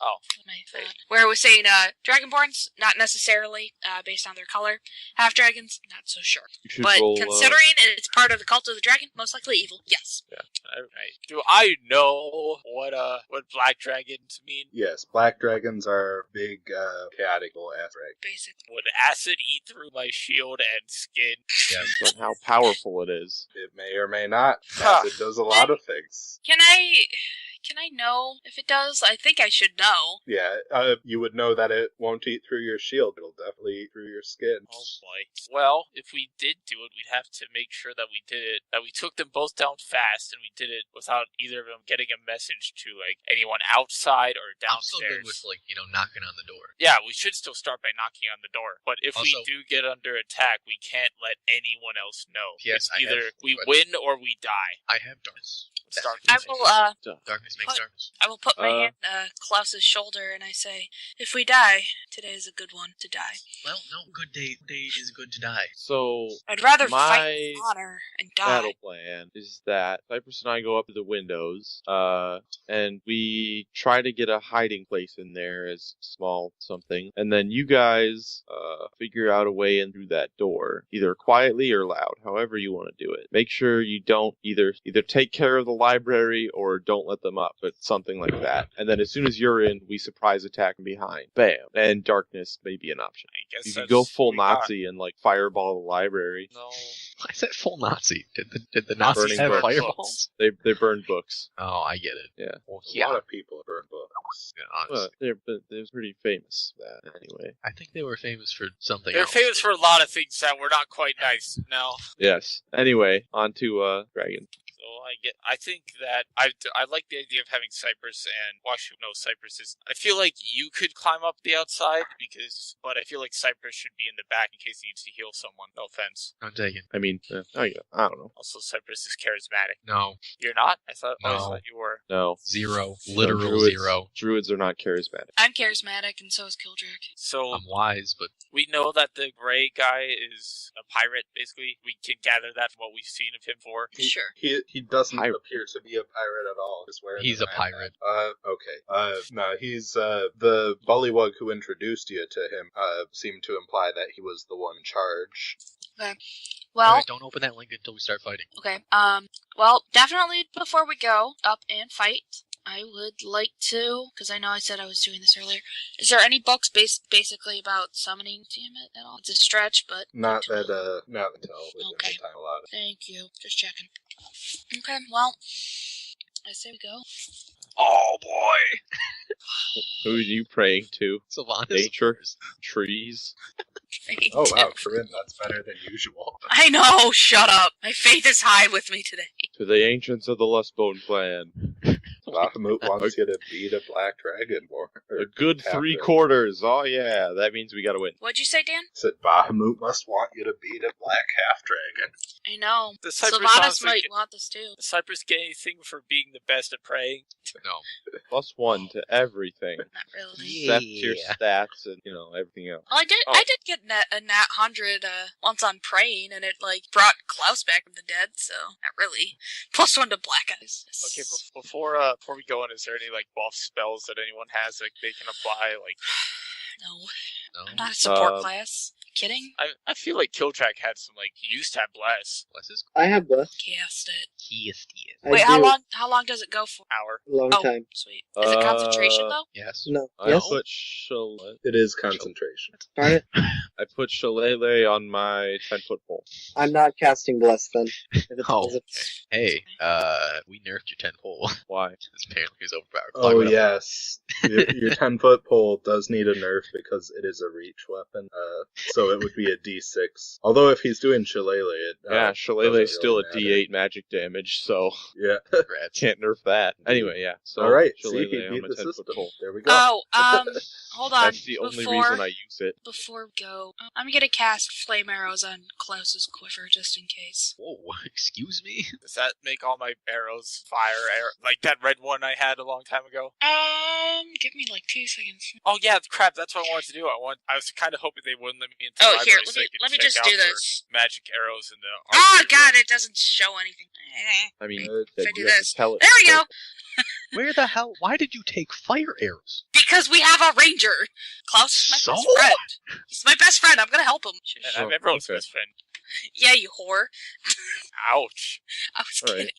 Speaker 3: Oh.
Speaker 4: with my thought. Where I was saying dragonborns not necessarily based on their color. Half dragons not so sure.
Speaker 2: You should
Speaker 4: But
Speaker 2: roll,
Speaker 4: considering it's part of the cult of the dragon, most likely evil. Yes.
Speaker 3: Alright. Do I know what black dragons mean?
Speaker 1: Yes, black dragons are big, chaotic little ass dragons.
Speaker 4: Basically.
Speaker 3: Would acid eat through my shield and skin?
Speaker 2: depends on how powerful it is.
Speaker 1: It may or may not.
Speaker 3: Huh.
Speaker 1: Acid does a lot of things.
Speaker 4: Can I know if it does? I think I should know.
Speaker 1: Yeah, you would know that it won't eat through your shield. It'll definitely eat through your skin.
Speaker 3: Oh boy. Well, if we did do it, we'd have to make sure that we did it, that we took them both down fast, and we did it without either of them getting a message to, like, anyone outside or
Speaker 5: I'm so
Speaker 3: downstairs.
Speaker 5: good with, like, knocking on the door.
Speaker 3: Yeah, we should still start by knocking on the door. But if we
Speaker 5: Also-
Speaker 3: do get under attack, we can't let anyone else know.
Speaker 5: Yes,
Speaker 3: It's
Speaker 5: I
Speaker 3: either
Speaker 5: have-
Speaker 3: we
Speaker 5: but-
Speaker 3: win or we die.
Speaker 5: I have darkness.
Speaker 3: Let's start.
Speaker 4: I
Speaker 5: Darkness
Speaker 4: will
Speaker 5: Darkness makes
Speaker 4: What?
Speaker 5: darkness.
Speaker 4: I will put my hand on Klaus's shoulder and I say, if we die, today is a good one to die.
Speaker 5: Well, no, good day is good to die.
Speaker 2: So,
Speaker 4: I'd rather
Speaker 2: My
Speaker 4: fight with honor and die.
Speaker 2: battle plan is that Cypress and I go up to the windows, and we try to get a hiding place in there as small something, and then you guys figure out a way in through that door, either quietly or loud, however you want to do it. Make sure you don't either take care of the library or don't let them up, but something like that. And then as soon as you're in, we surprise attack from behind. Bam. And darkness may be an option.
Speaker 3: I guess
Speaker 2: You
Speaker 3: that's
Speaker 2: could go full
Speaker 3: what we got.
Speaker 2: Nazi and like fireball the library.
Speaker 3: No.
Speaker 5: Why is that full Nazi? Did the
Speaker 2: Nazis
Speaker 5: Nazis
Speaker 2: have
Speaker 5: have
Speaker 2: books.
Speaker 5: fireballs?
Speaker 2: They burn books.
Speaker 5: Oh, I get it.
Speaker 2: Yeah.
Speaker 5: Well,
Speaker 1: A
Speaker 5: yeah.
Speaker 1: lot of people burn books.
Speaker 5: Yeah, honestly.
Speaker 2: They're pretty famous for that anyway.
Speaker 5: I think they were famous for something
Speaker 3: They're
Speaker 5: else.
Speaker 3: famous for a lot of things that were not quite nice. No.
Speaker 2: Yes. Anyway, on to Dragon.
Speaker 3: So I think that I like the idea of having Cypress and Washu. No, Cypress is. I feel like you could climb up the outside but I feel like Cypress should be in the back in case he needs to heal someone. No offense.
Speaker 5: I'm taking.
Speaker 2: I mean, I don't know.
Speaker 3: Also, Cypress is charismatic.
Speaker 5: No.
Speaker 3: You're not? I always
Speaker 5: No.
Speaker 3: thought you were.
Speaker 2: No.
Speaker 5: Zero.
Speaker 2: No,
Speaker 5: Literal
Speaker 2: druids-
Speaker 5: zero.
Speaker 2: Druids are not charismatic.
Speaker 4: I'm charismatic and so is Kildrick.
Speaker 3: So
Speaker 5: I'm wise, but
Speaker 3: we know that the gray guy is a pirate. Basically, we can gather that from what we've seen of him for.
Speaker 4: Sure.
Speaker 1: He doesn't
Speaker 2: Pirate.
Speaker 1: appear to be a pirate at all. Just wearing
Speaker 5: he's
Speaker 1: the
Speaker 5: a pirate.
Speaker 1: Okay. No, he's the bullywug who introduced you to him. Seemed to imply that he was the one in charge.
Speaker 4: Well,
Speaker 5: Alright, don't open that link until we start fighting.
Speaker 4: okay. Well, definitely before we go up and fight, I would like to, because I know I said I was doing this earlier. Is there any books basically about summoning Tiamat at all? It's a stretch, but
Speaker 1: Not until within
Speaker 4: Okay.
Speaker 1: the time allotted.
Speaker 4: thank you. Just checking. Okay, well, I say we go.
Speaker 5: Oh boy!
Speaker 2: Who are you praying to?
Speaker 5: Sylvanas.
Speaker 2: Nature? Trees?
Speaker 1: Oh wow, Corinne, that's better than usual.
Speaker 4: I know. Shut up. My faith is high with me today.
Speaker 2: To the ancients of the Lustbone clan.
Speaker 1: Bahamut wants you to beat a black dragon more.
Speaker 2: A good
Speaker 1: half
Speaker 2: 3/4. Oh yeah, that means we gotta win.
Speaker 4: What'd you say, Dan?
Speaker 1: Said Bahamut must want you to beat a black half dragon.
Speaker 4: I know.
Speaker 3: The Cypress
Speaker 4: Sylvanas
Speaker 3: honestly
Speaker 4: might
Speaker 3: get-
Speaker 4: want this too.
Speaker 3: Does Cypress get anything for being the best at praying?
Speaker 5: No.
Speaker 2: +1 to everything.
Speaker 4: Not really.
Speaker 2: Except your stats and, everything else.
Speaker 4: Well, I did get a nat 100 once on praying, and it brought Klaus back from the dead. So not really. +1 to black eyes.
Speaker 3: Okay, before we go on, is there any buff spells that anyone has that they can apply?
Speaker 4: No,
Speaker 5: No.
Speaker 4: I'm not a support
Speaker 2: Um,
Speaker 4: class. Kidding?
Speaker 3: I feel like Killtrack had some he used to have bless
Speaker 5: Bless his
Speaker 6: I have Bless.
Speaker 4: Cast it.
Speaker 6: I
Speaker 4: Wait,
Speaker 6: do.
Speaker 4: how long does it go for?
Speaker 3: hour.
Speaker 6: Long
Speaker 4: Oh,
Speaker 6: time.
Speaker 4: sweet. Is it concentration though?
Speaker 5: Yes.
Speaker 6: No.
Speaker 2: I
Speaker 6: Yes.
Speaker 2: put Shillelagh.
Speaker 1: It is concentration.
Speaker 6: Darn it.
Speaker 2: I put Shillelagh on my 10-foot pole.
Speaker 6: I'm not casting Bless then. If it
Speaker 5: Oh.
Speaker 6: doesn't-
Speaker 5: Hey, we nerfed your 10 pole.
Speaker 2: Why?
Speaker 5: This apparently is overpowered.
Speaker 1: Oh
Speaker 5: Climb it up.
Speaker 1: yes, your 10-foot pole does need a nerf because it is a reach weapon. So it would be a D6. Although if he's doing Shillelagh, it
Speaker 2: Yeah, Shillelagh's
Speaker 1: doesn't
Speaker 2: still
Speaker 1: really
Speaker 2: a
Speaker 1: matter.
Speaker 2: D8 magic damage, so
Speaker 1: Yeah.
Speaker 5: Congrats.
Speaker 2: can't nerf that. Anyway, yeah. So
Speaker 1: All right. See,
Speaker 2: Shillelagh
Speaker 1: he
Speaker 2: on
Speaker 1: beat
Speaker 2: my
Speaker 1: the
Speaker 2: 10-foot
Speaker 1: system.
Speaker 2: pole.
Speaker 1: There we go.
Speaker 4: Oh, hold on.
Speaker 2: That's the only reason I use it.
Speaker 4: Before we go, I'm gonna cast flame arrows on Klaus's quiver just in case.
Speaker 5: Whoa, excuse me?
Speaker 3: Does that make all my arrows fire arrow like that red one I had a long time ago?
Speaker 4: Give me 2 seconds.
Speaker 3: Oh yeah, crap! That's what I wanted to do. I was kind of hoping they wouldn't let me into the
Speaker 4: Oh,
Speaker 3: library
Speaker 4: here,
Speaker 3: so I could
Speaker 4: let me
Speaker 3: check
Speaker 4: just
Speaker 3: out
Speaker 4: do
Speaker 3: for
Speaker 4: this.
Speaker 3: magic arrows in the.
Speaker 4: Oh
Speaker 3: archery
Speaker 4: god,
Speaker 3: room.
Speaker 4: it doesn't show anything.
Speaker 2: I mean,
Speaker 1: If
Speaker 2: then
Speaker 4: I do
Speaker 2: you have
Speaker 4: this.
Speaker 2: to tell it.
Speaker 4: There we go.
Speaker 5: Where the hell? Why did you take fire arrows?
Speaker 4: Because we have a ranger. Klaus is my
Speaker 5: So?
Speaker 4: best friend. He's my best friend. I'm gonna help him.
Speaker 3: And I'm everyone's
Speaker 2: Okay.
Speaker 3: best friend.
Speaker 4: Yeah, you whore.
Speaker 3: Ouch!
Speaker 4: I was
Speaker 2: All right.
Speaker 4: kidding.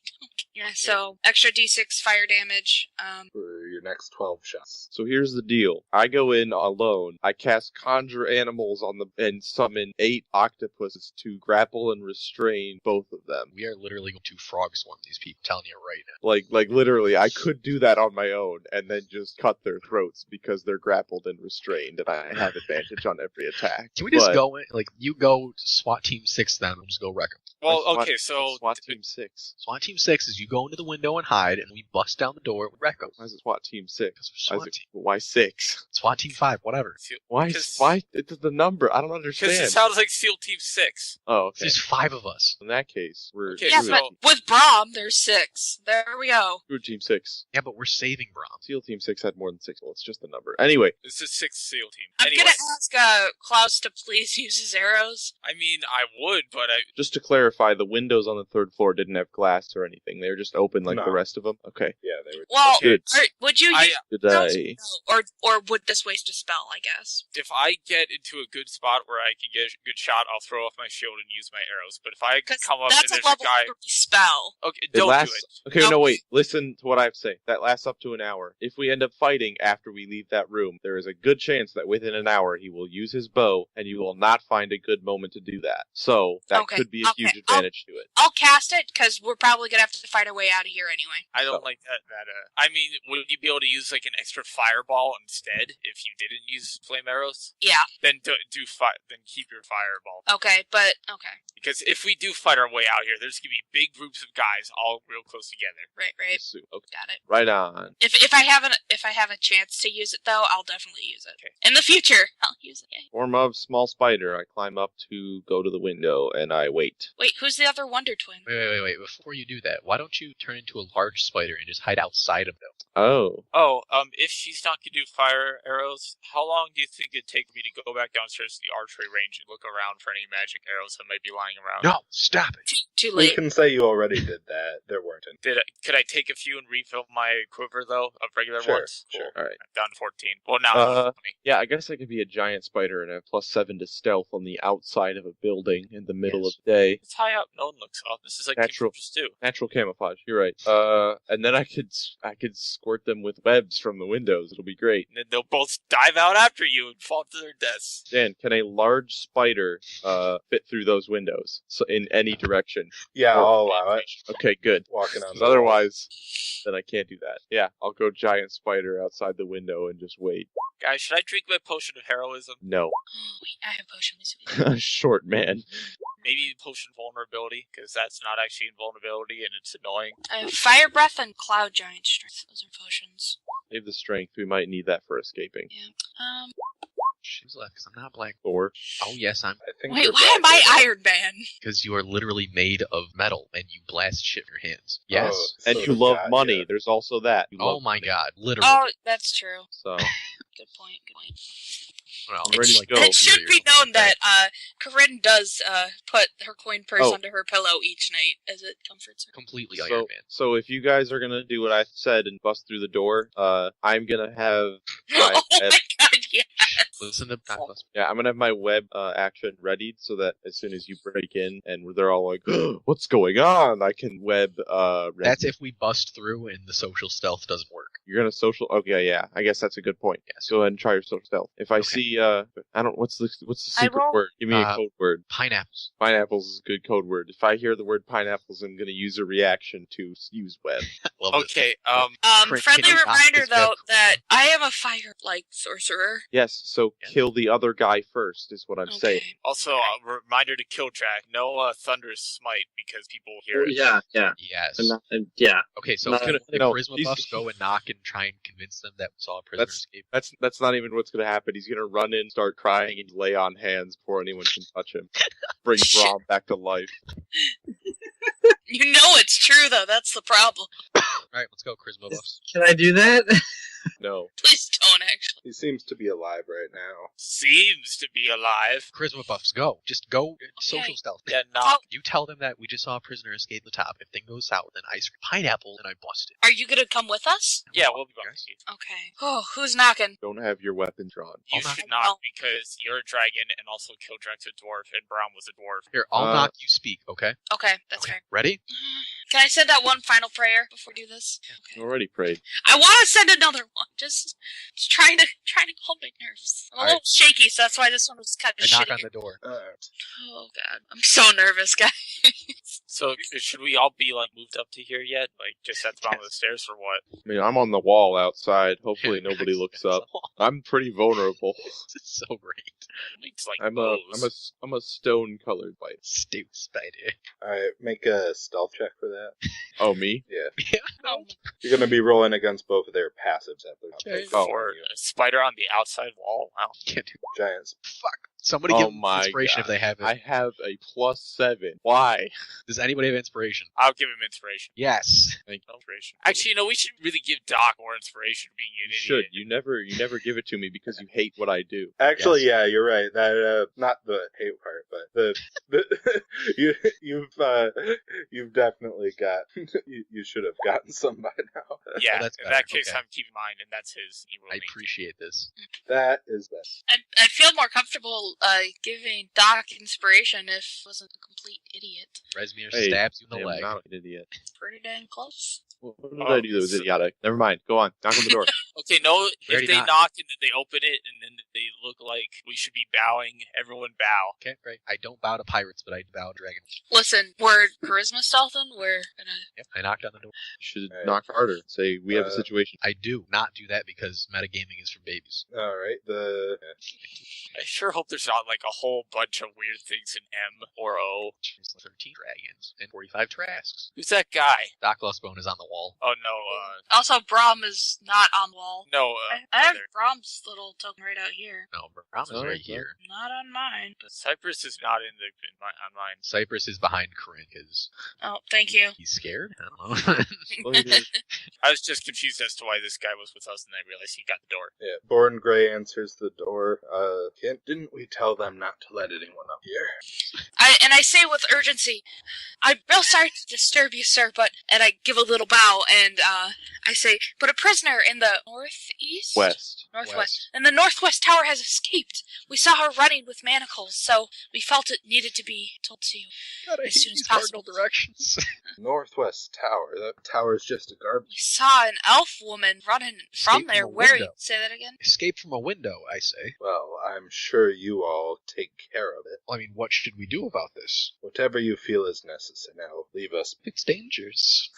Speaker 4: Yeah, so extra d6 fire damage.
Speaker 1: For your next 12 shots.
Speaker 2: So here's the deal. I go in alone. I cast conjure animals and summon 8 octopuses to grapple and restrain both of them.
Speaker 5: We are literally going to frog swarm these people, telling you right now.
Speaker 2: Like literally, I could do that on my own and then just cut their throats because they're grappled and restrained, and I have advantage on every attack.
Speaker 5: Can we just
Speaker 2: But
Speaker 5: go in, you go SWAT Team 6 then, we'll just go wreck them.
Speaker 3: Well,
Speaker 2: SWAT-
Speaker 3: okay, so
Speaker 2: SWAT Team 6.
Speaker 5: SWAT Team 6 is you go into the window and hide, and we bust down the door and wreck them.
Speaker 2: Why is it SWAT Team 6?
Speaker 5: Because we're SWAT Team.
Speaker 2: Why 6?
Speaker 5: SWAT Team 5, whatever.
Speaker 2: Why?
Speaker 3: Because-
Speaker 2: Why? It's the number. I don't
Speaker 3: because
Speaker 2: understand.
Speaker 3: it sounds like SEAL Team 6.
Speaker 2: Oh, okay.
Speaker 5: There's 5 of us.
Speaker 2: In that case, we're
Speaker 3: Okay,
Speaker 4: yeah,
Speaker 3: so-
Speaker 4: but with Braum, there's 6. There we go.
Speaker 2: Screw Team 6.
Speaker 5: Yeah, but we're saving Braum.
Speaker 2: SEAL Team 6 had more than 6. Well, it's just the number. Anyway,
Speaker 3: This is 6th SEAL Team.
Speaker 4: I'm
Speaker 3: Anyway,
Speaker 4: gonna ask Klaus to please use his arrows.
Speaker 3: I mean, I would, but
Speaker 2: just to clarify, the windows on the 3rd floor didn't have glass or anything. They were just open like
Speaker 1: No.
Speaker 2: the rest of them. Okay.
Speaker 1: Yeah, they were.
Speaker 4: Well,
Speaker 2: Good.
Speaker 4: would you
Speaker 3: I
Speaker 4: use
Speaker 2: Good
Speaker 4: those?
Speaker 2: day.
Speaker 4: Or would this waste a spell, I guess?
Speaker 3: if I get into a good spot where I can get a good shot, I'll throw off my shield and use my arrows. But if I
Speaker 4: Because
Speaker 3: come up and
Speaker 4: that's a
Speaker 3: there's a
Speaker 4: level
Speaker 3: guy,
Speaker 4: 3 spell.
Speaker 3: okay,
Speaker 2: It
Speaker 3: don't
Speaker 2: lasts.
Speaker 3: do it.
Speaker 2: Okay,
Speaker 4: No.
Speaker 2: no, wait. Listen to what I have to say. That lasts up to an hour. If we end up fighting after we leave that room, there is a good chance that within an hour he will use his bow, and you will not find a good moment to do that. So that
Speaker 4: Okay,
Speaker 2: could be a
Speaker 4: okay.
Speaker 2: huge advantage to it.
Speaker 4: I'll cast it because we're probably gonna have to fight our way out of here anyway.
Speaker 3: I don't
Speaker 2: Oh.
Speaker 3: like that. I mean, would you be able to use an extra fireball instead if you didn't use flame arrows?
Speaker 4: Yeah.
Speaker 3: Then then keep your fireball.
Speaker 4: Okay, but okay.
Speaker 3: Because if we do fight our way out here, there's gonna be big groups of guys all real close together.
Speaker 4: Right.
Speaker 2: Okay.
Speaker 4: Got it.
Speaker 2: Right on.
Speaker 4: If I have a chance to use it though, I'll definitely use it.
Speaker 3: Okay.
Speaker 4: In the future, I'll use it. Yay.
Speaker 2: Form of small spider. I climb up to go to the window and I wait.
Speaker 4: Wait, who's the other Wonder Twin?
Speaker 5: Wait. Before you do that, why don't you turn into a large spider and just hide outside of them?
Speaker 2: Oh.
Speaker 3: Oh, if she's not gonna do fire arrows, how long do you think it'd take me to go back downstairs to the archery range and look around for any magic arrows that might be lying around?
Speaker 5: No, stop it.
Speaker 4: Too
Speaker 1: We
Speaker 4: late.
Speaker 1: can say you already did that. There weren't any.
Speaker 3: Could I take a few and refill my quiver though of regular
Speaker 1: Sure,
Speaker 3: ones?
Speaker 1: sure.
Speaker 2: All right.
Speaker 3: I'm down to 14. Well, now I'm down to 20.
Speaker 2: Yeah, I guess I could be a giant spider and have +7 to stealth on the outside of a building in the middle of the day.
Speaker 3: It's high up. No one looks up. This is like
Speaker 2: Natural.
Speaker 3: Tinker-TDC too.
Speaker 2: Natural camouflage. You're right. And then I could squirt them with webs from the windows. It'll be great.
Speaker 3: And then they'll both dive out after you and fall to their deaths.
Speaker 2: Dan, can a large spider fit through those windows? So in any direction?
Speaker 1: Yeah, I'll allow it.
Speaker 2: Okay, good.
Speaker 1: Walking on
Speaker 2: 'Cause
Speaker 1: the
Speaker 2: otherwise, then I can't do that. Yeah, I'll go giant spider outside the window and just wait.
Speaker 3: Guys, should I drink my potion of heroism?
Speaker 2: No.
Speaker 4: Wait, I have potions.
Speaker 2: Short man.
Speaker 3: Maybe potion of vulnerability, because that's not actually invulnerability and it's annoying.
Speaker 4: I have fire breath and cloud giant strength. Those are potions.
Speaker 2: Save the strength. We might need that for escaping.
Speaker 4: Yeah.
Speaker 5: She's left because I'm not black.
Speaker 2: Or
Speaker 5: Oh, yes, I'm.
Speaker 1: I think
Speaker 4: Wait,
Speaker 1: you're
Speaker 4: why am
Speaker 1: black,
Speaker 4: I
Speaker 1: right?
Speaker 4: Iron Man?
Speaker 5: Because you are literally made of metal and you blast shit in your hands. Yes.
Speaker 1: Oh,
Speaker 2: and
Speaker 1: so
Speaker 2: you
Speaker 1: does
Speaker 2: love
Speaker 1: God,
Speaker 2: money.
Speaker 1: yeah.
Speaker 2: There's also that. You
Speaker 5: Oh
Speaker 2: love
Speaker 5: my
Speaker 2: money.
Speaker 5: god, literally.
Speaker 4: Oh, that's true.
Speaker 2: So
Speaker 4: Good point. Good point.
Speaker 5: Well,
Speaker 2: I'm ready to go.
Speaker 4: It should be known that Corinne does put her coin purse
Speaker 2: Oh.
Speaker 4: under her pillow each night as it comforts her.
Speaker 5: completely Iron Man.
Speaker 2: so if you guys are gonna do what I said and bust through the door, I'm gonna have my
Speaker 4: Oh
Speaker 2: web,
Speaker 4: my god, yes!
Speaker 5: Listen to Douglas.
Speaker 2: I'm gonna have my web action readied so that as soon as you break in and they're all like, "What's going on?" I can web.
Speaker 5: That's if we bust through and the social stealth doesn't work.
Speaker 2: You're gonna social. Okay, yeah. I guess that's a good point.
Speaker 5: Yes.
Speaker 2: Go ahead and try your social stealth. If I
Speaker 5: Okay.
Speaker 2: see, I don't. What's the
Speaker 4: I
Speaker 2: secret
Speaker 4: roll-
Speaker 2: word? Give me a code word.
Speaker 5: Pineapples.
Speaker 2: Pineapples is a good code word. If I hear the word pineapples, I'm gonna use a reaction to use web.
Speaker 5: Love this.
Speaker 3: Okay,
Speaker 5: Chris,
Speaker 4: Friendly
Speaker 5: can you knock
Speaker 4: reminder
Speaker 5: this
Speaker 4: though
Speaker 5: web
Speaker 4: that I am a fire-like sorcerer.
Speaker 2: Yes. So
Speaker 5: Yeah.
Speaker 2: kill the other guy first is what I'm saying.
Speaker 4: Okay.
Speaker 3: also a reminder to kill track. No thunderous smite because people hear it.
Speaker 6: Yeah, yeah.
Speaker 5: Yes.
Speaker 6: Yeah.
Speaker 5: Okay, so
Speaker 6: No,
Speaker 5: it's gonna the
Speaker 2: no,
Speaker 5: charisma
Speaker 2: he's-
Speaker 5: buffs go and knock and try and convince them that we saw a prisoner
Speaker 2: That's-
Speaker 5: escape.
Speaker 2: That's not even what's gonna happen. He's gonna run in, start crying, and lay on hands before anyone can touch him. Bring Brom back to life.
Speaker 4: You know it's true though. That's the problem.
Speaker 5: Alright, let's go, charisma buffs.
Speaker 6: Can I do that?
Speaker 2: No.
Speaker 4: Please don't actually.
Speaker 1: He seems to be alive right now.
Speaker 3: Seems to be alive.
Speaker 5: Charisma buffs, go. Just go. Social stealth.
Speaker 3: Yeah, knock.
Speaker 5: You tell them that we just saw a prisoner escape the top. If thing goes south, then I scream pineapple and I bust it.
Speaker 4: Are you gonna come with us?
Speaker 3: Yeah, we'll be back.
Speaker 5: Guys.
Speaker 4: Okay. Oh, who's knocking?
Speaker 2: Don't have your weapon drawn.
Speaker 3: You
Speaker 5: I'll
Speaker 3: should
Speaker 4: knock.
Speaker 3: not because you're a dragon and also Kildrak's a dwarf and Brown was a dwarf.
Speaker 5: Here, I'll
Speaker 2: Uh,
Speaker 5: knock, you speak, okay?
Speaker 4: Okay, that's
Speaker 5: Okay.
Speaker 4: fair.
Speaker 5: Ready?
Speaker 4: Can I send out one final prayer before we do this? Okay.
Speaker 2: Already prayed.
Speaker 4: I want to send another one. Just trying to calm my nerves. I'm a little
Speaker 5: Alright.
Speaker 4: shaky, so that's why this one was kind
Speaker 5: I
Speaker 4: of
Speaker 5: knock
Speaker 4: shitty.
Speaker 5: on the door.
Speaker 4: Oh god, I'm so nervous, guys.
Speaker 3: So should we all be like moved up to here yet? Like just at the bottom of the stairs or what?
Speaker 2: I mean, I'm on the wall outside. Hopefully nobody looks up. I'm pretty vulnerable.
Speaker 5: It's so great.
Speaker 3: It's like
Speaker 2: I'm a stone-colored white.
Speaker 5: Stupid spider.
Speaker 1: Alright, make a stealth check for that.
Speaker 2: Oh, me?
Speaker 1: Yeah.
Speaker 5: Yeah.
Speaker 4: Oh,
Speaker 1: You're gonna be rolling against both of their passives at the
Speaker 5: Okay.
Speaker 2: Oh,
Speaker 3: for a spider on the outside wall. Wow.
Speaker 5: Can't do
Speaker 1: giants.
Speaker 5: fuck. Somebody
Speaker 2: Oh
Speaker 5: give them
Speaker 2: my
Speaker 5: inspiration
Speaker 2: God.
Speaker 5: if they have it.
Speaker 2: I have a +7. Why?
Speaker 5: Does anybody have inspiration?
Speaker 3: I'll give him inspiration.
Speaker 5: Yes.
Speaker 3: Inspiration. Actually, we should really give Doc more inspiration being an
Speaker 2: You
Speaker 3: idiot.
Speaker 2: should. You never give it to me because you hate what I do.
Speaker 1: Actually, yeah, you're right. That not the hate part, but the you've definitely got. You should have gotten some by now.
Speaker 3: Yeah,
Speaker 5: Oh, that's
Speaker 3: in
Speaker 5: better.
Speaker 3: that case,
Speaker 5: Okay.
Speaker 3: I'm keeping mine, and that's his. He will
Speaker 5: I
Speaker 3: need.
Speaker 5: appreciate this.
Speaker 1: That is best.
Speaker 4: I'd feel more comfortable giving Doc inspiration if he wasn't a complete idiot.
Speaker 5: Resmir
Speaker 2: Hey,
Speaker 5: stabs you
Speaker 2: I
Speaker 5: in
Speaker 2: am
Speaker 5: the leg.
Speaker 2: not an idiot.
Speaker 4: Pretty dang close.
Speaker 2: What did I do that was idiotic? Never mind. Go on. Knock on the door.
Speaker 3: Okay, no,
Speaker 5: Already
Speaker 3: if they
Speaker 5: knocked.
Speaker 3: knock and then they open it and then they look like we should be bowing, everyone bow.
Speaker 5: Okay, great. I don't bow to pirates, but I bow to dragons.
Speaker 4: Listen, we're charisma stealthing. We're gonna.
Speaker 5: Yep, I knocked on the door.
Speaker 2: You should
Speaker 1: Alright.
Speaker 2: knock harder. Say, we have a
Speaker 1: Uh,
Speaker 2: situation.
Speaker 5: I do not do that because metagaming is for babies.
Speaker 1: All right.
Speaker 3: I sure hope there's not like a whole bunch of weird things in M or O.
Speaker 5: There's 13 dragons and 45 Trasks.
Speaker 3: Who's that guy?
Speaker 5: Doc Lustbone is on the wall.
Speaker 3: Oh no,
Speaker 4: Also, Braum is not on the wall. wall.
Speaker 3: No,
Speaker 4: I have
Speaker 3: other.
Speaker 4: Brahm's little token right out here.
Speaker 5: No, Brahma's
Speaker 2: Oh,
Speaker 5: right
Speaker 2: okay.
Speaker 5: here.
Speaker 4: Not on mine.
Speaker 3: Cypress is not on mine.
Speaker 5: Cypress is behind Corinne because
Speaker 4: Oh, thank you.
Speaker 5: he's scared. I don't know.
Speaker 2: Well, he did.
Speaker 3: I was just confused as to why this guy was with us, and I realized he got the door.
Speaker 1: Yeah, Born Grey answers the door. Didn't we tell them not to let anyone up here?
Speaker 4: I say with urgency, I'm real sorry to disturb you, sir, but, and I give a little bow, and I say, but a prisoner in the northeast?
Speaker 2: West.
Speaker 4: Northwest. And the northwest tower has escaped. We saw her running with manacles, so we felt it needed to be told to you.
Speaker 5: God, I
Speaker 4: As
Speaker 5: hate
Speaker 4: soon as
Speaker 5: these cardinal
Speaker 4: possible.
Speaker 5: directions.
Speaker 1: Northwest Tower. That tower's just a
Speaker 4: We
Speaker 1: garbage.
Speaker 4: saw an elf woman running from
Speaker 5: Escape
Speaker 4: there
Speaker 5: from a
Speaker 4: wearing...
Speaker 5: window.
Speaker 4: Say that again?
Speaker 5: Escape from a window, I say.
Speaker 1: Well, I'm sure you all take care of it.
Speaker 5: Well, I mean, what should we do about this?
Speaker 1: Whatever you feel is necessary. Now, leave us.
Speaker 5: It's dangerous.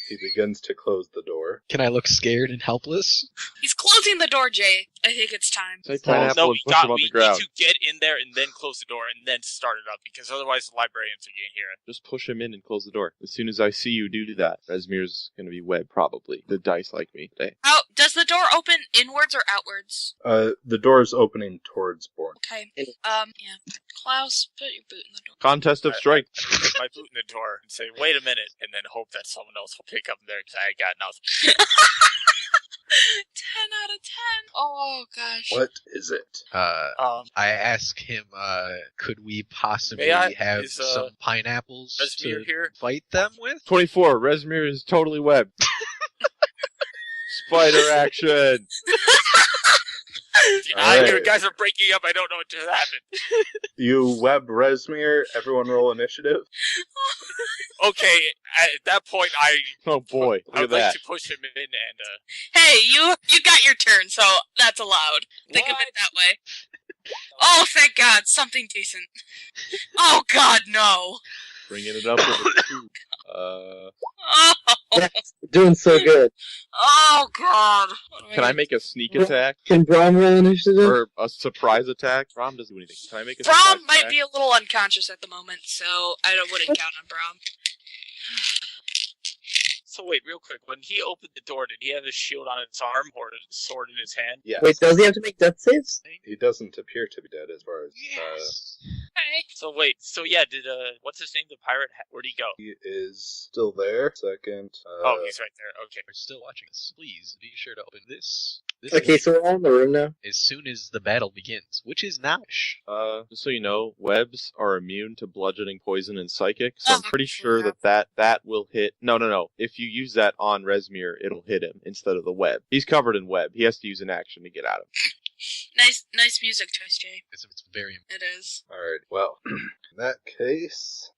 Speaker 1: He begins to close the door.
Speaker 5: Can I look scared and helpless?
Speaker 4: He's closing the door, Jay. I think it's time.
Speaker 2: Take
Speaker 6: Well,
Speaker 2: pineapple and push him on
Speaker 3: we
Speaker 2: the ground.
Speaker 3: need to get in there and then close the door and then start it up, because otherwise the librarians are going to hear it.
Speaker 2: Just push him in and close the door. As soon as I see you do that, Resmir's gonna be web, probably. The dice like me today.
Speaker 4: Oh, does the door open inwards or outwards?
Speaker 1: The door's opening towards Born.
Speaker 4: Okay. Yeah. Klaus, put your boot in the door.
Speaker 2: Contest of strength.
Speaker 3: I put my boot in the door and say, wait a minute, and then hope that someone else will pick up there, because I got nothing.
Speaker 4: 10 out of 10. Oh, gosh.
Speaker 1: What is it?
Speaker 5: I ask him, could we possibly
Speaker 3: May I-
Speaker 5: have
Speaker 3: is,
Speaker 5: some pineapples
Speaker 3: Resmir
Speaker 5: to
Speaker 3: here?
Speaker 5: fight them with?
Speaker 2: 24. Resmir is totally web. Spider action.
Speaker 1: Alright.
Speaker 3: You guys are breaking up. I don't know what just happened.
Speaker 1: You web Resmir. Everyone roll initiative.
Speaker 3: Okay, at that point,
Speaker 2: Oh boy,
Speaker 3: I
Speaker 2: look
Speaker 3: would
Speaker 2: at
Speaker 3: like
Speaker 2: that.
Speaker 3: to push him in and
Speaker 4: Hey, you got your turn, so that's allowed. Think of
Speaker 3: What?
Speaker 4: it that way. Oh, thank God, something decent. Oh, God, no.
Speaker 2: Bringing it up with a 2.
Speaker 4: Oh,
Speaker 6: Yes, doing so good.
Speaker 4: oh God. What am
Speaker 2: Can I
Speaker 4: gonna
Speaker 2: make a sneak attack?
Speaker 6: Can Braum roll initiative?
Speaker 2: Or a surprise attack? Rom doesn't do anything. Can I make a
Speaker 4: Braum
Speaker 2: surprise
Speaker 4: might
Speaker 2: attack?
Speaker 4: be a little unconscious at the moment, so wouldn't count on Braum.
Speaker 3: So wait, real quick. When he opened the door, did he have his shield on his arm or a sword in his hand?
Speaker 1: Yes.
Speaker 6: Wait, does he have to make death saves?
Speaker 1: He doesn't appear to be dead as far as.
Speaker 5: Yes.
Speaker 4: Okay.
Speaker 3: So wait, so yeah, did what's his name? The pirate? Where'd he go?
Speaker 1: He is still there. Second.
Speaker 3: Oh, he's right there. Okay.
Speaker 5: We're still watching this. Please be sure to open this.
Speaker 6: Okay, so we're all in the room now.
Speaker 5: As soon as the battle begins, which is nowish.
Speaker 2: Just so you know, webs are immune to bludgeoning, poison, and psychic, so I'm
Speaker 4: Oh,
Speaker 2: pretty sure that will hit. No. If you use that on Resmir, it'll hit him instead of the web. He's covered in web. He has to use an action to get out of it.
Speaker 4: Nice music choice, Jay.
Speaker 5: It's very.
Speaker 4: It is.
Speaker 1: Alright, well, in that case.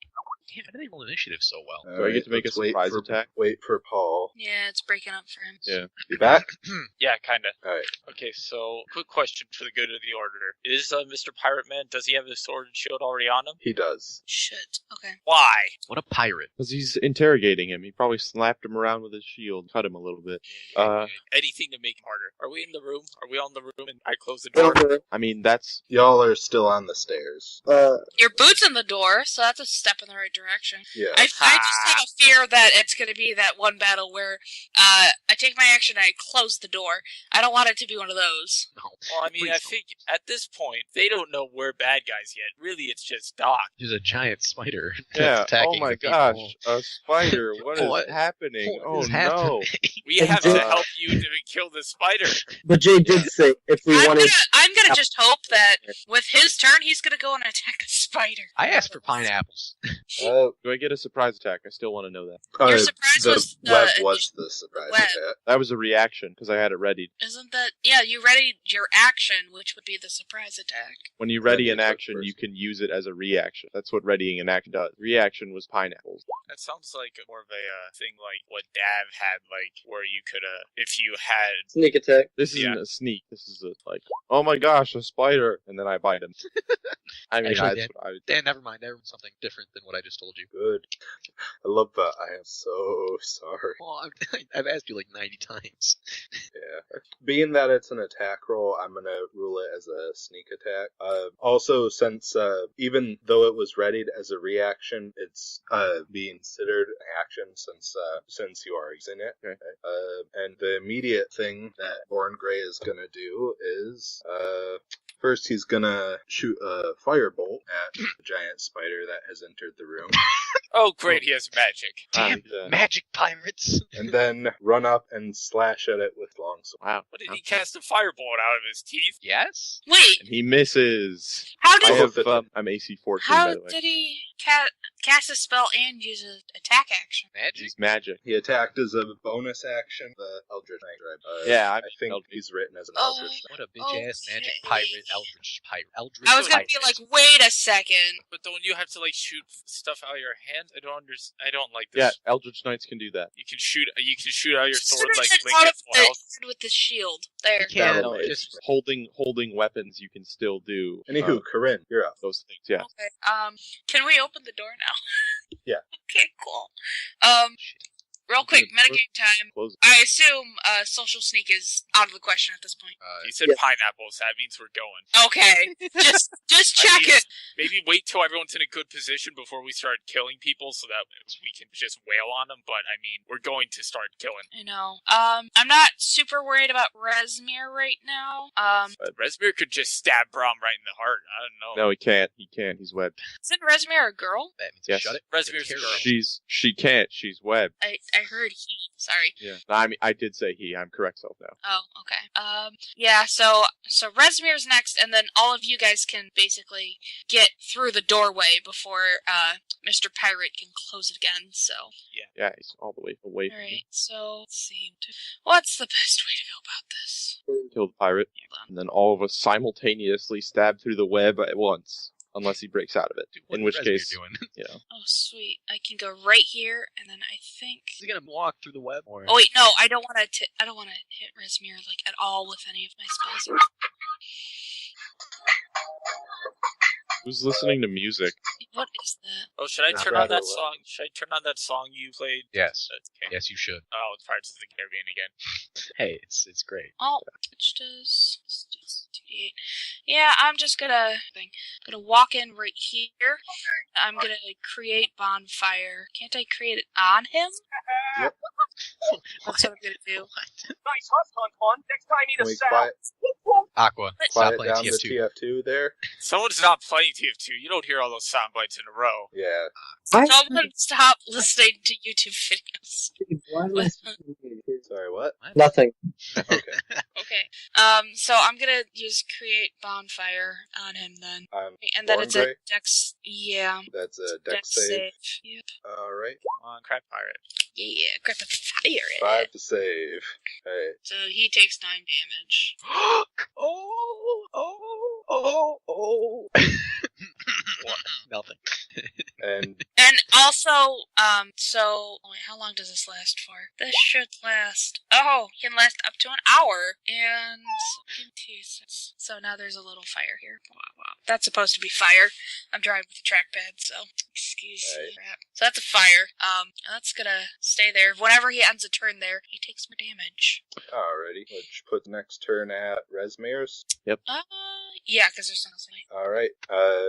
Speaker 5: Damn, how do they roll initiative so well?
Speaker 2: Do I get to make a
Speaker 1: let's wait
Speaker 2: surprise
Speaker 1: for-
Speaker 2: attack?
Speaker 1: Wait for Paul.
Speaker 4: Yeah, it's breaking up for him.
Speaker 2: Yeah.
Speaker 1: You back?
Speaker 3: Yeah, kinda.
Speaker 1: Alright.
Speaker 3: Okay, so quick question for the good of the order: Is Mr. Pirate Man? Does he have his sword and shield already on him?
Speaker 1: He does.
Speaker 4: Shit. Okay.
Speaker 3: Why?
Speaker 5: What a pirate.
Speaker 2: Because he's interrogating him. He probably slapped him around with his shield, cut him a little bit.
Speaker 3: Anything to make him harder. Are we in the room? Are we all in the room? And I close the door.
Speaker 2: I mean, that's...
Speaker 1: Y'all are still on the stairs.
Speaker 4: Your boot's in the door, so that's a step in the right direction.
Speaker 1: Yeah.
Speaker 4: I just have a fear that it's going to be that one battle where I take my action and I close the door. I don't want it to be one of those.
Speaker 5: No.
Speaker 3: Well, I mean,
Speaker 5: Please
Speaker 3: I
Speaker 5: don't.
Speaker 3: think at this point they don't know we're bad guys yet. Really, it's just Doc.
Speaker 5: There's a giant spider
Speaker 2: Yeah,
Speaker 5: attacking
Speaker 2: oh my
Speaker 5: the people.
Speaker 2: gosh, a spider, what is
Speaker 5: What?
Speaker 2: happening?
Speaker 5: What is
Speaker 2: Oh no.
Speaker 5: happening?
Speaker 3: We
Speaker 6: And
Speaker 3: have
Speaker 6: Jay-
Speaker 3: to help you to kill the spider.
Speaker 6: But Jay did say if we wanted.
Speaker 4: I'm gonna just hope that with his turn he's gonna go and attack a spider.
Speaker 5: I asked for pineapples.
Speaker 1: Uh,
Speaker 2: Do I get a surprise attack? I still want to know that.
Speaker 4: Your surprise
Speaker 1: the
Speaker 4: was the
Speaker 1: web was the surprise
Speaker 4: web.
Speaker 1: attack.
Speaker 2: That was a reaction, because I had it ready.
Speaker 4: Isn't that you readied your action, which would be the surprise attack.
Speaker 2: When you ready
Speaker 1: Then
Speaker 2: an
Speaker 1: you took
Speaker 2: action,
Speaker 1: first.
Speaker 2: you can use it as a reaction. That's what readying an action does. Reaction was pineapples.
Speaker 3: That sounds like more of a thing like what Dav had, like where you could, if you had.
Speaker 6: Sneak attack.
Speaker 2: This isn't
Speaker 3: Yeah.
Speaker 2: a sneak. This is a, like, oh my gosh, a spider, and then I bite him. I mean,
Speaker 5: Actually,
Speaker 2: that's what I would
Speaker 5: Dan, never mind. That was something different than what I just told you.
Speaker 1: Good. I love that. I am so sorry.
Speaker 5: Well, I've asked you like 90 times.
Speaker 1: Yeah. Being that it's an attack roll, I'm gonna rule it as a sneak attack. Also, since even though it was readied as a reaction, it's being considered an action since you are using it.
Speaker 2: Okay.
Speaker 1: And the immediate thing that Born Grey is gonna do is first he's gonna shoot a firebolt at the giant spider that has entered the room.
Speaker 3: Oh, great, he has magic.
Speaker 5: Damn, magic pirates!
Speaker 1: And then run up and slash at it with longsword.
Speaker 2: Wow.
Speaker 3: What did he cast a firebolt out of his teeth?
Speaker 5: Yes?
Speaker 4: Wait,
Speaker 2: And he misses.
Speaker 4: how
Speaker 1: I
Speaker 4: did
Speaker 1: have
Speaker 2: I'm AC 14,
Speaker 4: how
Speaker 2: by the way.
Speaker 4: did he cast a spell and use an attack action?
Speaker 5: Magic?
Speaker 2: He's magic.
Speaker 1: He attacked as a bonus action. The Eldritch Knight.
Speaker 2: Yeah,
Speaker 1: I think
Speaker 2: Eldritch.
Speaker 1: he's written as an
Speaker 4: Oh.
Speaker 1: Eldritch Knight.
Speaker 5: What a bitch-ass magic pirate, Eldritch pirate. Eldritch
Speaker 4: I was gonna
Speaker 5: pirate.
Speaker 4: be like, wait a second.
Speaker 3: But don't you have to like shoot stuff out of your hand? I don't like
Speaker 2: Yeah,
Speaker 3: this.
Speaker 2: Eldritch Knights can do that.
Speaker 3: You can shoot out your sword
Speaker 4: Consider
Speaker 3: like
Speaker 4: it
Speaker 3: Link
Speaker 4: out
Speaker 3: at
Speaker 4: of
Speaker 3: full
Speaker 4: the
Speaker 3: health.
Speaker 4: head with the shield. There.
Speaker 5: You can't
Speaker 1: That'll make
Speaker 5: just...
Speaker 2: Holding weapons, you can still do
Speaker 1: Anywho, Corinne, you're up.
Speaker 2: those things. Yeah.
Speaker 4: Okay. Can we open the door now?
Speaker 1: Yeah.
Speaker 4: Okay, cool. Real quick, metagame time.
Speaker 2: Close it.
Speaker 4: I assume social sneak is out of the question at this point.
Speaker 3: He said
Speaker 6: Yeah.
Speaker 3: pineapples. That means we're going.
Speaker 4: Okay, just
Speaker 3: I
Speaker 4: check
Speaker 3: mean,
Speaker 4: it.
Speaker 3: Maybe wait till everyone's in a good position before we start killing people, so that we can just wail on them. But I mean, we're going to start killing.
Speaker 4: I know. I'm not super worried about Resmir right now.
Speaker 3: Resmir could just stab Brom right in the heart. I don't know.
Speaker 2: No, he can't. He can't. He's webbed.
Speaker 4: Isn't Resmir a girl?
Speaker 5: That means
Speaker 2: Yes.
Speaker 5: shut it.
Speaker 3: Resmir's a
Speaker 5: Terror.
Speaker 3: girl.
Speaker 2: She can't. She's webbed.
Speaker 4: I heard he. Sorry.
Speaker 2: Yeah. No, I mean, I did say he. I'm correct self now.
Speaker 4: Oh, okay. Yeah, so Resmir's next, and then all of you guys can basically get through the doorway before Mr. Pirate can close it again, so.
Speaker 2: Yeah, he's all the way away from
Speaker 4: Alright, so, let's see. What's the best way to go about this?
Speaker 2: you. Kill the pirate,
Speaker 4: Hold on.
Speaker 2: and then all of us simultaneously stab through the web at once. Unless he breaks out of it.
Speaker 5: Dude, what
Speaker 2: In
Speaker 5: is
Speaker 2: which
Speaker 5: Resmir
Speaker 2: case,
Speaker 5: doing?
Speaker 2: you know.
Speaker 4: Oh, sweet. I can go right here, and then I think...
Speaker 5: Is he gonna walk through the web? Or...
Speaker 4: Oh, wait, no, I don't want to hit Resmir, like, at all with any of my spells.
Speaker 2: Who's listening to music?
Speaker 4: What is that?
Speaker 3: Oh, should I
Speaker 1: Not
Speaker 3: turn on
Speaker 1: rather
Speaker 3: that
Speaker 1: well.
Speaker 3: song? Should I turn on that song you played?
Speaker 5: Yes.
Speaker 3: Okay.
Speaker 5: Yes, you should.
Speaker 3: Oh, it's Pirates of the Caribbean again.
Speaker 5: Hey, it's great.
Speaker 4: Oh, which does 2d8. Yeah, I'm just gonna walk in right here. I'm gonna create bonfire. Can't I create it on him?
Speaker 1: Yep.
Speaker 4: That's what I'm gonna do.
Speaker 7: Nice hunt, Hunt. Next time you
Speaker 1: Can
Speaker 7: need
Speaker 1: we
Speaker 7: a sound.
Speaker 5: Aqua, stop
Speaker 1: quiet
Speaker 5: playing
Speaker 1: down the
Speaker 5: TF2.
Speaker 1: TF2 there?
Speaker 3: Someone's not playing TF2. You don't hear all those sound bites in a row.
Speaker 1: Yeah.
Speaker 4: Someone stop listening to YouTube videos.
Speaker 1: Sorry, what?
Speaker 6: Nothing.
Speaker 1: Okay.
Speaker 4: Okay. So I'm gonna use create bonfire on him then. And then
Speaker 1: Born
Speaker 4: it's a
Speaker 1: Grey?
Speaker 4: dex, yeah.
Speaker 1: That's a
Speaker 4: Dex
Speaker 1: dex save.
Speaker 4: save. Yep.
Speaker 1: Alright.
Speaker 3: Come on, crap pirate.
Speaker 4: Yeah, grab the fire.
Speaker 1: 5 to save. Alright.
Speaker 4: So he takes 9 damage.
Speaker 5: What? Nothing.
Speaker 1: And
Speaker 4: And also, wait, how long does this last for? This should last, can last up to an hour. And, so now there's a little fire here. Wow. That's supposed to be fire. I'm driving with the trackpad, so, excuse me. Crap. So that's a fire. That's gonna stay there. Whenever he ends a turn there, he takes more damage.
Speaker 1: alrighty. Which puts next turn at Resmir's.
Speaker 4: Yeah, because there's something.
Speaker 1: Alright.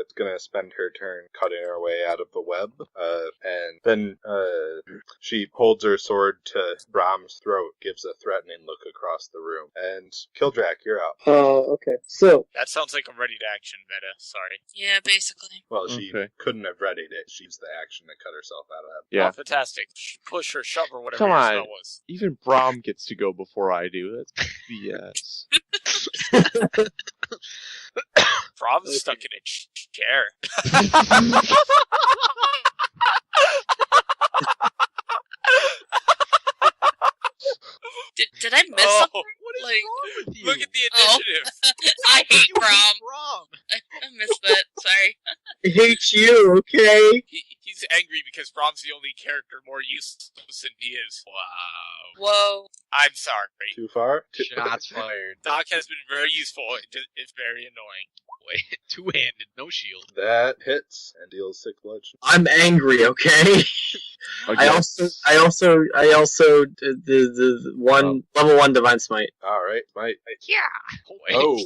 Speaker 1: It's gonna spend her turn cutting her way out of the web. And then, she holds her sword to Brahm's throat, gives a threatening look across the room. And Kildrak, you're up.
Speaker 6: Oh, okay. So,
Speaker 3: That sounds like a ready to action meta. Sorry.
Speaker 4: Yeah, basically.
Speaker 1: Well, she
Speaker 2: Okay.
Speaker 1: couldn't have readied it. She used the action to cut herself out of that.
Speaker 2: Yeah.
Speaker 3: Oh, fantastic. Push or shove or whatever
Speaker 2: Come
Speaker 3: your
Speaker 2: on.
Speaker 3: spell was.
Speaker 2: Even Brahm gets to go before I do. That's BS.
Speaker 3: Brom's stuck in a chair.
Speaker 4: Did I miss
Speaker 3: Oh,
Speaker 4: something?
Speaker 5: What is
Speaker 4: Like,
Speaker 5: wrong with you?
Speaker 3: Look at the
Speaker 4: Oh.
Speaker 3: initiative.
Speaker 4: I hate
Speaker 5: You
Speaker 4: Brom.
Speaker 5: Brom.
Speaker 4: I missed that. Sorry.
Speaker 6: I hate you, okay?
Speaker 3: He's angry because Brom's the only character more useless than he is.
Speaker 5: Wow.
Speaker 4: Whoa.
Speaker 3: I'm sorry.
Speaker 1: Too far?
Speaker 5: Shots fired.
Speaker 3: Doc has been very useful. It's very annoying.
Speaker 5: Wait, two-handed, no shield.
Speaker 1: That hits and deals 6 bludgeoning.
Speaker 6: I'm angry, okay? I also the one level 1 divine smite.
Speaker 1: Alright, Smite.
Speaker 5: Wait.
Speaker 1: Oh.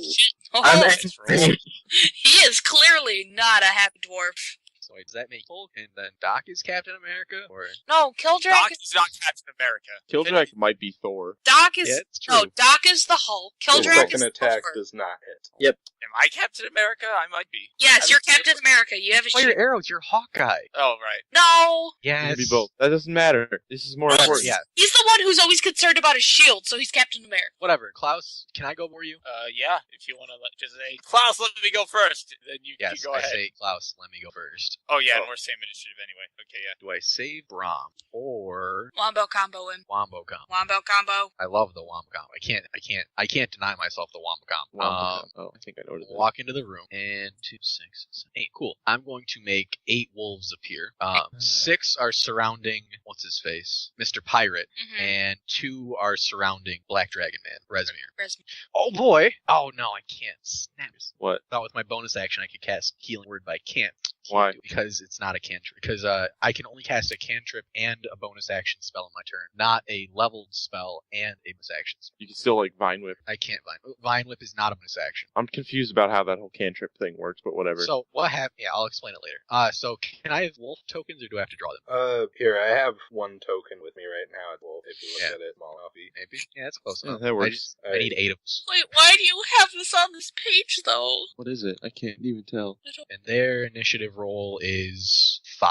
Speaker 6: I'm
Speaker 4: Oh,
Speaker 3: Nice roll.
Speaker 6: angry.
Speaker 4: he is clearly not a happy dwarf.
Speaker 5: So wait, does that make Hulk and then Doc is Captain America? Or
Speaker 4: No, Killdrag.
Speaker 3: Doc is not Captain America.
Speaker 2: Killdrag might be Thor.
Speaker 4: Doc is
Speaker 5: Yeah, it's true.
Speaker 4: no. Doc is the Hulk.
Speaker 1: The
Speaker 4: Killdrag
Speaker 1: second
Speaker 4: is
Speaker 1: attack
Speaker 4: Thor.
Speaker 1: does not hit.
Speaker 6: Yep.
Speaker 3: Am I Captain America? I might be.
Speaker 4: Yes,
Speaker 3: I
Speaker 4: you're
Speaker 3: don't-
Speaker 4: Captain America. You have a
Speaker 5: Fire
Speaker 4: shield.
Speaker 5: arrows, you're Hawkeye.
Speaker 3: Oh, right.
Speaker 4: No,
Speaker 2: It
Speaker 5: Yes.
Speaker 2: can be both. That doesn't matter. This is more
Speaker 4: No,
Speaker 2: important.
Speaker 5: Yeah.
Speaker 4: he's the one who's always concerned about his shield, so he's Captain America.
Speaker 5: Whatever. Klaus, can I go for you?
Speaker 3: Yeah, if you want to just say, Klaus, let me go first. Then you
Speaker 5: Yes,
Speaker 3: go
Speaker 5: I
Speaker 3: ahead.
Speaker 5: say, Klaus, let me go first.
Speaker 3: Oh, yeah, and
Speaker 5: Oh.
Speaker 3: we're same initiative anyway. Okay, yeah.
Speaker 5: Do I save Brom or
Speaker 4: Wombo combo him.
Speaker 5: Wombo combo?
Speaker 4: Wombo combo.
Speaker 5: I love the Wombo combo. I can't deny myself the Wombo combo.
Speaker 2: Oh, I think I know what it is.
Speaker 5: Walk into the room and 2, 6, 7, 8. Cool. I'm going to make 8 wolves appear. 6 are surrounding what's his face, Mr. Pirate,
Speaker 4: Mm-hmm.
Speaker 5: and 2 are surrounding Black Dragon Man, Rezmir.
Speaker 4: Resmi.
Speaker 5: Oh boy! Oh no, I can't. Snap.
Speaker 2: What?
Speaker 5: Thought with my bonus action I could cast Healing Word, but I can't.
Speaker 2: Why?
Speaker 5: Because it's not a cantrip. Because I can only cast a cantrip and a bonus action spell on my turn, not a leveled spell and a bonus action spell.
Speaker 2: You can still like Vine Whip.
Speaker 5: I can't Vine Whip is not a bonus action.
Speaker 2: I'm confused about how that whole cantrip thing works, but whatever.
Speaker 5: So what happened? Yeah, I'll explain it later. So can I have wolf tokens or do I have to draw them?
Speaker 1: Here, I have one token with me right now. Well, if you look
Speaker 5: Yeah.
Speaker 1: at it, small alpha.
Speaker 5: Maybe. Yeah, that's close
Speaker 2: Yeah,
Speaker 5: enough.
Speaker 2: that works.
Speaker 5: I need 8 of those.
Speaker 4: Wait, why do you have this on this page, though?
Speaker 2: What is it? I can't even tell.
Speaker 4: I don't...
Speaker 5: And their initiative roll is 5.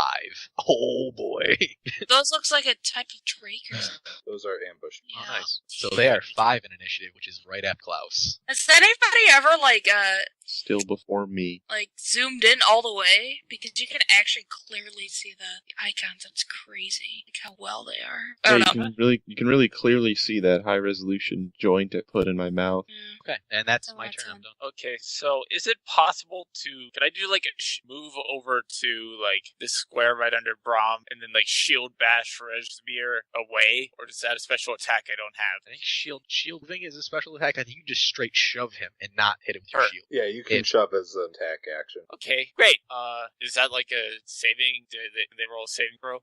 Speaker 5: Oh boy.
Speaker 4: Those looks like a type of drake or something.
Speaker 1: Those are ambushed.
Speaker 4: Yeah.
Speaker 5: Oh, nice. So they are 5 in initiative, which is right at Klaus.
Speaker 4: Has anybody ever
Speaker 2: Still before me.
Speaker 4: zoomed in all the way? Because you can actually clearly see the icons. That's crazy. Like how well they are. I
Speaker 2: Yeah,
Speaker 4: don't know.
Speaker 2: you can really clearly see that high resolution joint it put in my mouth.
Speaker 4: Yeah.
Speaker 5: Okay, and that's
Speaker 4: Oh,
Speaker 5: my
Speaker 4: that's
Speaker 5: turn. I'm
Speaker 4: fine.
Speaker 5: done.
Speaker 3: Okay, so is it possible to... Can I do, like, a move over to, like, this square right under Braum, and then, like, shield bash Rezmir away? Or is that a special attack I don't have?
Speaker 5: I think shielding is a special attack. I think you just straight shove him and not hit him with your
Speaker 3: Sure.
Speaker 5: shield.
Speaker 1: Yeah, you can
Speaker 5: It-
Speaker 1: shove as an attack action.
Speaker 3: Okay, great. Is that, like, a saving? Do they roll a saving throw?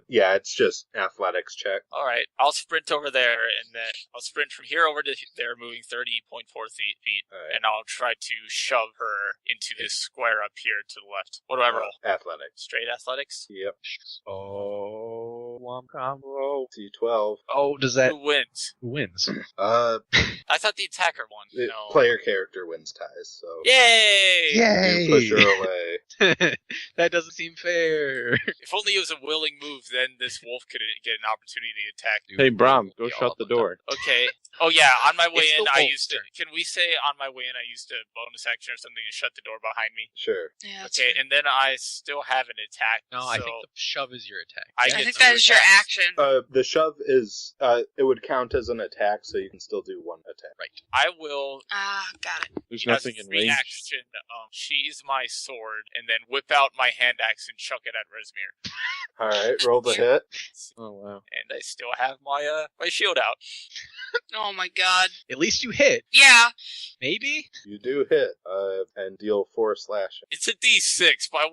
Speaker 1: Yeah, it's just athletics check.
Speaker 3: Alright, I'll sprint over there, and then I'll sprint from here over to there, moving 30.4 feet,
Speaker 1: Alright.
Speaker 3: and I'll try to shove her into this square up here to the left. What do I roll?
Speaker 1: Athletics.
Speaker 3: Straight athletics?
Speaker 1: Yep.
Speaker 5: Oh, Womp combo.
Speaker 1: C12.
Speaker 5: Oh, does that...
Speaker 3: Who wins?
Speaker 5: Who wins?
Speaker 3: I thought the attacker won.
Speaker 1: The
Speaker 3: No.
Speaker 1: player character wins ties, so
Speaker 3: Yay!
Speaker 1: you push her away.
Speaker 5: That doesn't seem fair.
Speaker 3: If only it was a willing move, then this wolf could get an opportunity to attack.
Speaker 2: Hey, Brom, go
Speaker 5: Yeah,
Speaker 2: shut
Speaker 5: all
Speaker 2: the
Speaker 5: of them.
Speaker 2: door.
Speaker 3: Okay. Oh yeah, on my way
Speaker 5: It's
Speaker 3: in,
Speaker 5: the
Speaker 3: I
Speaker 5: wolf's
Speaker 3: used to.
Speaker 5: turn.
Speaker 3: Can we say on my way in, I used a bonus action or something to shut the door behind me?
Speaker 1: Sure.
Speaker 4: Yeah, that's
Speaker 3: Okay,
Speaker 4: fine.
Speaker 3: and then I still have an attack.
Speaker 5: No,
Speaker 3: so
Speaker 5: I think the shove is your attack.
Speaker 3: I
Speaker 4: I
Speaker 3: get
Speaker 4: think
Speaker 3: two
Speaker 4: that is your
Speaker 3: attacks.
Speaker 4: action.
Speaker 1: The shove is, it would count as an attack, so you can still do one attack.
Speaker 5: Right.
Speaker 3: I will.
Speaker 4: Got it.
Speaker 2: There's
Speaker 3: As
Speaker 2: nothing
Speaker 3: a
Speaker 2: in
Speaker 3: free
Speaker 2: range.
Speaker 3: action, she's my sword, and then whip out my hand axe and chuck it at Rezmir.
Speaker 1: Alright, roll the hit.
Speaker 2: Oh, wow.
Speaker 3: And I still have my my shield out.
Speaker 4: Oh my god.
Speaker 5: At least you hit.
Speaker 4: Yeah.
Speaker 5: Maybe?
Speaker 1: You do hit, and deal 4 slashing.
Speaker 3: It's a D6, but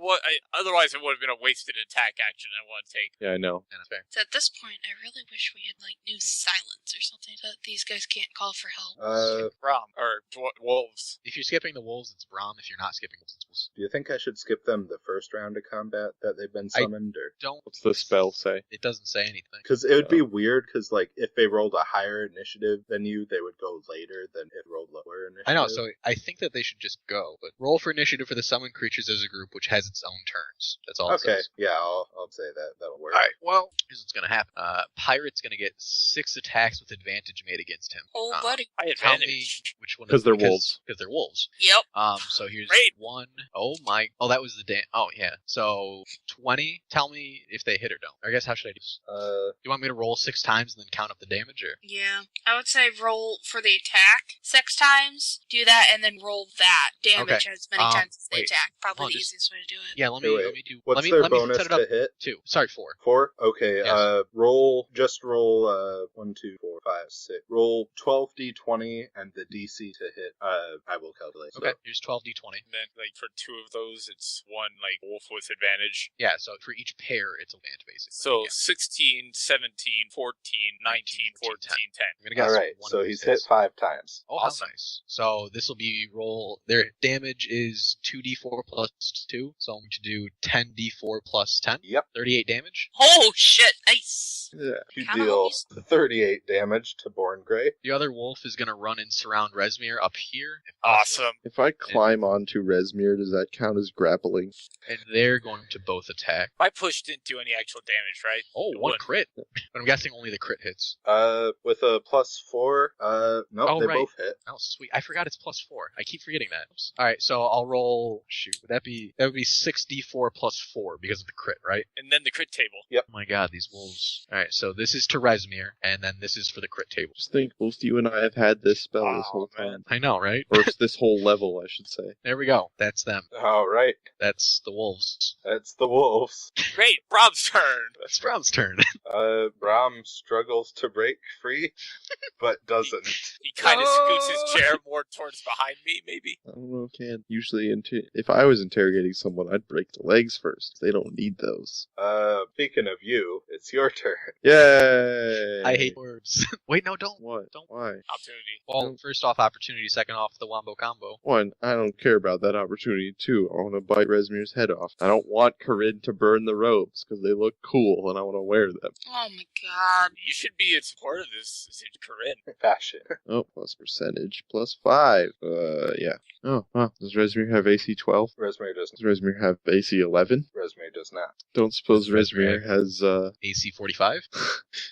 Speaker 3: otherwise it would have been a wasted attack action I want to take.
Speaker 2: Yeah, I know.
Speaker 5: Yeah, that's fair.
Speaker 4: So at this point, I really wish we had new silence or something so that these guys can't call for help.
Speaker 3: Rom or wolves.
Speaker 5: If you're skipping the wolves, it's Brom. If you're not skipping wolves, it's wolves.
Speaker 1: Do you think I should skip them the first round of combat that they've been summoned, or?
Speaker 5: Don't.
Speaker 2: What's the spell say?
Speaker 5: It doesn't say anything.
Speaker 1: Because it would be weird, because, if they rolled a higher initiative than you, they would go later than if rolled lower initiative.
Speaker 5: I know, so I think that they should just go. But roll for initiative for the summoned creatures as a group, which has its own turns. That's all it
Speaker 1: Okay,
Speaker 5: says.
Speaker 1: yeah, I'll say that. That'll work.
Speaker 5: Alright, well, here's what's gonna happen. Pirate's gonna get 6 attacks with advantage made against him.
Speaker 4: Oh,
Speaker 5: Uh,
Speaker 4: buddy.
Speaker 3: I
Speaker 5: Tell me
Speaker 3: advantage.
Speaker 5: which one.
Speaker 2: 'Cause they're wolves.
Speaker 5: Because they're wolves.
Speaker 4: Yep.
Speaker 5: So here's
Speaker 3: Great.
Speaker 5: 1. Oh my. Oh, that was the Oh yeah. So 20. Tell me if they hit or don't. Or I guess how should I do this? You want me to roll 6 times and then count up the damage, or?
Speaker 4: Yeah. I would say roll for the attack 6 times, do that, and then roll that damage as many times as the
Speaker 5: wait.
Speaker 4: attack. Probably
Speaker 5: Hold on,
Speaker 4: the
Speaker 5: just-
Speaker 4: easiest way to do it.
Speaker 5: Yeah. Let me do.
Speaker 1: What's
Speaker 5: let me
Speaker 1: their bonus
Speaker 5: set it up.
Speaker 1: to hit?
Speaker 5: 2. Sorry, 4.
Speaker 1: 4? Okay,
Speaker 5: Yes.
Speaker 1: roll 1, 2, 4, 5, 6. Roll 12d20 and the DC to hit, I will calculate. So,
Speaker 5: Okay. Here's 12d20.
Speaker 3: And then for 2 of those, it's 1 wolf with advantage.
Speaker 5: Yeah. So for each pair, it's a land basically.
Speaker 3: So
Speaker 5: yeah.
Speaker 3: 16, 17, 14, 19, 14, 10.
Speaker 5: I'm gonna guess
Speaker 1: Alright. right,
Speaker 5: One
Speaker 1: so
Speaker 5: of
Speaker 1: he's
Speaker 5: these
Speaker 1: hit
Speaker 5: hits.
Speaker 1: 5 times.
Speaker 5: Oh,
Speaker 3: Awesome.
Speaker 5: how nice. So this will be roll. Their damage is 2d4 plus 2, so I'm going to do 10d4 plus 10.
Speaker 1: Yep.
Speaker 5: 38 damage.
Speaker 4: Oh shit! Nice.
Speaker 1: Yeah. You
Speaker 4: Kinda
Speaker 1: deal
Speaker 4: always-
Speaker 1: 38 damage to Born Grey.
Speaker 5: The other wolf is going to run and surround Resmir up here. if possible,
Speaker 3: Awesome.
Speaker 2: If I climb onto Resmir, does that count as grappling?
Speaker 5: And they're going to both attack.
Speaker 3: My push didn't do any actual damage, right?
Speaker 5: Oh,
Speaker 3: It
Speaker 5: one
Speaker 3: would.
Speaker 5: crit. But I'm guessing only the crit hits.
Speaker 1: With a +4, nope,
Speaker 5: Oh,
Speaker 1: they
Speaker 5: right.
Speaker 1: both hit.
Speaker 5: Oh, sweet. I forgot it's plus 4. I keep forgetting that. Oops. All right, so I'll roll. Shoot, that would be 6d4 plus 4 because of the crit, right?
Speaker 3: And then the crit table.
Speaker 5: Oh my god, these wolves. All right, so this is to Resmir, and then this is for the crit table.
Speaker 2: Just think both you and I have had this spell this
Speaker 3: Oh,
Speaker 2: whole
Speaker 3: man.
Speaker 2: time.
Speaker 5: I know, right?
Speaker 2: Or this whole level, I should say.
Speaker 5: There we go. That's them.
Speaker 1: All right,
Speaker 5: That's the wolves.
Speaker 1: that's the wolves.
Speaker 3: Great, Rob's turn.
Speaker 5: That's Brown's turn.
Speaker 1: Brom struggles to break free, but doesn't.
Speaker 3: He kind of scoots
Speaker 4: Oh.
Speaker 3: his chair more towards behind me, maybe.
Speaker 2: I don't know, can usually if I was interrogating someone, I'd break the legs first. They don't need those.
Speaker 1: Speaking of you, it's your turn.
Speaker 2: Yay!
Speaker 5: I hate orbs. Wait, no, don't.
Speaker 2: What?
Speaker 5: Don't.
Speaker 2: Why?
Speaker 3: Opportunity.
Speaker 5: Well, first off, opportunity. Second off, the Wombo combo.
Speaker 2: One, I don't care about that opportunity. Two, I want to bite Resmir's head off. I don't want Corinne to burn the robes because they look cool and I want to wear them.
Speaker 4: Oh my god.
Speaker 3: You should be in support of this, Corinne.
Speaker 1: Fashion.
Speaker 2: Oh, plus percentage, plus 5. Yeah. Oh, wow. Does Resmir have AC 12?
Speaker 1: Resmir does.
Speaker 2: Does Resmir have AC 11?
Speaker 1: Resmir does not.
Speaker 2: Don't suppose
Speaker 5: Does Resmir
Speaker 2: Resmir has,
Speaker 5: AC 45.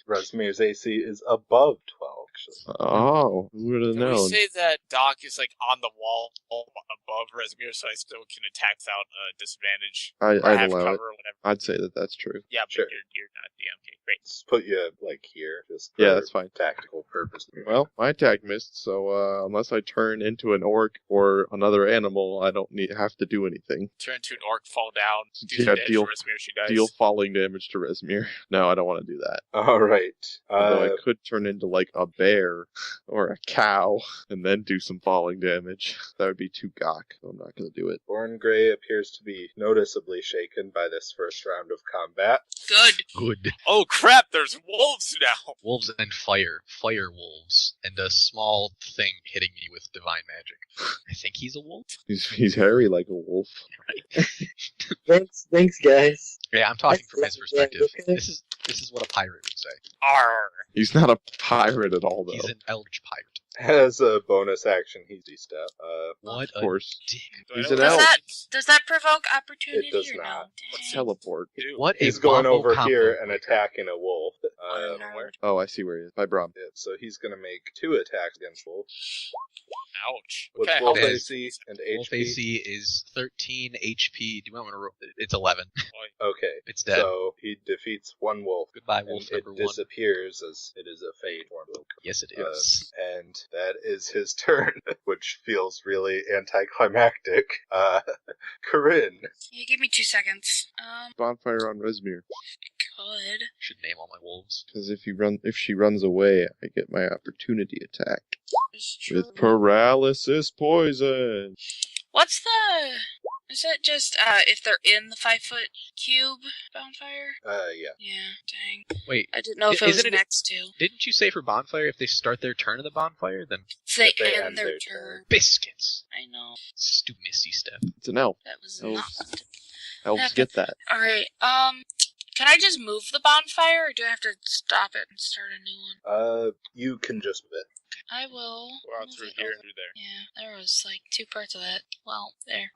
Speaker 1: Resmir's AC is above 12. Actually,
Speaker 2: oh, who would have
Speaker 3: Can we
Speaker 2: known?
Speaker 3: say that Doc is like on the wall above Resmir, so I still can attack without disadvantage? Or
Speaker 2: I'd
Speaker 3: have
Speaker 2: allow
Speaker 3: cover
Speaker 2: it.
Speaker 3: or whatever.
Speaker 2: I'd say that that's true.
Speaker 3: Yeah, but
Speaker 1: Sure.
Speaker 3: you're not DM. Okay, great.
Speaker 1: let's put you like here, just for
Speaker 2: Yeah, that's fine.
Speaker 1: tactical purposes.
Speaker 2: Well, my attack missed, so unless I turn into an orc or another animal, I don't have to do anything.
Speaker 3: Turn into an orc, fall down, do
Speaker 2: Yeah,
Speaker 3: some damage
Speaker 2: deal-
Speaker 3: to Resmir, she dies.
Speaker 2: Deal falling damage to Resmir. No, I don't want to do that.
Speaker 1: All right.
Speaker 2: Although I could turn into like a bear or a cow and then do some falling damage. That would be too gawk. So I'm not going to do it.
Speaker 1: Born Grey appears to be noticeably shaken by this first round of combat.
Speaker 4: Good.
Speaker 5: Good.
Speaker 3: Oh crap, there's wolves now!
Speaker 5: Wolves and fire. Fire wolves. And a small thing hitting me with divine magic. I think he's a wolf.
Speaker 2: He's hairy like a wolf.
Speaker 6: Thanks, guys.
Speaker 5: Yeah, I'm talking from his
Speaker 6: Yeah,
Speaker 5: perspective.
Speaker 6: okay.
Speaker 5: This is what a pirate would say.
Speaker 3: Arr!
Speaker 2: He's not a pirate at all, though.
Speaker 5: He's an eldritch pirate.
Speaker 1: As a bonus action, he's step.
Speaker 5: What
Speaker 2: Of
Speaker 5: a
Speaker 2: course.
Speaker 5: dick.
Speaker 3: Do I
Speaker 2: He's
Speaker 3: know
Speaker 2: an
Speaker 3: what
Speaker 2: elf.
Speaker 3: that
Speaker 4: Does that provoke opportunity
Speaker 1: It does
Speaker 4: or
Speaker 1: not.
Speaker 4: no?
Speaker 3: Let's
Speaker 4: Dang.
Speaker 2: Teleport.
Speaker 3: do?
Speaker 5: What
Speaker 1: he's
Speaker 5: a
Speaker 1: going
Speaker 5: Wombo
Speaker 1: over
Speaker 5: combo
Speaker 1: here and
Speaker 5: breaker.
Speaker 1: attacking a wolf.
Speaker 3: Where?
Speaker 2: Oh, I see where he is. By Brom.
Speaker 1: Yeah, so he's going to make 2 attacks against wolf
Speaker 3: Ouch.
Speaker 1: with
Speaker 3: Okay,
Speaker 1: wolf
Speaker 3: how
Speaker 5: Okay.
Speaker 1: AC and
Speaker 5: Wolf
Speaker 1: HP.
Speaker 5: AC is 13 HP. Do you want me to roll? It's 11.
Speaker 1: Okay,
Speaker 5: It's dead.
Speaker 1: so he defeats 1 wolf.
Speaker 5: Goodbye,
Speaker 1: And
Speaker 5: wolf
Speaker 1: it
Speaker 5: number 1.
Speaker 1: disappears as it is a fade form.
Speaker 5: Yes, it
Speaker 1: Uh,
Speaker 5: is.
Speaker 1: And that is his turn, which feels really anticlimactic. Corinne.
Speaker 4: Yeah, give me 2 seconds.
Speaker 2: Bonfire on Resmir.
Speaker 4: Good.
Speaker 5: Should name all my wolves.
Speaker 2: Because if she runs away, I get my opportunity attack.
Speaker 4: It's true.
Speaker 2: With paralysis poison.
Speaker 4: What's the... Is it just, if they're in the 5-foot cube bonfire?
Speaker 1: Yeah.
Speaker 4: Yeah, dang.
Speaker 5: Wait,
Speaker 4: I didn't know if it was
Speaker 5: Isn't it-
Speaker 4: next to.
Speaker 5: didn't you say for bonfire if they start their turn of the bonfire, then
Speaker 4: If they
Speaker 1: If they
Speaker 4: end
Speaker 1: end
Speaker 4: their
Speaker 1: their
Speaker 4: turn.
Speaker 5: biscuits?
Speaker 4: I know.
Speaker 5: Stupid Misty step.
Speaker 2: It's an elf.
Speaker 4: That was
Speaker 2: Oh.
Speaker 4: not...
Speaker 2: Elves
Speaker 4: Okay.
Speaker 2: get that.
Speaker 4: Alright, can I just move the bonfire, or do I have to stop it and start a new one?
Speaker 1: You can just move it.
Speaker 4: I will.
Speaker 3: Go out
Speaker 4: move
Speaker 3: through
Speaker 4: it
Speaker 3: here,
Speaker 4: over.
Speaker 3: through there.
Speaker 4: Yeah, there was like 2 parts of that. Well, there.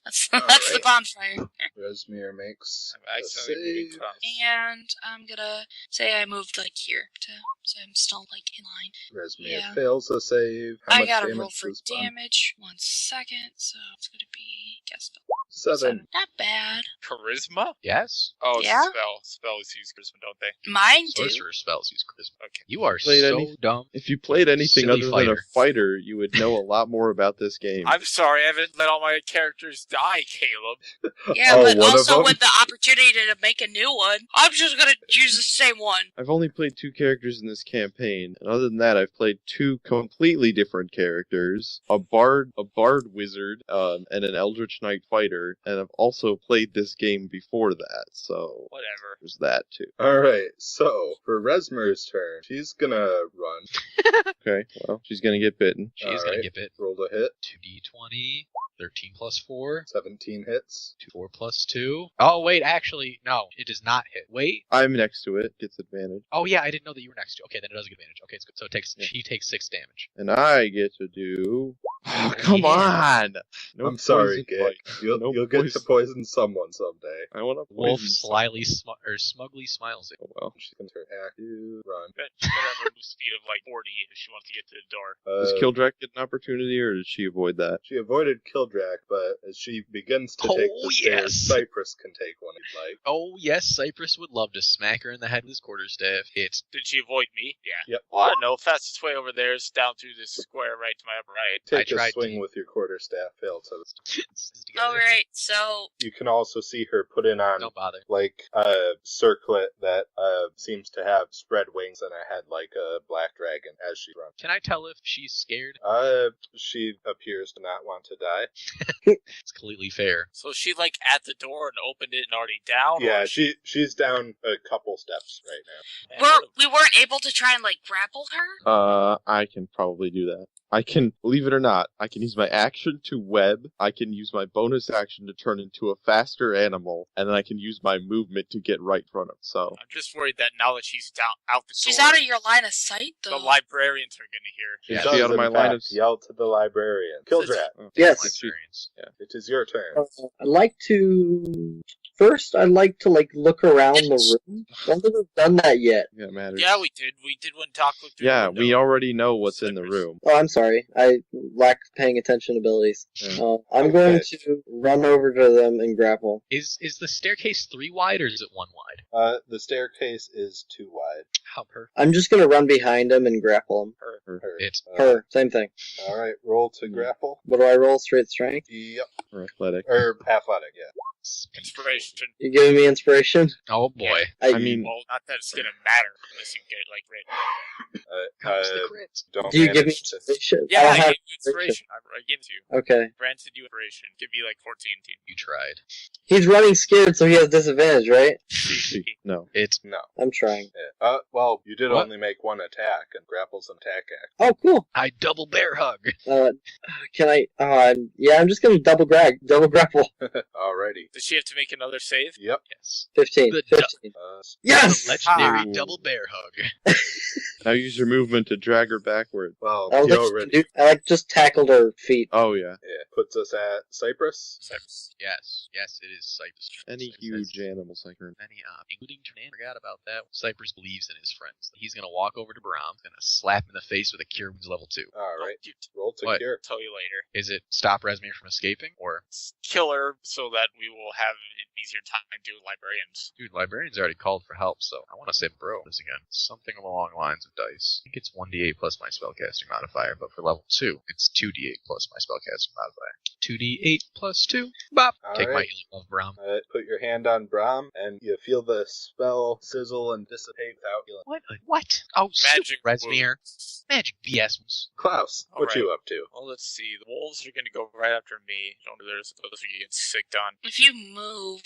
Speaker 4: That's
Speaker 1: All
Speaker 4: that's the
Speaker 1: right.
Speaker 4: bonfire.
Speaker 1: Resmir makes
Speaker 3: I'm
Speaker 1: a
Speaker 3: accidentally
Speaker 1: save.
Speaker 4: And I'm gonna say I moved like here so I'm still like in line.
Speaker 1: Resmir
Speaker 4: Yeah.
Speaker 1: fails a save. How
Speaker 4: I
Speaker 1: much
Speaker 4: gotta
Speaker 1: damage
Speaker 4: roll for
Speaker 1: does Brom-
Speaker 4: damage. 1 second, so it's gonna be guess
Speaker 1: 7.
Speaker 4: Not bad.
Speaker 3: Charisma?
Speaker 5: Yes?
Speaker 3: Oh, it's
Speaker 4: Yeah?
Speaker 3: a spell. Spells use charisma, don't they?
Speaker 4: Mine do.
Speaker 5: Sorcerer spells use charisma.
Speaker 3: Okay.
Speaker 5: You are
Speaker 2: Played
Speaker 5: so
Speaker 2: any-
Speaker 5: dumb.
Speaker 2: If you played anything
Speaker 5: Silly
Speaker 2: other than a
Speaker 5: fighter.
Speaker 2: fighter, you would know a lot more about this game.
Speaker 3: I'm sorry, I haven't let all my characters die, Caleb.
Speaker 4: Yeah,
Speaker 1: Oh,
Speaker 4: but
Speaker 1: one of
Speaker 4: also
Speaker 1: them?
Speaker 4: with the opportunity to make a new one, I'm just gonna use the same one.
Speaker 2: I've only played 2 characters in this campaign, and other than that, I've played 2 completely different characters: a bard wizard, and an eldritch knight fighter. And I've also played this game before that. So
Speaker 3: Whatever.
Speaker 2: There's that too.
Speaker 1: Alright, so for Resmer's turn, she's gonna run.
Speaker 2: Okay, well, she's gonna get bitten.
Speaker 5: She is going to
Speaker 1: Alright.
Speaker 5: get bit.
Speaker 1: Roll to hit.
Speaker 5: 2d20, 13 plus 4,
Speaker 1: 17 hits.
Speaker 5: 4 plus 2. Oh, wait, actually, no, it does not hit. Wait.
Speaker 2: I'm next to it. Gets advantage.
Speaker 5: Oh, yeah, I didn't know that you were next to. Okay, then it does get advantage. Okay, it's good. So
Speaker 2: Yeah.
Speaker 5: she takes 6 damage.
Speaker 2: And I get to do... Oh, come
Speaker 5: Yeah.
Speaker 2: on! No
Speaker 1: I'm sorry,
Speaker 2: poison
Speaker 1: Gig.
Speaker 2: bite.
Speaker 1: You'll
Speaker 2: No
Speaker 1: get to
Speaker 2: poison.
Speaker 1: poison someone someday.
Speaker 2: I want to
Speaker 5: Wolf
Speaker 2: poison
Speaker 5: slyly smugly smiles at
Speaker 2: Oh, well.
Speaker 1: She's gonna act to run.
Speaker 3: Bet she's gonna have a move speed of like 40 if she wants to get to the door.
Speaker 2: Does Kildrak get an opportunity, or did she avoid that?
Speaker 1: She avoided Kildrak, but as she begins to take
Speaker 5: Oh,
Speaker 1: the stairs,
Speaker 5: yes.
Speaker 1: Cypress can take one if you'd like.
Speaker 5: Oh, yes, Cypress would love to smack her in the head with his quarterstaff. It's
Speaker 3: Did she avoid me? Yeah.
Speaker 1: Yep.
Speaker 3: Well, I don't know. Fastest way over there is down through this square right to my upper right.
Speaker 1: Take a
Speaker 5: tried
Speaker 1: swing
Speaker 5: to.
Speaker 1: with your quarterstaff, fail to.
Speaker 4: Alright, so
Speaker 1: You can also see her put in on
Speaker 5: Don't bother.
Speaker 1: like a circlet that seems to have spread wings and a head like a black dragon as she runs.
Speaker 5: Can I tell if she's scared?
Speaker 1: She appears to not want to die.
Speaker 5: It's completely fair.
Speaker 3: So is she like at the door and opened it and already down? or
Speaker 1: Yeah,
Speaker 3: is
Speaker 1: she's down a couple steps right now.
Speaker 3: Man,
Speaker 4: we weren't able to try and like grapple her.
Speaker 2: I can probably do that. I can, believe it or not, I can use my action to web, I can use my bonus action to turn into a faster animal, and then I can use my movement to get right in front of him, so...
Speaker 3: I'm just worried that now that she's down out the
Speaker 4: She's
Speaker 3: door,
Speaker 4: out of your line of sight,
Speaker 3: the
Speaker 4: though.
Speaker 3: librarians are gonna hear.
Speaker 1: She
Speaker 2: Yeah,
Speaker 1: does,
Speaker 2: she out of
Speaker 1: in
Speaker 2: my line
Speaker 1: fact,
Speaker 2: of-
Speaker 1: yell to the librarian. Kildrat,
Speaker 2: Oh,
Speaker 6: Yes.
Speaker 5: Experience.
Speaker 1: it is your turn.
Speaker 6: I'd like to. First, I'd like to look around the room. I don't think we've done that yet.
Speaker 2: Yeah, it matters.
Speaker 3: Yeah, we did. We did when Doc looked through
Speaker 2: Yeah,
Speaker 3: the window.
Speaker 2: we already know what's in the
Speaker 3: Cypress.
Speaker 2: room.
Speaker 6: Oh, I'm sorry. I lack paying attention abilities.
Speaker 2: Yeah.
Speaker 6: I'm going to run over to them and grapple.
Speaker 5: Is the staircase 3 wide or is it 1 wide?
Speaker 1: The staircase is too wide.
Speaker 5: How perfect.
Speaker 6: I'm just going to run behind him and grapple him.
Speaker 1: Her.
Speaker 5: It's
Speaker 6: Her, same thing.
Speaker 1: All right, roll to
Speaker 2: Hmm.
Speaker 1: grapple.
Speaker 6: What do I roll? Straight strength?
Speaker 1: Yep.
Speaker 2: Or athletic.
Speaker 1: Or athletic, yeah.
Speaker 3: Inspiration.
Speaker 6: You giving me inspiration?
Speaker 5: Oh boy.
Speaker 2: I mean,
Speaker 3: Well, not that it's gonna matter unless you get it like written.
Speaker 5: Comes the crit.
Speaker 1: Don't
Speaker 6: Do you give me
Speaker 1: manage to-
Speaker 6: inspiration?
Speaker 3: Yeah,
Speaker 6: I
Speaker 3: I
Speaker 6: don't have
Speaker 3: gave you inspiration. I gave it to you.
Speaker 6: Okay.
Speaker 3: Granted you inspiration. Give you like 14.
Speaker 5: You tried.
Speaker 6: He's running scared, so he has disadvantage, right?
Speaker 2: no.
Speaker 5: It's
Speaker 1: No.
Speaker 6: I'm trying.
Speaker 1: Yeah. Well, you did
Speaker 5: What?
Speaker 1: only make one attack, and grapple's an attack act.
Speaker 6: Oh, cool.
Speaker 5: I double bear hug.
Speaker 6: Can I? Yeah, I'm just gonna double grapple.
Speaker 1: Alrighty.
Speaker 3: Does she have to make another save?
Speaker 1: Yep.
Speaker 5: Yes.
Speaker 6: 15.
Speaker 5: The
Speaker 6: 15. Yes!
Speaker 5: The legendary
Speaker 2: Ah.
Speaker 5: double bear hug.
Speaker 2: Now use your movement to drag her backward.
Speaker 1: Well,
Speaker 6: I,
Speaker 1: you
Speaker 6: was
Speaker 1: already.
Speaker 6: I just tackled her feet.
Speaker 2: Oh, yeah.
Speaker 1: Yeah. Puts us at Cypress.
Speaker 5: Yes. Yes, it is Cypress.
Speaker 2: Any
Speaker 5: It
Speaker 2: huge
Speaker 5: says
Speaker 2: animals like her.
Speaker 5: many, including Ternan. Forgot about that. Cypress believes in his friends. He's gonna walk over to Brahm, gonna slap him in the face with a cure wounds level 2.
Speaker 1: Alright.
Speaker 3: I'll
Speaker 1: Roll to
Speaker 5: What?
Speaker 1: cure.
Speaker 3: tell you later.
Speaker 5: Is it stop Resmir from escaping, or
Speaker 3: Kill her so that we will have an easier time doing librarians.
Speaker 5: dude, librarian's already called for help, so I want to say bro this again. Something along the lines of dice. I think it's 1d8 plus my spellcasting modifier, but for level 2, it's 2d8 plus my spellcasting modifier. 2d8 plus 2. Bop. Take my
Speaker 1: Alright.
Speaker 5: healing love, Brahm.
Speaker 1: Put your hand on Brahm, and you feel the spell sizzle and dissipate without healing.
Speaker 5: What? Oh,
Speaker 3: Magic
Speaker 5: Resmir.
Speaker 3: wounds.
Speaker 5: Magic BS.
Speaker 1: Klaus, what
Speaker 3: Alright.
Speaker 1: you up to?
Speaker 3: Well, let's see. The wolves are going to go right after me. Don't know those are getting sicked on.
Speaker 4: If you move,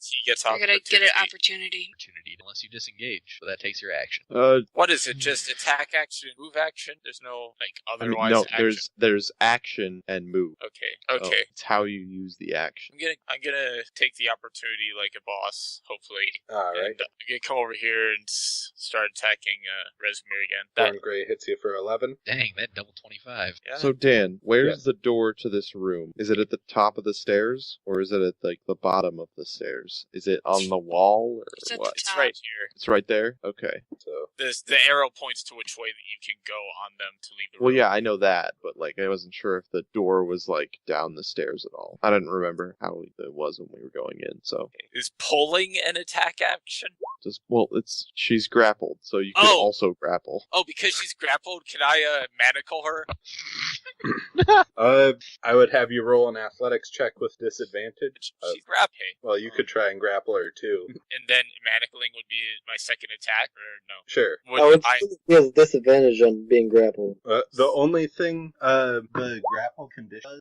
Speaker 3: He gets
Speaker 4: you're gonna get an
Speaker 3: opportunity.
Speaker 4: opportunity.
Speaker 5: Unless you disengage, but that takes your action.
Speaker 3: What is it? Just attack action, move action? There's no like
Speaker 2: I mean,
Speaker 3: otherwise
Speaker 2: no,
Speaker 3: action.
Speaker 2: there's action and move.
Speaker 3: Okay.
Speaker 2: Oh,
Speaker 3: Okay.
Speaker 2: it's how you use the action.
Speaker 3: I'm gonna take the opportunity like a boss, hopefully.
Speaker 1: Alright.
Speaker 3: And I'm gonna come over here and start attacking Resmir again. That,
Speaker 1: Thorn Gray hits you for 11.
Speaker 5: Dang, that double 25.
Speaker 3: yeah.
Speaker 2: So Dan, where's the door to this room? Is it at the top of the stairs, or is it at like the bottom of the stairs? Is it on the wall, or
Speaker 4: It's at the
Speaker 2: what?
Speaker 3: it's
Speaker 4: top.
Speaker 3: right here.
Speaker 2: It's right there. Okay.
Speaker 1: So
Speaker 3: The arrow points to which way that you can go on them to leave the
Speaker 2: Well,
Speaker 3: room.
Speaker 2: yeah, I know that, but like I wasn't sure if the door was like down the stairs at all. I didn't remember how it was when we were going in. So
Speaker 3: Is pulling an attack action?
Speaker 2: She's grappled, so you could also grapple.
Speaker 3: Oh, because she's grappled, can I manacle her?
Speaker 1: I would have you roll an athletics check with disadvantage.
Speaker 3: She's grappled.
Speaker 1: Well, you could try and grapple her too.
Speaker 3: And then manacling would be my second attack, or no?
Speaker 1: Sure.
Speaker 6: He has a disadvantage on being grappled.
Speaker 1: The only thing, the grapple condition.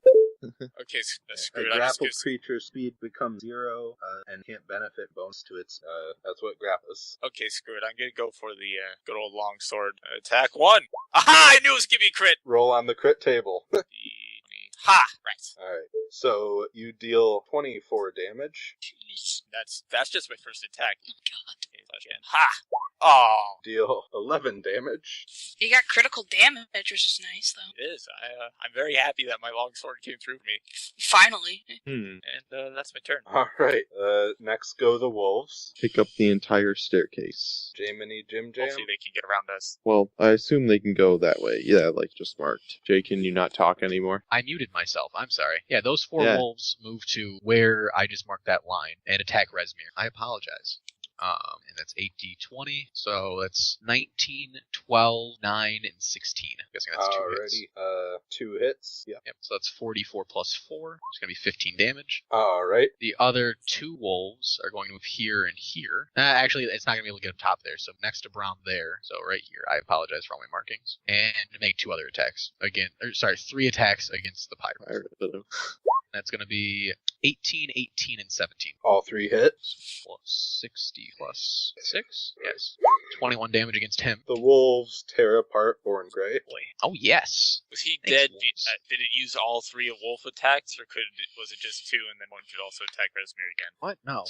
Speaker 3: Okay, screw
Speaker 1: A
Speaker 3: it.
Speaker 1: grappled creature's speed becomes 0 and can't benefit bonus to its. That's what grapples.
Speaker 3: Okay, screw it. I'm gonna go for the good old longsword attack. 1. Aha! I knew it was gonna be a crit.
Speaker 1: Roll on the crit table.
Speaker 3: Ha! Right.
Speaker 1: Alright, so you deal 24 damage.
Speaker 4: Jeez.
Speaker 3: That's just my first attack.
Speaker 4: Oh, God.
Speaker 3: Again. Ha! Oh,
Speaker 1: Deal 11 damage.
Speaker 4: You got critical damage, which is nice, though.
Speaker 3: it is. I'm very happy that my longsword came through for me.
Speaker 4: Finally.
Speaker 3: And that's my turn.
Speaker 1: Alright, next go the wolves.
Speaker 2: Pick up the entire staircase.
Speaker 1: Jaminy Jim Jam.
Speaker 3: Hopefully they can get around us.
Speaker 2: Well, I assume they can go that way. Yeah, like just marked. Jay, can you not talk anymore?
Speaker 5: I muted myself. I'm sorry. Yeah, those 4
Speaker 2: Yeah.
Speaker 5: wolves move to where I just marked that line and attack Resmir. I apologize. And that's 8d20, so that's 19, 12, 9, and 16. I'm guessing that's 2 hits.
Speaker 1: Alrighty, 2 hits. Yep.
Speaker 5: Yep, so that's 44 plus 4. It's going to be 15 damage.
Speaker 1: Alright.
Speaker 5: The other 2 wolves are going to move here and here. Actually, it's not going to be able to get up top there, so next to Brown there. So right here. I apologize for all my markings. And make 2 other attacks. 3 attacks against the pirate. That's going to be 18, 18, and 17.
Speaker 1: All 3 hits.
Speaker 5: Plus 60 plus 6? Yes. 21 damage against him.
Speaker 1: The wolves tear apart Born Grey.
Speaker 5: Boy. Oh, yes.
Speaker 3: Was he
Speaker 5: Thanks,
Speaker 3: dead?
Speaker 5: wolves.
Speaker 3: Did it use all 3 of wolf attacks, or was it just 2 and then one could also attack Resmir again?
Speaker 5: What? No.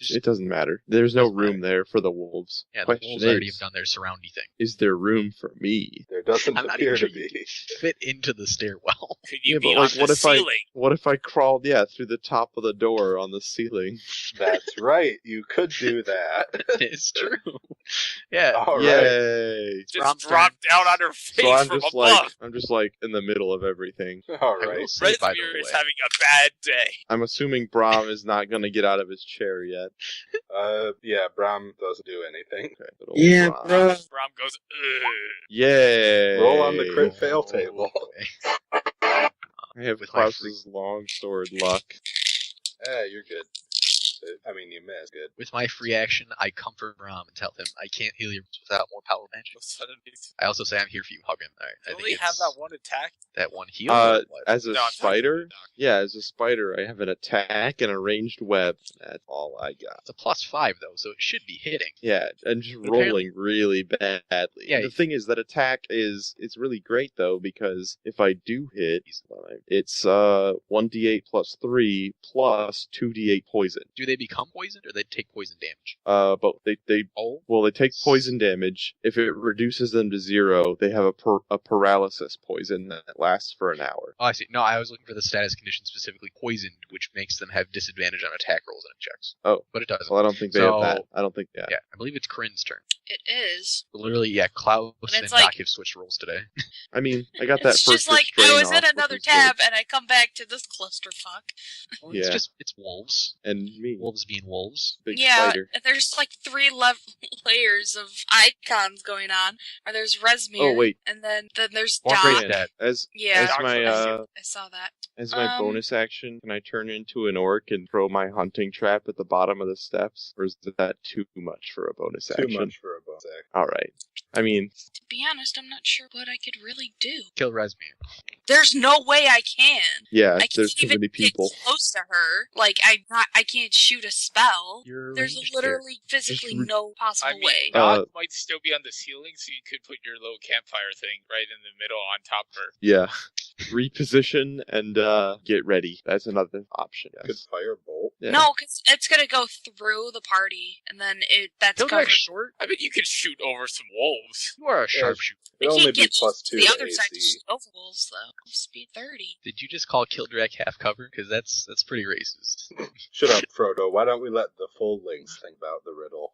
Speaker 2: It doesn't matter. There's no
Speaker 5: Doesn't
Speaker 2: room
Speaker 5: matter.
Speaker 2: there for the wolves.
Speaker 5: Yeah, the
Speaker 2: Question
Speaker 5: wolves already
Speaker 2: is,
Speaker 5: have done their surroundy thing.
Speaker 2: is there room for me?
Speaker 1: There doesn't
Speaker 5: I'm not
Speaker 1: appear
Speaker 5: even sure
Speaker 1: to
Speaker 5: you
Speaker 1: be.
Speaker 5: fit into the stairwell.
Speaker 3: Could you
Speaker 2: Yeah,
Speaker 3: be
Speaker 2: but,
Speaker 3: on
Speaker 2: like,
Speaker 3: the
Speaker 2: what if I-
Speaker 3: ceiling?
Speaker 2: What if I crawled, through the top of the door on the ceiling?
Speaker 1: That's right, you could do that.
Speaker 5: It's true. Yeah.
Speaker 1: Alright.
Speaker 2: Yay!
Speaker 3: Just
Speaker 5: Rom's
Speaker 3: drop down on her face
Speaker 2: So I'm
Speaker 3: from
Speaker 2: just
Speaker 3: above.
Speaker 2: like in the middle of everything.
Speaker 5: I
Speaker 1: Alright.
Speaker 5: will say, by the
Speaker 3: Resmir is
Speaker 5: way,
Speaker 3: having a bad day.
Speaker 2: I'm assuming Brahm is not gonna get out of his chair yet.
Speaker 1: Yeah, Brahm doesn't do anything.
Speaker 2: Okay, good old
Speaker 6: Yeah,
Speaker 2: Brahm.
Speaker 6: bro.
Speaker 3: Brom goes, ugh.
Speaker 2: Yay!
Speaker 1: Roll on the crit fail table.
Speaker 2: I have
Speaker 5: With my
Speaker 2: Klaus's longsword luck.
Speaker 1: You're good. I mean, you missed. Good.
Speaker 5: With my free action, I comfort Ram and tell him I can't heal you without more powerful magic.
Speaker 3: Suddenly,
Speaker 5: I also say I'm here for you, hug him. Alright, I
Speaker 3: only
Speaker 5: think
Speaker 3: have
Speaker 5: it's
Speaker 3: that one attack.
Speaker 5: that one heal. or what?
Speaker 2: As a
Speaker 3: No, I'm talking
Speaker 2: spider,
Speaker 3: to the doctor.
Speaker 2: yeah, as a spider, I have an attack and a ranged web. That's all I got.
Speaker 5: It's a +5 though, so it should be hitting.
Speaker 2: Yeah, and just
Speaker 5: But apparently-
Speaker 2: rolling really badly.
Speaker 5: Yeah,
Speaker 2: The thing is that attack it's really great though, because if I do hit, it's 1d8 plus 3 plus 2d8 poison.
Speaker 5: Do they become poisoned or they take poison damage?
Speaker 2: But they
Speaker 5: Oh,
Speaker 2: they take poison damage. If it reduces them to 0, they have a paralysis poison that lasts for an hour.
Speaker 5: I see. No, I was looking for the status condition specifically poisoned, which makes them have disadvantage on attack rolls and checks.
Speaker 2: Oh.
Speaker 5: But it doesn't.
Speaker 2: Well, I don't think they
Speaker 5: So-
Speaker 2: have that. I don't think. Yeah.
Speaker 5: Yeah, I believe it's Kryn's turn.
Speaker 4: It is.
Speaker 5: Literally, yeah, Klaus
Speaker 4: But
Speaker 5: and
Speaker 4: it's
Speaker 5: Doc
Speaker 4: like-
Speaker 5: have switched roles today.
Speaker 2: I mean, I got that
Speaker 4: It's
Speaker 2: first
Speaker 4: just like
Speaker 2: restrain
Speaker 4: I was in
Speaker 2: off, which
Speaker 4: another
Speaker 2: was
Speaker 4: tab
Speaker 2: good.
Speaker 4: and I come back to this clusterfuck.
Speaker 5: Well,
Speaker 2: Yeah.
Speaker 5: it's wolves.
Speaker 2: And me,
Speaker 5: Wolves being wolves.
Speaker 2: big
Speaker 4: Yeah,
Speaker 2: spider.
Speaker 4: and there's like 3 layers of icons going on. Or there's Resmir.
Speaker 2: Oh, wait.
Speaker 4: And then there's
Speaker 5: Born
Speaker 4: Doc.
Speaker 5: Grey's
Speaker 2: Yeah.
Speaker 5: dead.
Speaker 2: As
Speaker 4: Yeah,
Speaker 2: as my
Speaker 4: I saw that.
Speaker 2: as my
Speaker 4: Um,
Speaker 2: bonus action, can I turn into an orc and throw my hunting trap at the bottom of the steps, or is that too much for a bonus
Speaker 1: Too
Speaker 2: action?
Speaker 1: much for a bonus action.
Speaker 2: All right. I mean,
Speaker 4: To be honest, I'm not sure what I could really do.
Speaker 5: Kill Resmir.
Speaker 4: There's no way I can.
Speaker 2: yeah,
Speaker 4: I can't
Speaker 2: there's too
Speaker 4: even
Speaker 2: many people.
Speaker 4: get close to her. Like I can't shoot a spell.
Speaker 5: You're
Speaker 4: There's
Speaker 5: ranged
Speaker 4: literally physically
Speaker 2: Just re-
Speaker 4: no possible
Speaker 3: I mean,
Speaker 4: way.
Speaker 3: Doc might still be on the ceiling, so you could put your little campfire thing right in the middle on top of her.
Speaker 2: Yeah. Reposition and get ready. That's another option.
Speaker 1: Good
Speaker 2: Yes.
Speaker 1: fire bolt.
Speaker 2: Yeah.
Speaker 4: No, because it's gonna go through the party, and then that's
Speaker 5: Don't
Speaker 4: covered.
Speaker 5: like short.
Speaker 3: I mean, you could shoot over some wolves.
Speaker 5: You are a sharpshooter.
Speaker 4: I
Speaker 1: It'll only
Speaker 4: can't
Speaker 1: be
Speaker 4: get
Speaker 1: plus 2
Speaker 4: the
Speaker 1: to
Speaker 4: other side to
Speaker 1: AC.
Speaker 4: shoot over wolves though. Speed 30.
Speaker 5: Did you just call Kildrak half cover? Because that's pretty racist.
Speaker 1: Shut up, Frodo. Why don't we let the full links think about the riddle?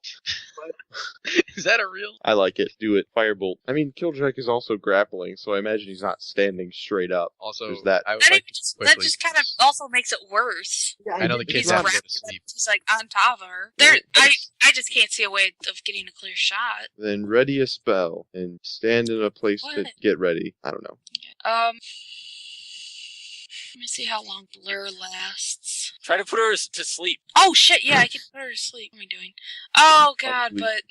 Speaker 5: Is that a real?
Speaker 2: I like it. Do it. Firebolt. I mean, Kildrak is also grappling, so I imagine he's not standing straight up.
Speaker 5: Also,
Speaker 2: There's that.
Speaker 5: I would
Speaker 4: That,
Speaker 5: like
Speaker 4: even
Speaker 5: to
Speaker 4: just,
Speaker 5: quickly.
Speaker 4: that just kind of also makes it worse.
Speaker 5: I know the kids
Speaker 4: He's
Speaker 5: have to go
Speaker 4: grabbing
Speaker 5: to sleep.
Speaker 4: He's like on top of her. I just can't see a way of getting a clear shot.
Speaker 2: Then ready a spell and stand in a place to
Speaker 4: What?
Speaker 2: get ready. I don't know.
Speaker 4: Let me see how long blur lasts.
Speaker 3: Try to put her to sleep.
Speaker 4: Oh shit! Yeah, I can put her to sleep. What am I doing? Oh god,
Speaker 2: Probably.
Speaker 4: but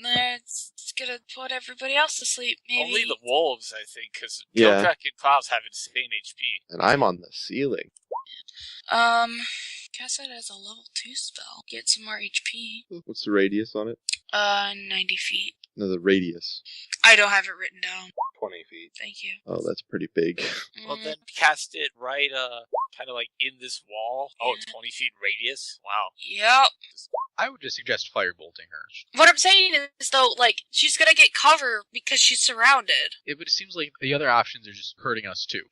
Speaker 4: it's gonna put everybody else to sleep. Maybe.
Speaker 3: Only the wolves, I think, because
Speaker 2: Yeah.
Speaker 3: Killdrack and Klaus have insane HP.
Speaker 2: And I'm on the ceiling.
Speaker 4: Guess it has a level 2 spell. Get some more HP.
Speaker 2: What's the radius on it?
Speaker 4: 90 feet.
Speaker 2: No, the radius.
Speaker 4: I don't have it written down.
Speaker 1: 20 feet.
Speaker 4: Thank you.
Speaker 2: Oh, that's pretty big.
Speaker 3: Well, then cast it right, kind of like in this wall. Oh,
Speaker 4: Yeah.
Speaker 3: 20 feet radius? Wow.
Speaker 4: Yep.
Speaker 5: I would just suggest firebolting her.
Speaker 4: What I'm saying is, though, like, she's gonna get cover because she's surrounded.
Speaker 5: But it seems like the other options are just hurting us too.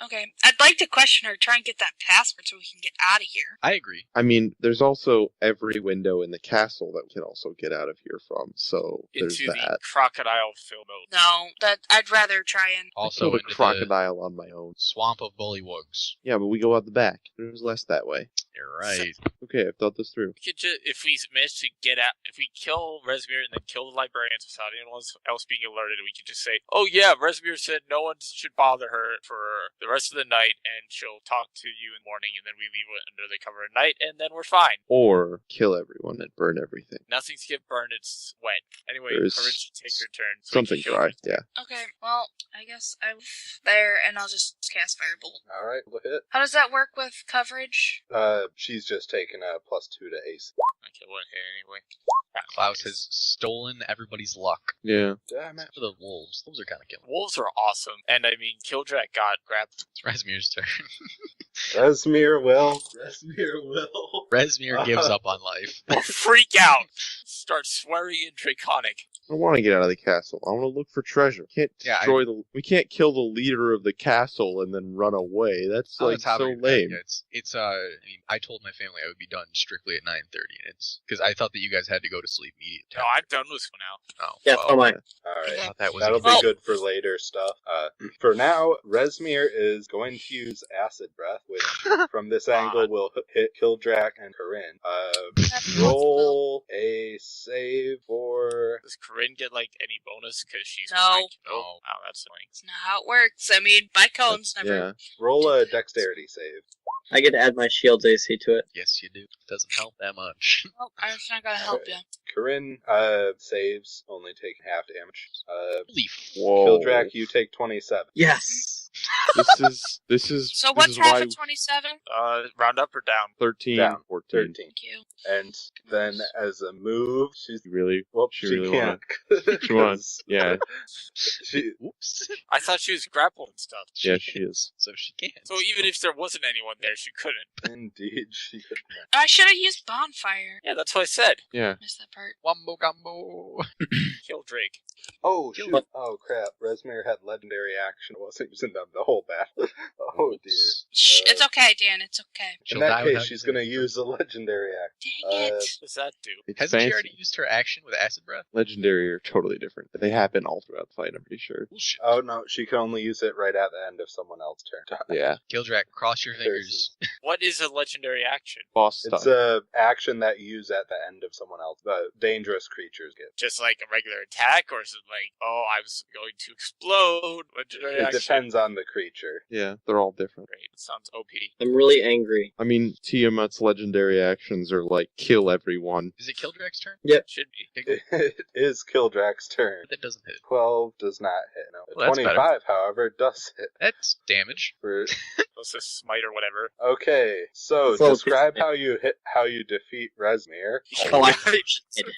Speaker 4: Okay. I'd like to question her, try and get that password so we can get out of here.
Speaker 5: I agree.
Speaker 2: I mean, there's also every window in the castle that we can also get out of here from, so there's
Speaker 3: Into
Speaker 2: that.
Speaker 3: the crocodile film mode.
Speaker 4: No, that I'd rather try and.
Speaker 5: Also,
Speaker 2: Kill a
Speaker 5: into
Speaker 2: crocodile on my own.
Speaker 5: the swamp of bullywugs.
Speaker 2: Yeah, but we go out the back. There's less that way.
Speaker 5: You're right.
Speaker 2: Okay, I've thought this through.
Speaker 3: We could just, if we manage to get out, if we kill Resmir and then kill the librarians without anyone else being alerted, we could just say, oh yeah, Resmir said no one should bother her for the rest of the night, and she'll talk to you in the morning, and then we leave it under the cover of night, and then we're fine.
Speaker 2: Or kill everyone and burn everything.
Speaker 3: Nothing's get burned, it's wet. Anyway,
Speaker 2: There's
Speaker 3: Corinne should take her turn. so we
Speaker 2: Something
Speaker 3: can kill
Speaker 2: dry, yeah.
Speaker 4: Okay, well, I guess I'm there and I'll just cast Firebolt.
Speaker 1: Alright, we'll hit.
Speaker 4: How does that work with coverage?
Speaker 1: She's just taking a +2 to AC.
Speaker 3: Okay, we'll hit anyway.
Speaker 5: Klaus has stolen everybody's luck.
Speaker 2: Yeah.
Speaker 1: Damn it.
Speaker 5: Except for the wolves. Wolves are kind of killing.
Speaker 3: Wolves are awesome, and I mean, Killdrack got grabbed.
Speaker 5: It's Resmir's turn.
Speaker 1: Resmir will.
Speaker 5: Resmir gives up on life.
Speaker 3: Will freak out, start swearing in Draconic.
Speaker 2: I want to get out of the castle. I want to look for treasure. Can't
Speaker 5: Yeah,
Speaker 2: destroy we can't kill the leader of the castle and then run away. That's
Speaker 5: On
Speaker 2: like
Speaker 5: the top
Speaker 2: so
Speaker 5: of your head,
Speaker 2: lame.
Speaker 5: yeah, I mean, I told my family I would be done strictly at 9:30, and it's because I thought that you guys had to go to sleep immediately.
Speaker 3: No, I'm done with this one now.
Speaker 5: Oh,
Speaker 6: Yeah,
Speaker 5: well,
Speaker 6: so am I.
Speaker 1: Alright.
Speaker 5: I thought that was
Speaker 1: That'll
Speaker 5: a
Speaker 1: be
Speaker 4: Well-
Speaker 1: good for later stuff. For now, Resmir is going to use Acid Breath, which from this angle will hit Kildrak and Corinne. Roll a save for...
Speaker 3: Does Corinne get like any bonus because she's
Speaker 4: No.
Speaker 3: like,
Speaker 5: No.
Speaker 3: oh, wow, that's annoying.
Speaker 4: It's not how it works. I mean, my cones never.
Speaker 2: Yeah.
Speaker 1: Roll a Dexterity save.
Speaker 6: I get to add my shield's AC to it.
Speaker 5: yes, you do. It doesn't help that much.
Speaker 4: Oh, I'm not gonna help you.
Speaker 1: Corinne saves, only take half damage.
Speaker 5: Holy
Speaker 2: Whoa.
Speaker 1: Kildrak, you take 27.
Speaker 6: Yes.
Speaker 2: This is
Speaker 4: So
Speaker 2: this
Speaker 4: what's
Speaker 2: is
Speaker 4: half
Speaker 2: why
Speaker 4: of 27?
Speaker 3: Round up or down?
Speaker 2: 13,
Speaker 1: Down.
Speaker 2: 14.
Speaker 1: 13.
Speaker 4: Thank you.
Speaker 1: And then as a move, she's...
Speaker 2: Really?
Speaker 1: Well,
Speaker 2: She
Speaker 1: she
Speaker 2: really
Speaker 1: can't.
Speaker 2: She wants. Yeah.
Speaker 1: She,
Speaker 5: Oops.
Speaker 3: I thought she was grappled and stuff.
Speaker 2: Yeah, she is.
Speaker 5: So she can.
Speaker 3: So even if there wasn't anyone there, she couldn't.
Speaker 1: indeed, she could not.
Speaker 4: I should have used bonfire.
Speaker 3: Yeah, that's what I said.
Speaker 2: Yeah.
Speaker 4: Missed that part.
Speaker 5: Wombo gumbo.
Speaker 3: Kill Drake.
Speaker 1: Oh,
Speaker 5: Kill
Speaker 1: shoot.
Speaker 5: it.
Speaker 1: Oh, crap. Resmir had legendary action. Wasn't using them the whole battle. Oh, dear.
Speaker 4: Shh, it's okay, Dan. It's okay.
Speaker 5: She'll
Speaker 1: In that
Speaker 5: die
Speaker 1: case,
Speaker 5: without
Speaker 1: she's
Speaker 5: using
Speaker 1: going to
Speaker 5: it.
Speaker 1: use a legendary action.
Speaker 4: Dang it.
Speaker 3: What does that do?
Speaker 2: It's
Speaker 5: Hasn't
Speaker 2: fancy.
Speaker 5: she already used her action with acid breath?
Speaker 2: Legendary are totally different. They happen all throughout the fight, I'm pretty sure.
Speaker 5: Bullshit.
Speaker 1: Oh, no. She can only use it right at the end of someone else's turn.
Speaker 2: Yeah.
Speaker 5: Kildrak, cross your fingers.
Speaker 3: What is a legendary action?
Speaker 2: Boss
Speaker 1: It's
Speaker 2: stuff.
Speaker 1: a action that you use at the end of someone else. The dangerous creatures get.
Speaker 3: Just like a regular attack, or is it like, oh, I was going to explode? Legendary
Speaker 1: It
Speaker 3: action.
Speaker 1: depends on the creature.
Speaker 2: Yeah, they're all different.
Speaker 3: Great. Sounds OP.
Speaker 6: I'm really angry.
Speaker 2: I mean, Tiamat's legendary actions are like kill everyone.
Speaker 5: Is it Kildrak's turn?
Speaker 3: Should be.
Speaker 5: Okay,
Speaker 1: It is Kildrak's turn.
Speaker 5: that doesn't hit.
Speaker 1: 12 does not hit. No.
Speaker 5: Well, that's
Speaker 1: 25, however, does hit.
Speaker 5: That's damage.
Speaker 1: For...
Speaker 3: What's this, smite or whatever?
Speaker 1: Okay, so
Speaker 6: Focus.
Speaker 1: describe how you defeat Resmir.
Speaker 6: Oh, I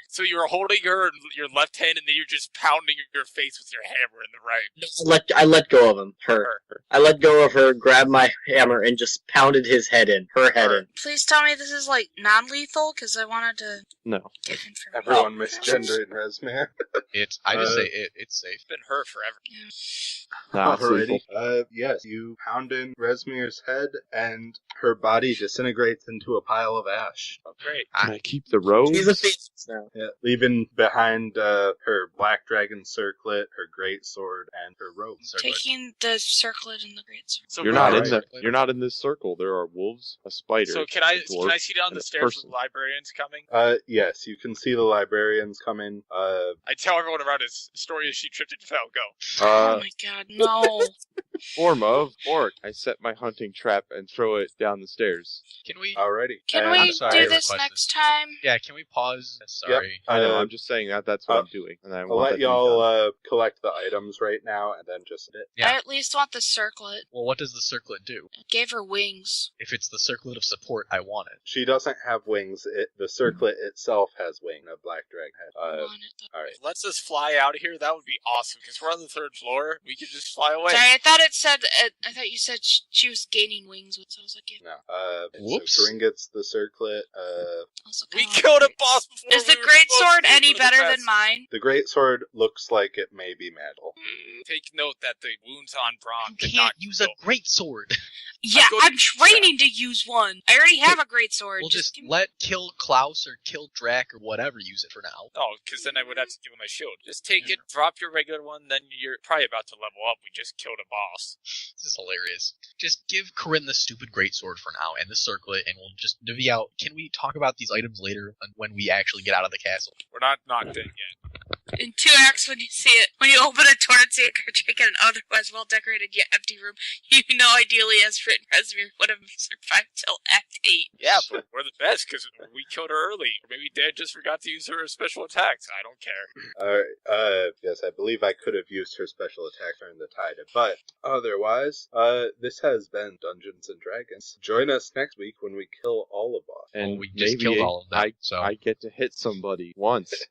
Speaker 3: So you were holding her in your left hand, and then you're just pounding your face with your hammer in the right.
Speaker 6: I let go of him. Her. I let go of her, grabbed my hammer, and just pounded his head in. Her head in.
Speaker 4: Please tell me this is like non-lethal, because I wanted to
Speaker 2: No.
Speaker 4: get information.
Speaker 1: Everyone misgendering Resmir.
Speaker 5: It's. I just say it. It's safe.
Speaker 3: It's been her forever.
Speaker 2: Nah, it's
Speaker 1: Alrighty.
Speaker 2: lethal.
Speaker 1: Yes, you pound in Resmir's head, and her body disintegrates into a pile of ash.
Speaker 3: Oh, great.
Speaker 2: Can I keep the rose?
Speaker 6: She's a phoenix now.
Speaker 1: Yeah, leaving behind her black dragon circlet, her great sword, and her robe.
Speaker 5: Sorry,
Speaker 4: Taking the circlet in the great circle.
Speaker 3: So
Speaker 2: You're
Speaker 3: we're
Speaker 2: not
Speaker 3: all
Speaker 2: in
Speaker 3: right.
Speaker 2: You're not in this circle. There are wolves, a spider.
Speaker 3: So can I
Speaker 2: a dwarf,
Speaker 3: see down
Speaker 2: and
Speaker 3: the
Speaker 2: a
Speaker 3: stairs
Speaker 2: person.
Speaker 3: with the librarians coming?
Speaker 1: Yes, you can see the librarians coming.
Speaker 3: I tell everyone around his story as she tripped and fell. Go.
Speaker 4: Oh my god, no.
Speaker 2: Form of orc. I set my hunting trap and throw it down the stairs.
Speaker 5: Can we?
Speaker 1: Alrighty.
Speaker 4: Can
Speaker 1: And,
Speaker 4: we
Speaker 5: I'm sorry, I
Speaker 4: do this
Speaker 5: requested.
Speaker 4: next time?
Speaker 5: Yeah, can we pause? Sorry.
Speaker 2: I know.
Speaker 1: Uh,
Speaker 2: I'm just saying that's what I'm doing, and I
Speaker 1: I'll
Speaker 2: want
Speaker 1: let
Speaker 2: that to be done.
Speaker 1: y'all collect the items right now, and then just hit.
Speaker 5: Yeah.
Speaker 4: I at least want the circlet.
Speaker 5: Well, what does the circlet do?
Speaker 4: It gave her wings.
Speaker 5: If it's the circlet of support, I want it.
Speaker 1: She doesn't have wings. The circlet itself has wings. A black dragon head.
Speaker 4: I want it though.
Speaker 1: All right.
Speaker 3: Let's us fly out of here. That would be awesome because we're on the 3rd floor. We could just fly away.
Speaker 4: Sorry, I thought it said. I thought you said she was gaining wings, so I was like, yeah.
Speaker 1: No.
Speaker 5: Whoops.
Speaker 1: So Corinne gets the circlet.
Speaker 4: Also
Speaker 3: We
Speaker 4: kinda
Speaker 3: killed a
Speaker 4: like-
Speaker 3: boss before.
Speaker 4: Is the
Speaker 3: we were
Speaker 4: great
Speaker 3: supposed
Speaker 4: sword
Speaker 3: to
Speaker 4: any
Speaker 3: go to the
Speaker 4: better
Speaker 3: press.
Speaker 4: than mine?
Speaker 1: The great sword looks like it may be metal.
Speaker 3: Take note that the wounds on Braun
Speaker 5: You
Speaker 3: did
Speaker 5: can't
Speaker 3: not
Speaker 5: use
Speaker 3: kill.
Speaker 5: a great sword.
Speaker 4: Yeah,
Speaker 3: going to-
Speaker 4: I'm training to use one. I already have a great sword.
Speaker 5: We'll just
Speaker 4: give me-
Speaker 5: let kill Klaus or kill Drac or whatever use it for now.
Speaker 3: No, because then I would have to give him my shield. Just take it, drop your regular one, then you're probably about to level up. We just killed a boss.
Speaker 5: This is hilarious. Just give Corinne the stupid greatsword for now and the circlet, and we'll just divvy out. Can we talk about these items later when we actually get out of the castle?
Speaker 3: We're not dead yet.
Speaker 4: In 2 acts, when you see it, when you open a door and see a carjack in an otherwise well-decorated yet empty room, you know ideally as written Resume would have survived till Act 8.
Speaker 3: Yeah, but we're the best because we killed her early. Or maybe Dad just forgot to use her special attacks. I don't care.
Speaker 1: Yes, I believe I could have used her special attack during the tide, but otherwise, this has been Dungeons and Dragons. Join us next week when we kill all of us.
Speaker 2: And
Speaker 5: Well, we just
Speaker 2: maybe
Speaker 5: killed all of them,
Speaker 2: I
Speaker 5: so-
Speaker 2: I get to hit somebody once.